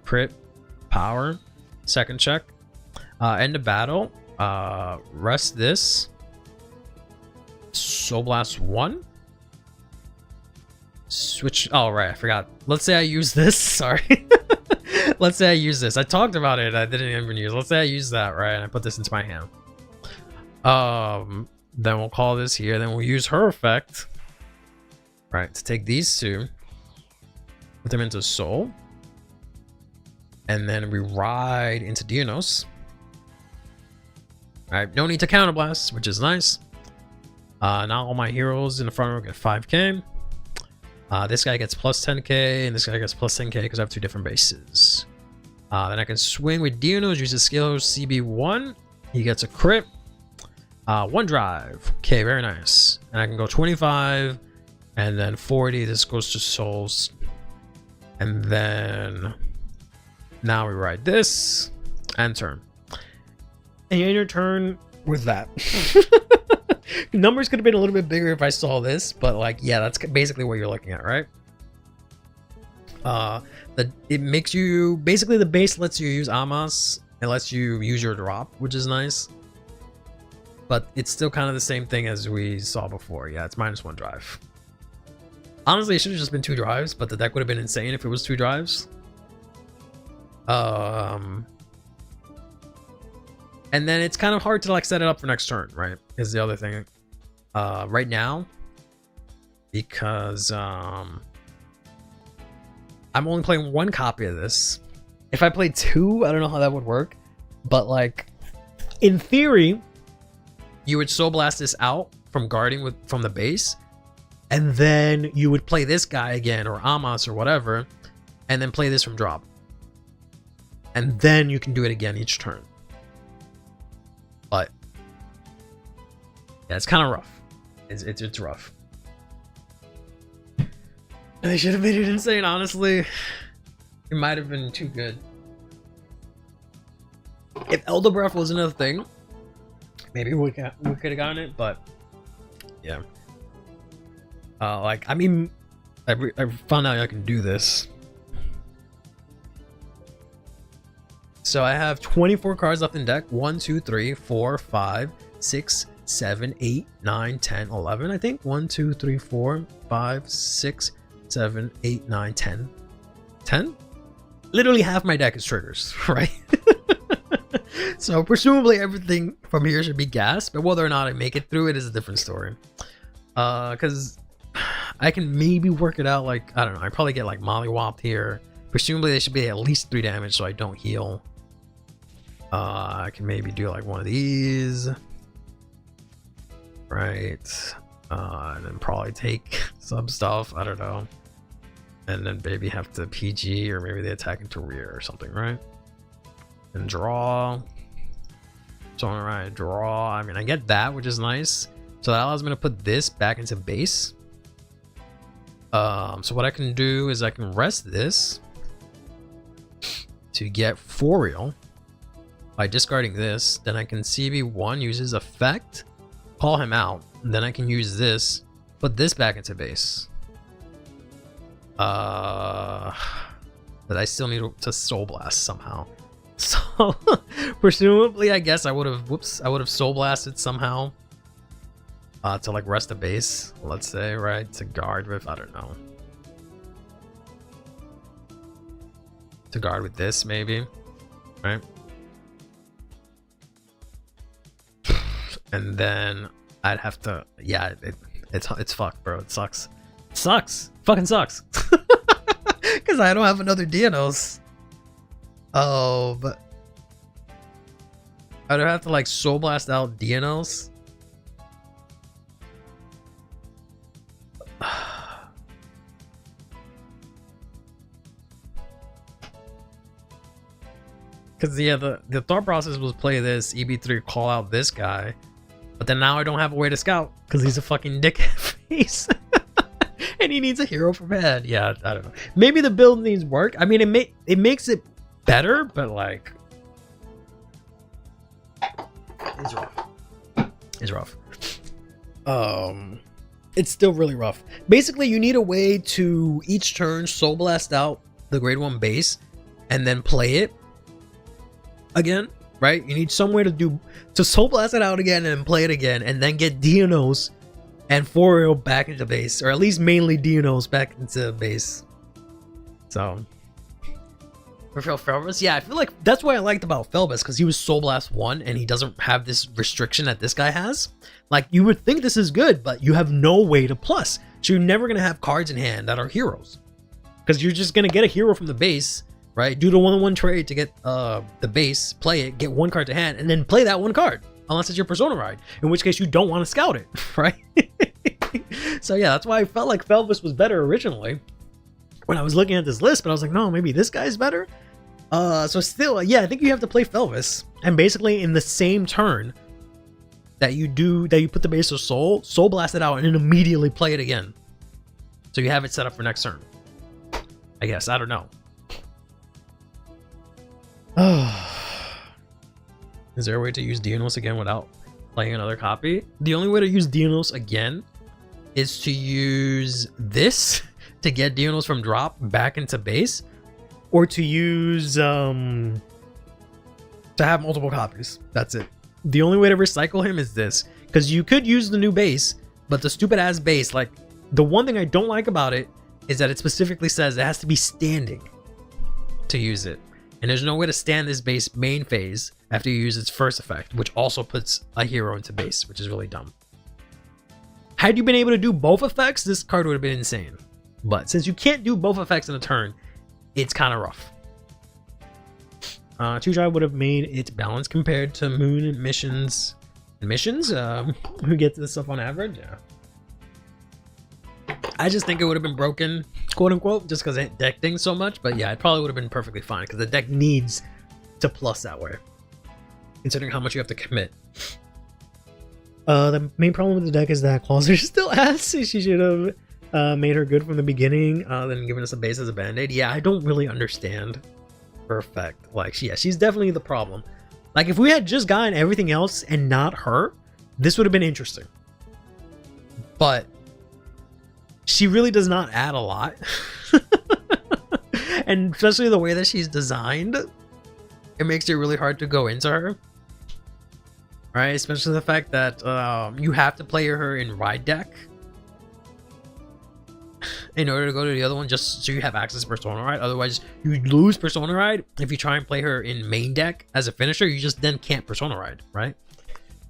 crit, power. Second check. End of battle. Rest this. Soul Blast 1. Switch. Oh, right. I forgot. Let's say I use this. Sorry. Let's say I use this. I talked about it. I didn't even use. Let's say I use that, right? And I put this into my hand. Then we'll call this here. Then we'll use her effect. Right. To take these two. Put them into Soul. And then we ride into Dionysos. Alright, no need to counterblast, which is nice. Now all my heroes in the front row get 5k. This guy gets plus 10k, and this guy gets plus 10k because I have two different bases. Then I can swing with Dionysos, use his skill CB1. He gets a crit. One drive. Okay, very nice. And I can go 25, and then 40. This goes to souls. And then now we ride this and turn. And you end your turn with that. Numbers could have been a little bit bigger if I saw this, but like, yeah, that's basically what you're looking at, right? It makes you basically, the base lets you use Amas. It lets you use your drop, which is nice. But it's still kind of the same thing as we saw before. Yeah, it's -1 drive. Honestly, it should have just been 2 drives, but the deck would have been insane if it was 2 drives. And then it's kind of hard to like set it up for next turn, right? Is the other thing. Right now, because I'm only playing 1 copy of this. If I played 2, I don't know how that would work. But like, in theory, you would Soul Blast this out from guarding from the base, and then you would play this guy again, or Amos or whatever, and then play this from drop. And then you can do it again each turn. But yeah, it's kind of rough. It's rough. They should have made it insane, honestly. It might have been too good. If Elder Breath wasn't a thing, maybe we could have gotten it, but yeah. Like, I mean, I found out I can do this. So I have 24 cards left in deck. 1, 2, 3, 4, 5, 6, 7, 8, 9, 10, 11, I think. 1, 2, 3, 4, 5, 6, 7, 8, 9, 10. 10? Literally half my deck is triggers, right? So presumably everything from here should be gas, but whether or not I make it through it is a different story. Because I can maybe work it out, like, I don't know, I probably get like mollywopped here. Presumably they should be at least 3 damage so I don't heal. I can maybe do like one of these. Right. And then probably take some stuff, I don't know. And then maybe have to PG, or maybe they attack into rear or something, right? And draw. So alright, draw. I mean, I get that, which is nice. So that allows me to put this back into base. So what I can do is I can rest this to get for real by discarding this. Then I can CB1, use his effect, call him out. Then I can use this, put this back into base. But I still need to Soul Blast somehow. So presumably, I guess I would have Soul Blasted somehow. To like rest a base, let's say, right? To guard with, I don't know. To guard with this, maybe, right? And then I'd have to, yeah, it's fucked, bro. It sucks. It sucks. Fucking sucks. Because I don't have another Dionysos. Oh, but I'd have to like Soul Blast out Dionysos. Because yeah, the thought process was play this EB3, call out this guy, but then now I don't have a way to scout because he's a fucking dickhead face. And he needs a hero from head. Yeah, I don't know. Maybe the build needs work. I mean, it makes it better, but like, it's rough. It's rough. it's still really rough. Basically, you need a way to each turn Soul Blast out the grade 1 base and then play it again, right? You need some way to Soul Blast it out again and play it again, and then get Dionos and Forio back into base, or at least mainly Dionos back into base. So for Felbus, yeah, I feel like that's what I liked about Felbus, because he was Soul Blast 1 and he doesn't have this restriction that this guy has. Like, you would think this is good, but you have no way to plus. So you're never going to have cards in hand that are heroes, because you're just going to get a hero from the base, right? Do the 1-on-1 trade to get the base, play it, get 1 card to hand, and then play that 1 card. Unless it's your Persona Ride, in which case you don't want to scout it, right? So yeah, that's why I felt like Felbus was better originally when I was looking at this list, but I was like, no, maybe this guy's better. So still, yeah, I think you have to play Felbus, and basically in the same turn that you put the base of Soul Blast it out, and then immediately play it again. So you have it set up for next turn. I guess, I don't know. Is there a way to use Dionos again without playing another copy? The only way to use Dionos again is to use this to get Dionos from drop back into base, or to use to have multiple copies. That's it. The only way to recycle him is this, because you could use the new base, but the stupid ass base, like, the one thing I don't like about it is that it specifically says it has to be standing to use it, and there's no way to stand this base main phase after you use its first effect, which also puts a hero into base, which is really dumb. Had you been able to do both effects, this card would have been insane. But since you can't do both effects in a turn, it's kind of rough. 2-Drive would have made it balanced compared to Moon missions. Who get this stuff on average? Yeah. I just think it would have been broken, quote unquote, just because it deck dings so much. But yeah, it probably would have been perfectly fine, because the deck needs to plus that way, considering how much you have to commit. The main problem with the deck is that Clauser still ass. She should have made her good from the beginning, then given us a base as a band-aid. Yeah, I don't really understand her effect. Like, yeah, she's definitely the problem. Like, if we had just gotten everything else and not her, this would have been interesting. But she really does not add a lot. And especially the way that she's designed, it makes it really hard to go into her. Right? Especially the fact that you have to play her in Ride deck in order to go to the other one, just so you have access to Persona Ride. Otherwise, you lose Persona Ride. If you try and play her in main deck as a finisher, you just then can't Persona Ride, right?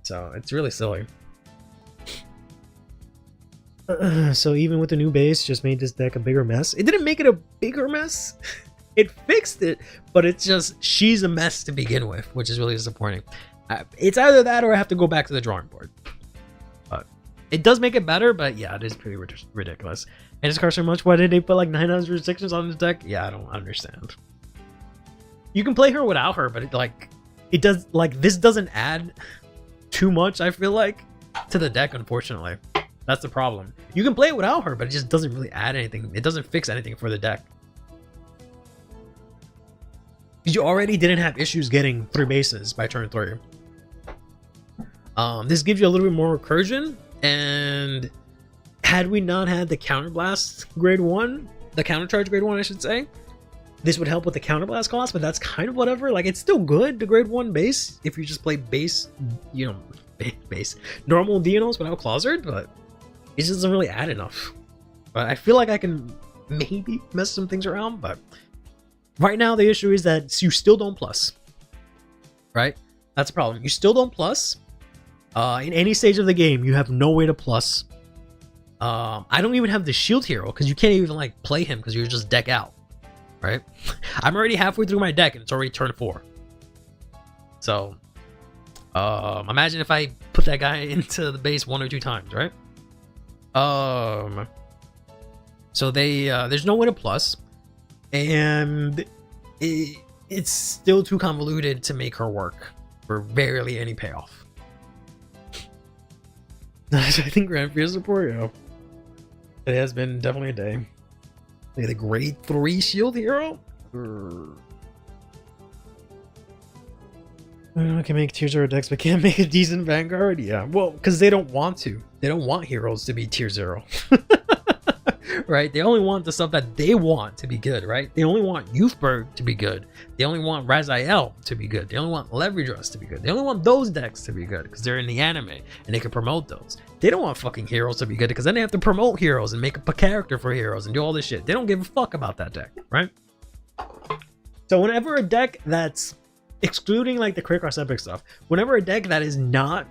So it's really silly. So even with the new base, just made this deck a bigger mess. It didn't make it a bigger mess. It fixed it, but it's just, she's a mess to begin with, which is really disappointing. It's either that or I have to go back to the drawing board. But it does make it better, but yeah, it is pretty ridiculous. And this card so much, why did they put like 900 restrictions on this deck? Yeah, I don't understand. You can play her without her, but it does, like, this doesn't add too much, I feel like, to the deck, unfortunately. That's the problem. You can play it without her, but it just doesn't really add anything. It doesn't fix anything for the deck. You already didn't have issues getting 3 bases by turn 3. This gives you a little bit more recursion, and had we not had the counterblast grade 1, the countercharge grade 1, I should say, this would help with the counterblast cost, but that's kind of whatever. Like, it's still good, the grade 1 base, if you just play base, you know, base normal Dionos without Clausered, but it just doesn't really add enough. But I feel like I can maybe mess some things around, but right now the issue is that you still don't plus, right? That's a problem. You still don't plus. In any stage of the game, you have no way to plus. I don't even have the shield hero, because you can't even like play him because you're just deck out, right? I'm already halfway through my deck and it's already turn 4. So imagine if I put that guy into the base 1 or 2 times, right? So there's no way to plus, and it's still too convoluted to make her work for barely any payoff. I think Grand Fear support, yeah. It has been definitely a day. The grade 3 shield hero? Can make tier 0 decks, but can't make a decent Vanguard? Yeah, well, because they don't want to. They don't want heroes to be tier 0. Right? They only want the stuff that they want to be good, right? They only want Youthberg to be good. They only want Raziel to be good. They only want Leverage Rush to be good. They only want those decks to be good because they're in the anime and they can promote those. They don't want fucking heroes to be good because then they have to promote heroes and make up a character for heroes and do all this shit. They don't give a fuck about that deck, right? So whenever a deck that's excluding like the Quick Cross Epic stuff, whenever a deck that is not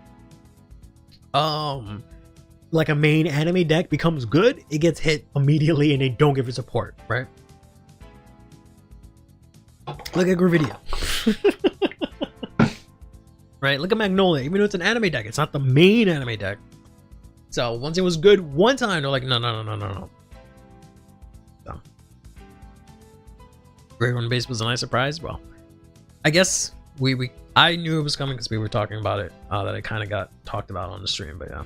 like a main anime deck becomes good, it gets hit immediately and they don't give it support, right? Look at Gravidia. Right? Look at Magnolia. Even though it's an anime deck, it's not the main anime deck. So once it was good one time, they're like, no. So Great Run Base was a nice surprise. Well, I guess I knew it was coming because we were talking about it, that it kind of got talked about on the stream, but yeah.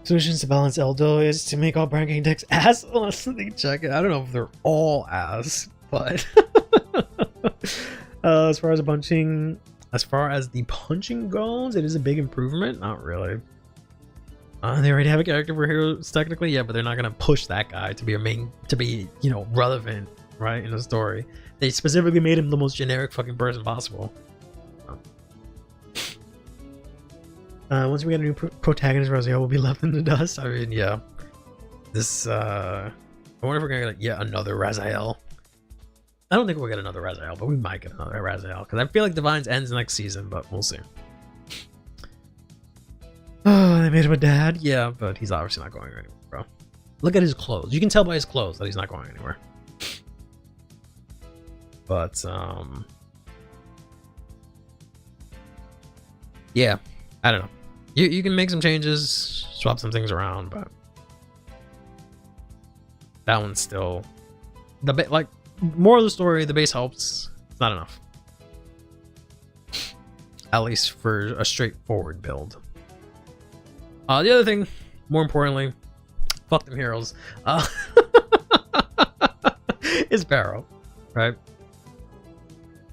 Solutions to balance Eldo is to make all Brand decks ass. Let me check it. I don't know if they're all ass, but as far as the punching goes, it is a big improvement. Not really. They already have a character for heroes technically, yeah, but they're not gonna push that guy to be relevant, right, in the story. They specifically made him the most generic fucking person possible. Once we get a new protagonist, Raziel will be left in the dust. I mean, yeah. This, I wonder if we're gonna get yet another Raziel. I don't think we'll get another Raziel, but we might get another Raziel. Because I feel like Divines ends next season, but we'll see. Oh, they made him a dad? Yeah, but he's obviously not going anywhere, bro. Look at his clothes. You can tell by his clothes that he's not going anywhere. But, yeah. I don't know. You can make some changes, swap some things around, but that one's still like more of the story. The base helps. It's not enough, at least for a straightforward build. The other thing, more importantly, fuck them heroes. Is Barrow, right?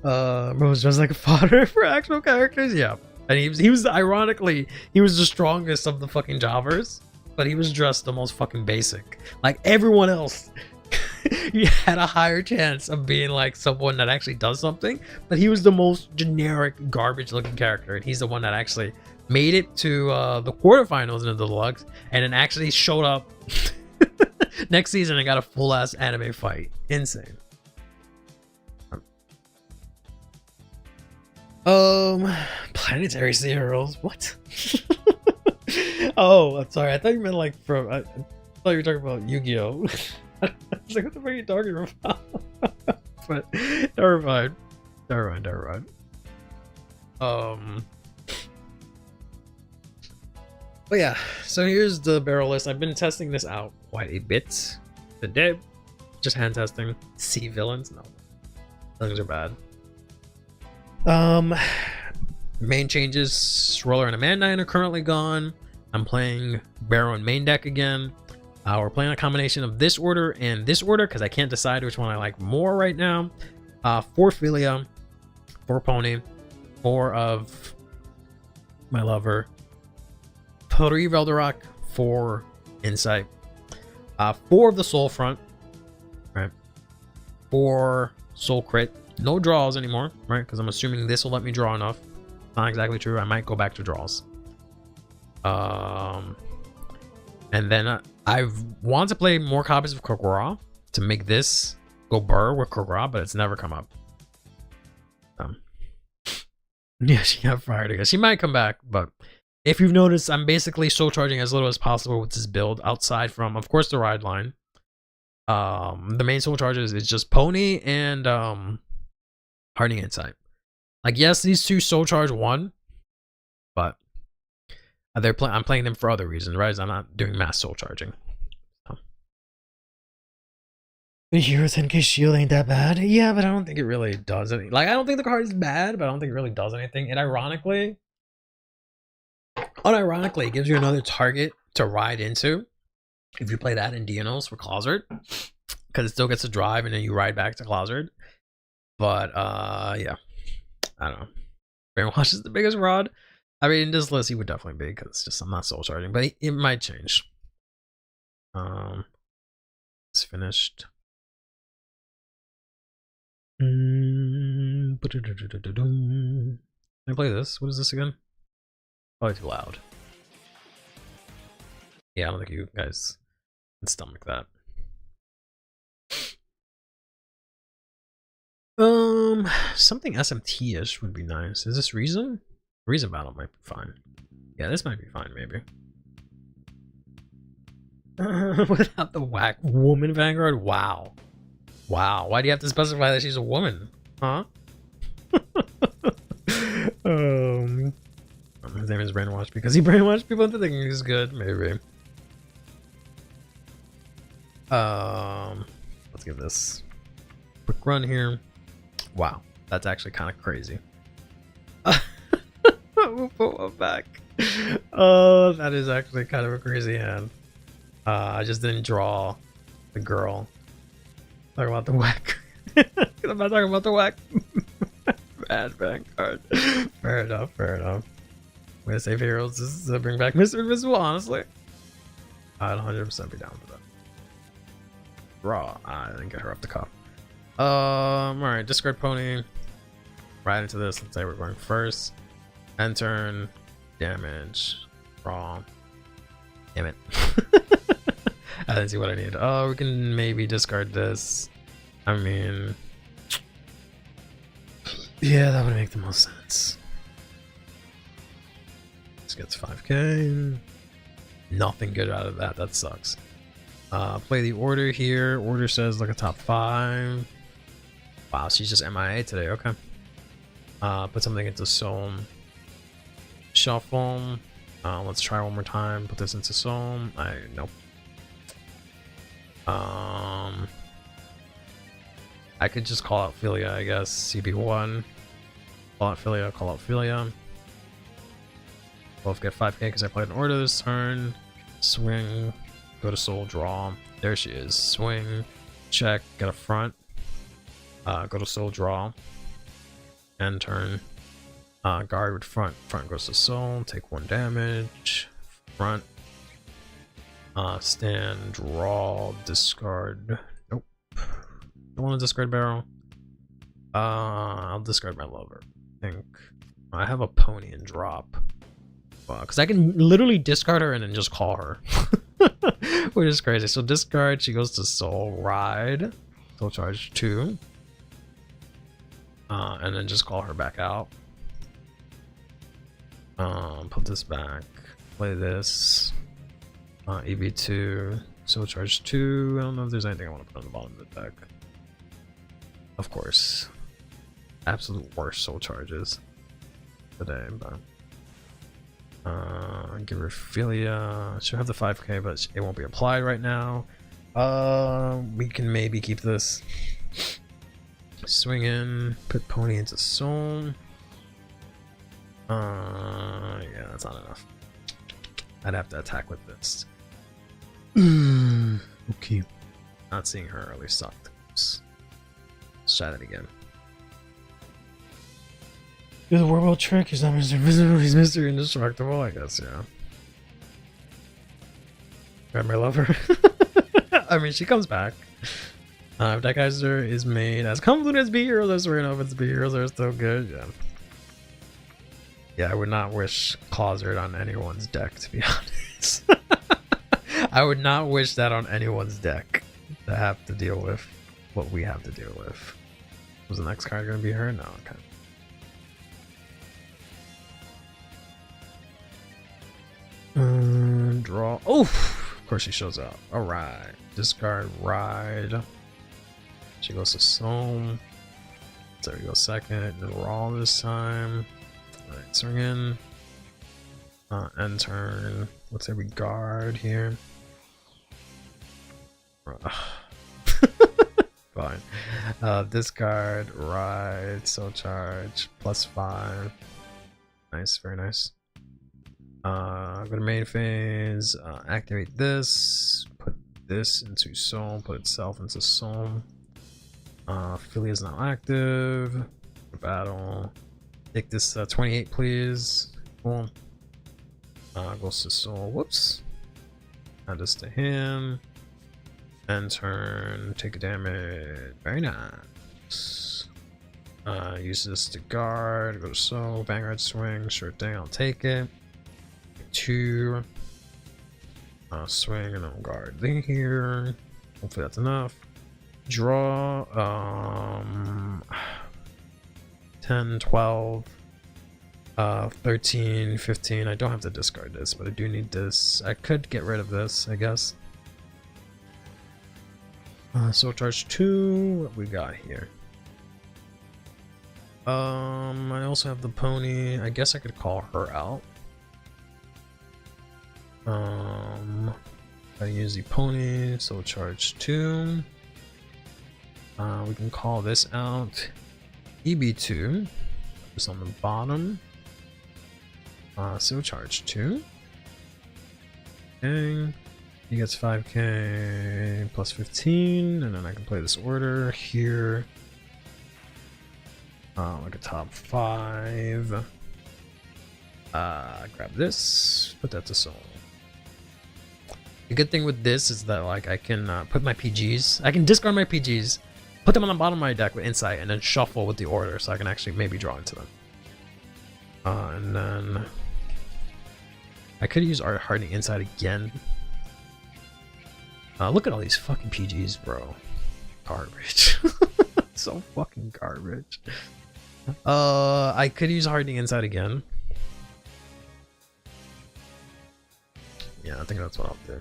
Bro's just like a fodder for actual characters. Yeah. And he was ironically, he was the strongest of the fucking jobbers, but he was just the most fucking basic. Like everyone else, you had a higher chance of being like someone that actually does something, but he was the most generic, garbage-looking character, and he's the one that actually made it to the quarterfinals in the deluxe, and then actually showed up next season and got a full-ass anime fight. Insane. Planetary Zeros. What? Oh, I'm sorry. I thought you meant like from. I thought you were talking about Yu-Gi-Oh. I was like, what the fuck are you talking about? But never mind. But yeah, so here's the barrel list. I've been testing this out quite a bit today. Just hand testing. See villains? No. Villains are bad. Main changes, Roller and Amandine are currently gone. I'm playing Barrow and main deck again. We're playing a combination of this order and this order because I can't decide which one I like more right now. 4 Philia, 4 Pony, 4 of my lover, 3 Velderock, 4 Insight, 4 of the Soul Front, right? 4 Soul Crit. No draws anymore, right? Because I'm assuming this will let me draw enough. Not exactly true. I might go back to draws. And then I want to play more copies of Kokora to make this go burr with Kokora, but it's never come up. Yeah, she got fired again. She might come back, but if you've noticed, I'm basically soul charging as little as possible with this build, outside from, of course, the ride line. The main soul charges is just Pony and Hardening Insight. Like, yes, these two soul charge 1, but I'm playing them for other reasons, right? I'm not doing mass soul charging. So. The Hero 10k shield ain't that bad. Yeah, but I don't think it really does anything. Like, I don't think the card is bad, but I don't think it really does anything. It unironically gives you another target to ride into if you play that in Dianos for Closered, because it still gets a drive and then you ride back to Closered. But yeah, I don't know. Brainwash is the biggest rod. I mean, in this list, he would definitely be because it's just I'm not soul charging, but it might change. It's finished. Can I play this? What is this again? Probably too loud. Yeah, I don't think you guys can stomach that. Something SMT-ish would be nice. Is this Reason? Reason Battle might be fine. Yeah, this might be fine, maybe. Without the whack woman Vanguard? Wow. Wow. Why do you have to specify that she's a woman? Huh? His name is Brainwash because he brainwashed people into thinking he's good, maybe. Let's give this a quick run here. Wow, that's actually kind of crazy. We'll put one back. Oh, that is actually kind of a crazy hand. I just didn't draw the girl. Talk about the whack. I'm not talking about the whack. Bad Vanguard. Fair enough, fair enough. Way to save heroes is to bring back Mr. Invisible, honestly. I'd 100% be down for that. Raw. I didn't get her off the cuff. Alright, discard pony. Right into this. Let's say we're going first. End turn. Damage. Raw. Damn it. I didn't see what I need. Oh, we can maybe discard this. I mean, yeah, that would make the most sense. This gets 5k. Nothing good out of that. That sucks. Play the order here. Order says look at top 5. Wow, she's just MIA today. Okay. Put something into Soul. Shuffle. Let's try one more time. Put this into Soul. Nope. I could just call out Philia, I guess. CB1. Call out Philia, call out Philia. Both get 5k because I played an order this turn. Swing. Go to Soul, draw. There she is. Swing. Check. Get a front. Go to Soul, draw. End turn. Guard with front. Front goes to Soul. Take 1 damage. Front. Stand, draw, discard. Nope. Don't want to discard barrel. I'll discard my lover. I think I have a pony and drop. Because I can literally discard her and then just call her. Which is crazy. So discard, she goes to Soul Ride. Soul Charge 2. And then just call her back out. Put this back. Play this. EV2, Soul Charge 2. I don't know if there's anything I want to put on the bottom of the deck. Of course. Absolute worst Soul Charges today, but give her Philia. She'll have the 5k, but it won't be applied right now. We can maybe keep this. Swing in, put pony into Soul. Yeah, that's not enough. I'd have to attack with this. Okay. Not seeing her really sucked. Let's try that again. Do the Warwell trick. He's not Mr. Invisible. He's Mr. Indestructible, I guess, yeah. Grab my lover. I mean, she comes back. If that geyser is made as convoluted as B heroes, I swear enough, it's B heroes are still good, yeah. Yeah, I would not wish Closet on anyone's deck, to be honest. I would not wish that on anyone's deck to have to deal with what we have to deal with. Was the next card going to be her? No, okay. Draw. Oh, of course she shows up. All right. Discard, ride. She goes to Soul. There we go. Second. Draw this time. All right. Swing in. End turn. Let's say we guard here. Fine. Discard, ride, Soul Charge, +5. Nice, very nice. Go to main phase, activate this, put this into Soul, put itself into Soul. Philia is now active. Battle. Take this 28, please. Cool. Goes to Soul. Whoops. Add this to him. End turn. Take a damage. Very nice. Use this to guard. Go to Soul. Vanguard swing. Sure thing. I'll take it. 2. Swing and then guard here. Hopefully that's enough. Draw. 10, 12. 13, 15. I don't have to discard this, but I do need this. I could get rid of this, I guess. Soul Charge 2. What we got here? I also have the pony. I guess I could call her out. I use the pony. Soul Charge 2. We can call this out. EB2. Just on the bottom. Soul Charge 2. Okay. He gets 5k plus 15, and then I can play this order here. Like a top 5. Grab this, put that to Soul. The good thing with this is that like I can put my PGs. I can discard my PGs, put them on the bottom of my deck with Insight, and then shuffle with the order, so I can actually maybe draw into them. And then I could use Art Hardening Insight again. Look at all these fucking PGs, bro. Garbage. So fucking garbage. I could use Hardening Insight again. Yeah, I think that's what I'll do.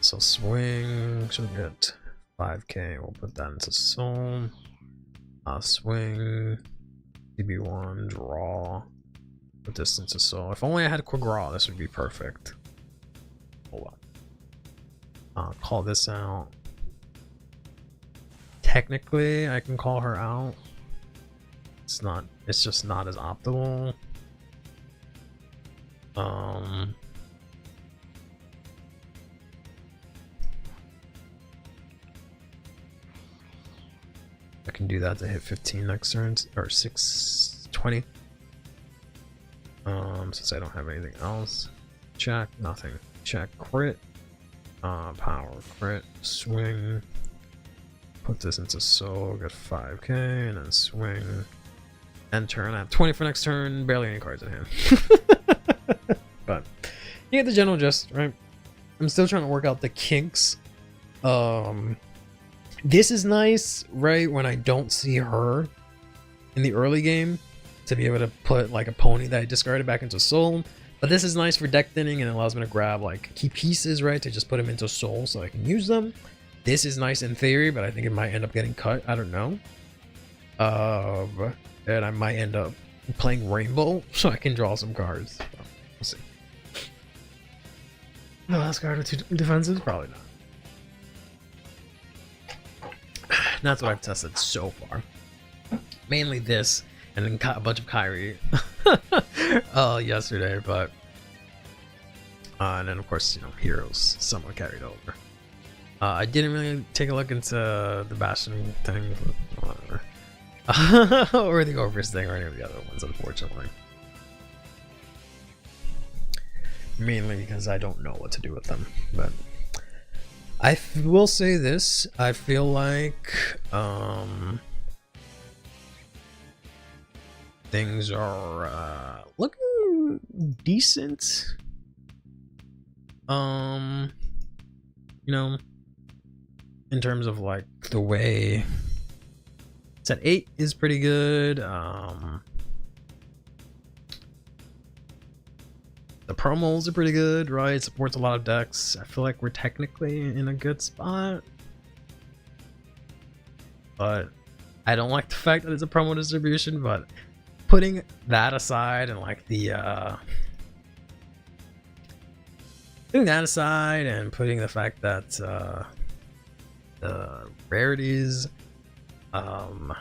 So swing, should get 5k. We'll put that into Soul. Swing, DB1, draw. Put this into Soul. If only I had Quagra, this would be perfect. Hold on. Call this out. Technically, I can call her out. It's not. It's just not as optimal. I can do that to hit 15 next turn, or 620. Since I don't have anything else. Check, nothing. Check, crit. Power, crit, swing. Put this into Soul, get 5k, and then swing. End turn. I have 20 for next turn, barely any cards in hand. But you get the general gist, right? I'm still trying to work out the kinks. This is nice, right, when I don't see her in the early game, to be able to put like a pony that I discarded back into Soul. But this is nice for deck thinning, and it allows me to grab like key pieces, right, to just put them into Soul so I can use them. This is nice in theory, but I think it might end up getting cut. I don't know. And I might end up playing Rainbow so I can draw some cards. We'll see. No, last card with 2 defenses? Probably not. That's what I've tested so far. Mainly this, and then a bunch of Kyrie yesterday, but and then of course, you know, Heroes somewhat carried over. I didn't really take a look into the Bastion thing, whatever. Or the Over's thing, or any of the other ones, unfortunately. Mainly because I don't know what to do with them, but I will say this: I feel like things are looking decent. You know, in terms of like the way set 8 is pretty good. The promos are pretty good, right? It supports a lot of decks. I feel like we're technically in a good spot, but I don't like the fact that it's a promo distribution. But putting that aside, and like the putting that aside, and putting the fact that the rarities, the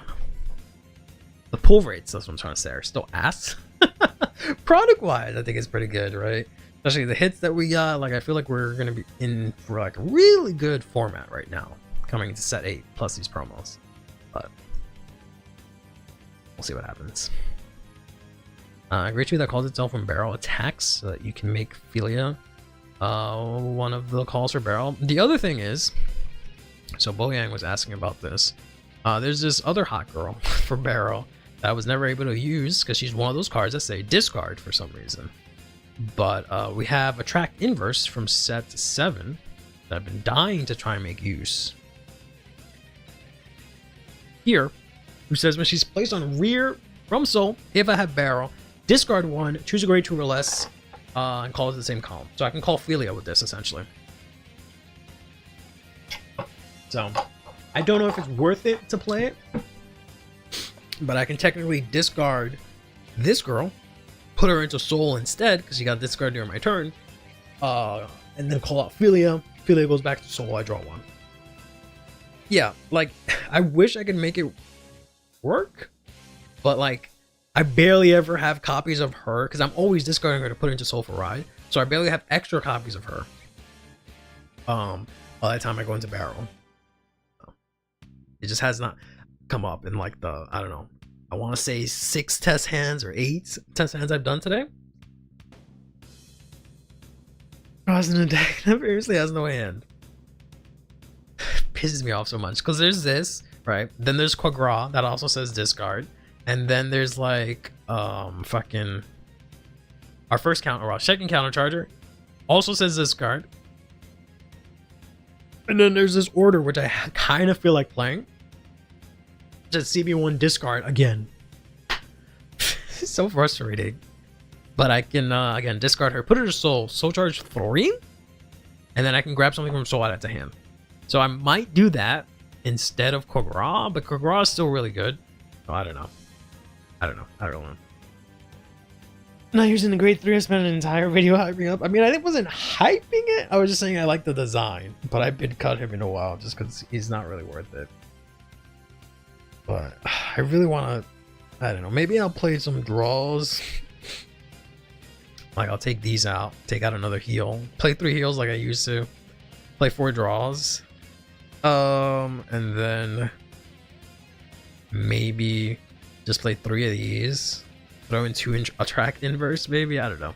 pull rates, that's what I'm trying to say, are still ass. Product wise, I think it's pretty good, right? Especially the hits that we got. Like, I feel like we're gonna be in for like a really good format right now, coming into set 8 plus these promos. But we'll see what happens. A creature that calls itself from barrel attacks so that you can make Philia one of the calls for barrel. The other thing is, so Boyang was asking about this. There's this other hot girl for barrel that I was never able to use because she's one of those cards that say discard for some reason. But we have Attract Inverse from set 7 that I've been dying to try and make use. Here, who says when she's placed on rear from soul, if I have barrel, discard 1, choose a grade 2 or less, and call it the same column. So I can call Philia with this, essentially. So, I don't know if it's worth it to play it, but I can technically discard this girl, put her into soul instead, because you got discard during my turn, and then call out Philia. Philia goes back to soul, I draw 1. Yeah, like, I wish I could make it work, but like, I barely ever have copies of her, because I'm always discarding her to put into soul for ride, so I barely have extra copies of her by the time I go into barrel. It just has not come up in like the, I don't know, I want to say 6 test hands or 8 test hands I've done today. Crossing the deck that seriously has no hand. Pisses me off so much because there's this, right? Then there's Quagra that also says discard, and then there's like fucking our first counter, our second counter charger also says discard, and then there's this order which I kind of feel like playing. Just CB1 discard again. It's so frustrating, but I can again discard her, put her to soul charge 3, and then I can grab something from soul out of hand. So I might do that instead of Quagra, but Quagra is still really good. Oh, I don't know. I don't know. Not using the grade 3, I spent an entire video hyping up. I mean, I wasn't hyping it. I was just saying I like the design, but I've been cut him in a while just because he's not really worth it. But I really want to, I don't know, maybe I'll play some draws. Like I'll take these out, take out another heal, play 3 heals like I used to, play 4 draws. And then maybe just play 3 of these, throw in 2 attract inverse, maybe, I don't know.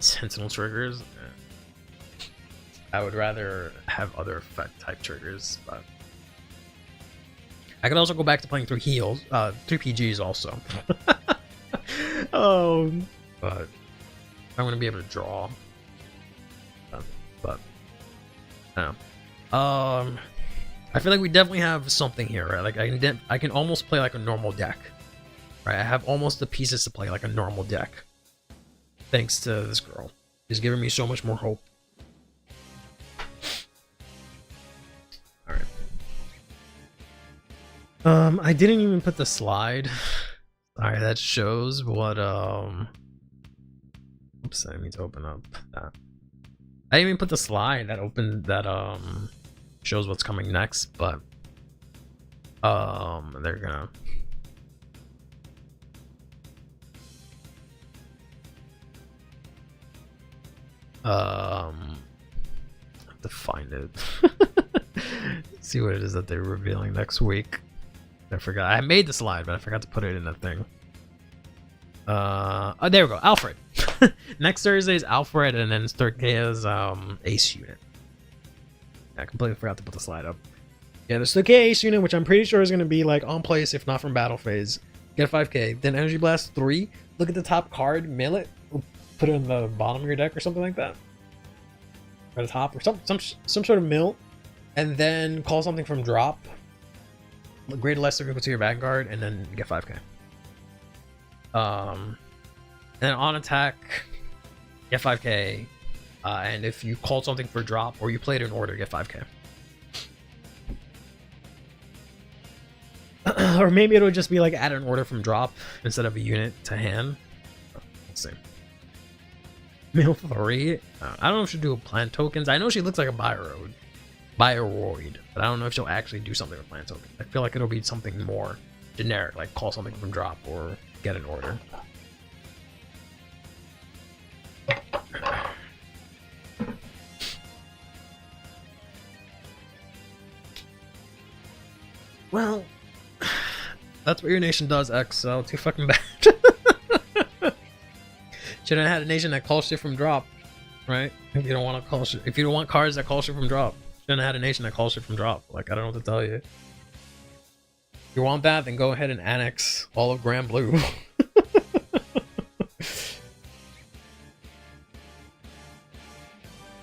Sentinel triggers. I would rather have other effect type triggers, but I could also go back to playing 3 heals, 3 PGs also. But I'm gonna be able to draw. But I don't know. I feel like we definitely have something here, right? Like I can almost play like a normal deck, right? I have almost the pieces to play like a normal deck, thanks to this girl. She's giving me so much more hope. All right. I didn't even put the slide. All right, that shows what. Oops, I need to open up that. I didn't even put the slide that opened that shows what's coming next, but they're gonna have to find it. See what it is that they're revealing next week. I forgot. I made the slide, but I forgot to put it in the thing. Oh, there we go. Alfred. Next Thursday is Alfred, and then Thursday is Ace Unit. I completely forgot to put the slide up. Yeah, there's the Ace Unit, which I'm pretty sure is going to be like on place, if not from battle phase. Get a 5k. Then Energy Blast 3. Look at the top card, mill it, put it in the bottom of your deck or something like that. Or the top, or some sort of mill. And then call something from drop. Grade less equal to your Vanguard, and then get 5k. And then on attack, get 5k. And if you called something for drop or you played an order, get 5k. Or maybe it'll just be like add an order from drop instead of a unit to hand. Let's see. Mill 3. I don't know if she'll do plant tokens. I know she looks like a Bioroid, but I don't know if she'll actually do something with plant tokens. I feel like it'll be something more generic, like call something from drop or get an order. Well, That's what your nation does, X. So too fucking bad. Should have had a nation that calls shit from drop, right? If you don't want to call shit, if you don't want cards that call shit from drop, shouldn't have had a nation that calls shit from drop. Like, I don't know what to tell you. If you want that, then go ahead and annex all of Grand Blue.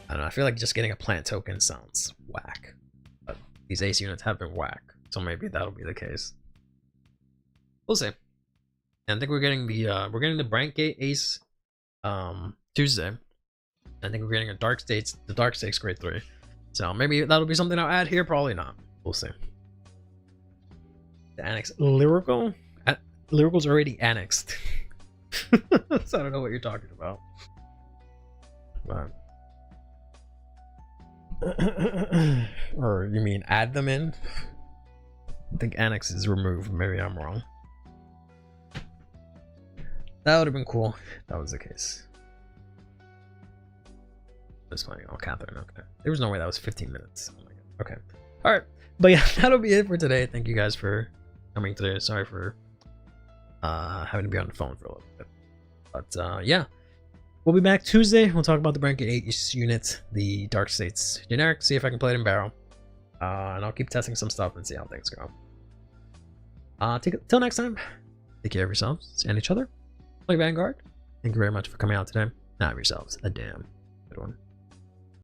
I don't know. I feel like just getting a plant token sounds whack. But these ace units have been whack, so maybe that'll be the case. We'll see. And I think we're getting the Brankgate Ace Tuesday. I think we're getting the Dark States grade 3. So maybe that'll be something I'll add here, probably not. We'll see. The annex Lyrical? Lyrical's already annexed. So I don't know what you're talking about. But or you mean add them in? I think annex is removed. Maybe I'm wrong. That would have been cool if that was the case. That's funny. Oh, Catherine. Okay. There was no way that was 15 minutes. Oh my god. Okay. Alright. But yeah, that'll be it for today. Thank you guys for coming today. Sorry for having to be on the phone for a little bit. But yeah. We'll be back Tuesday. We'll talk about the Brankgate 8 unit, the Dark States generic, see if I can play it in barrel. And I'll keep testing some stuff and see how things go. Till next time, take care of yourselves and each other. Play Vanguard. Thank you very much for coming out today. Have yourselves a damn good one.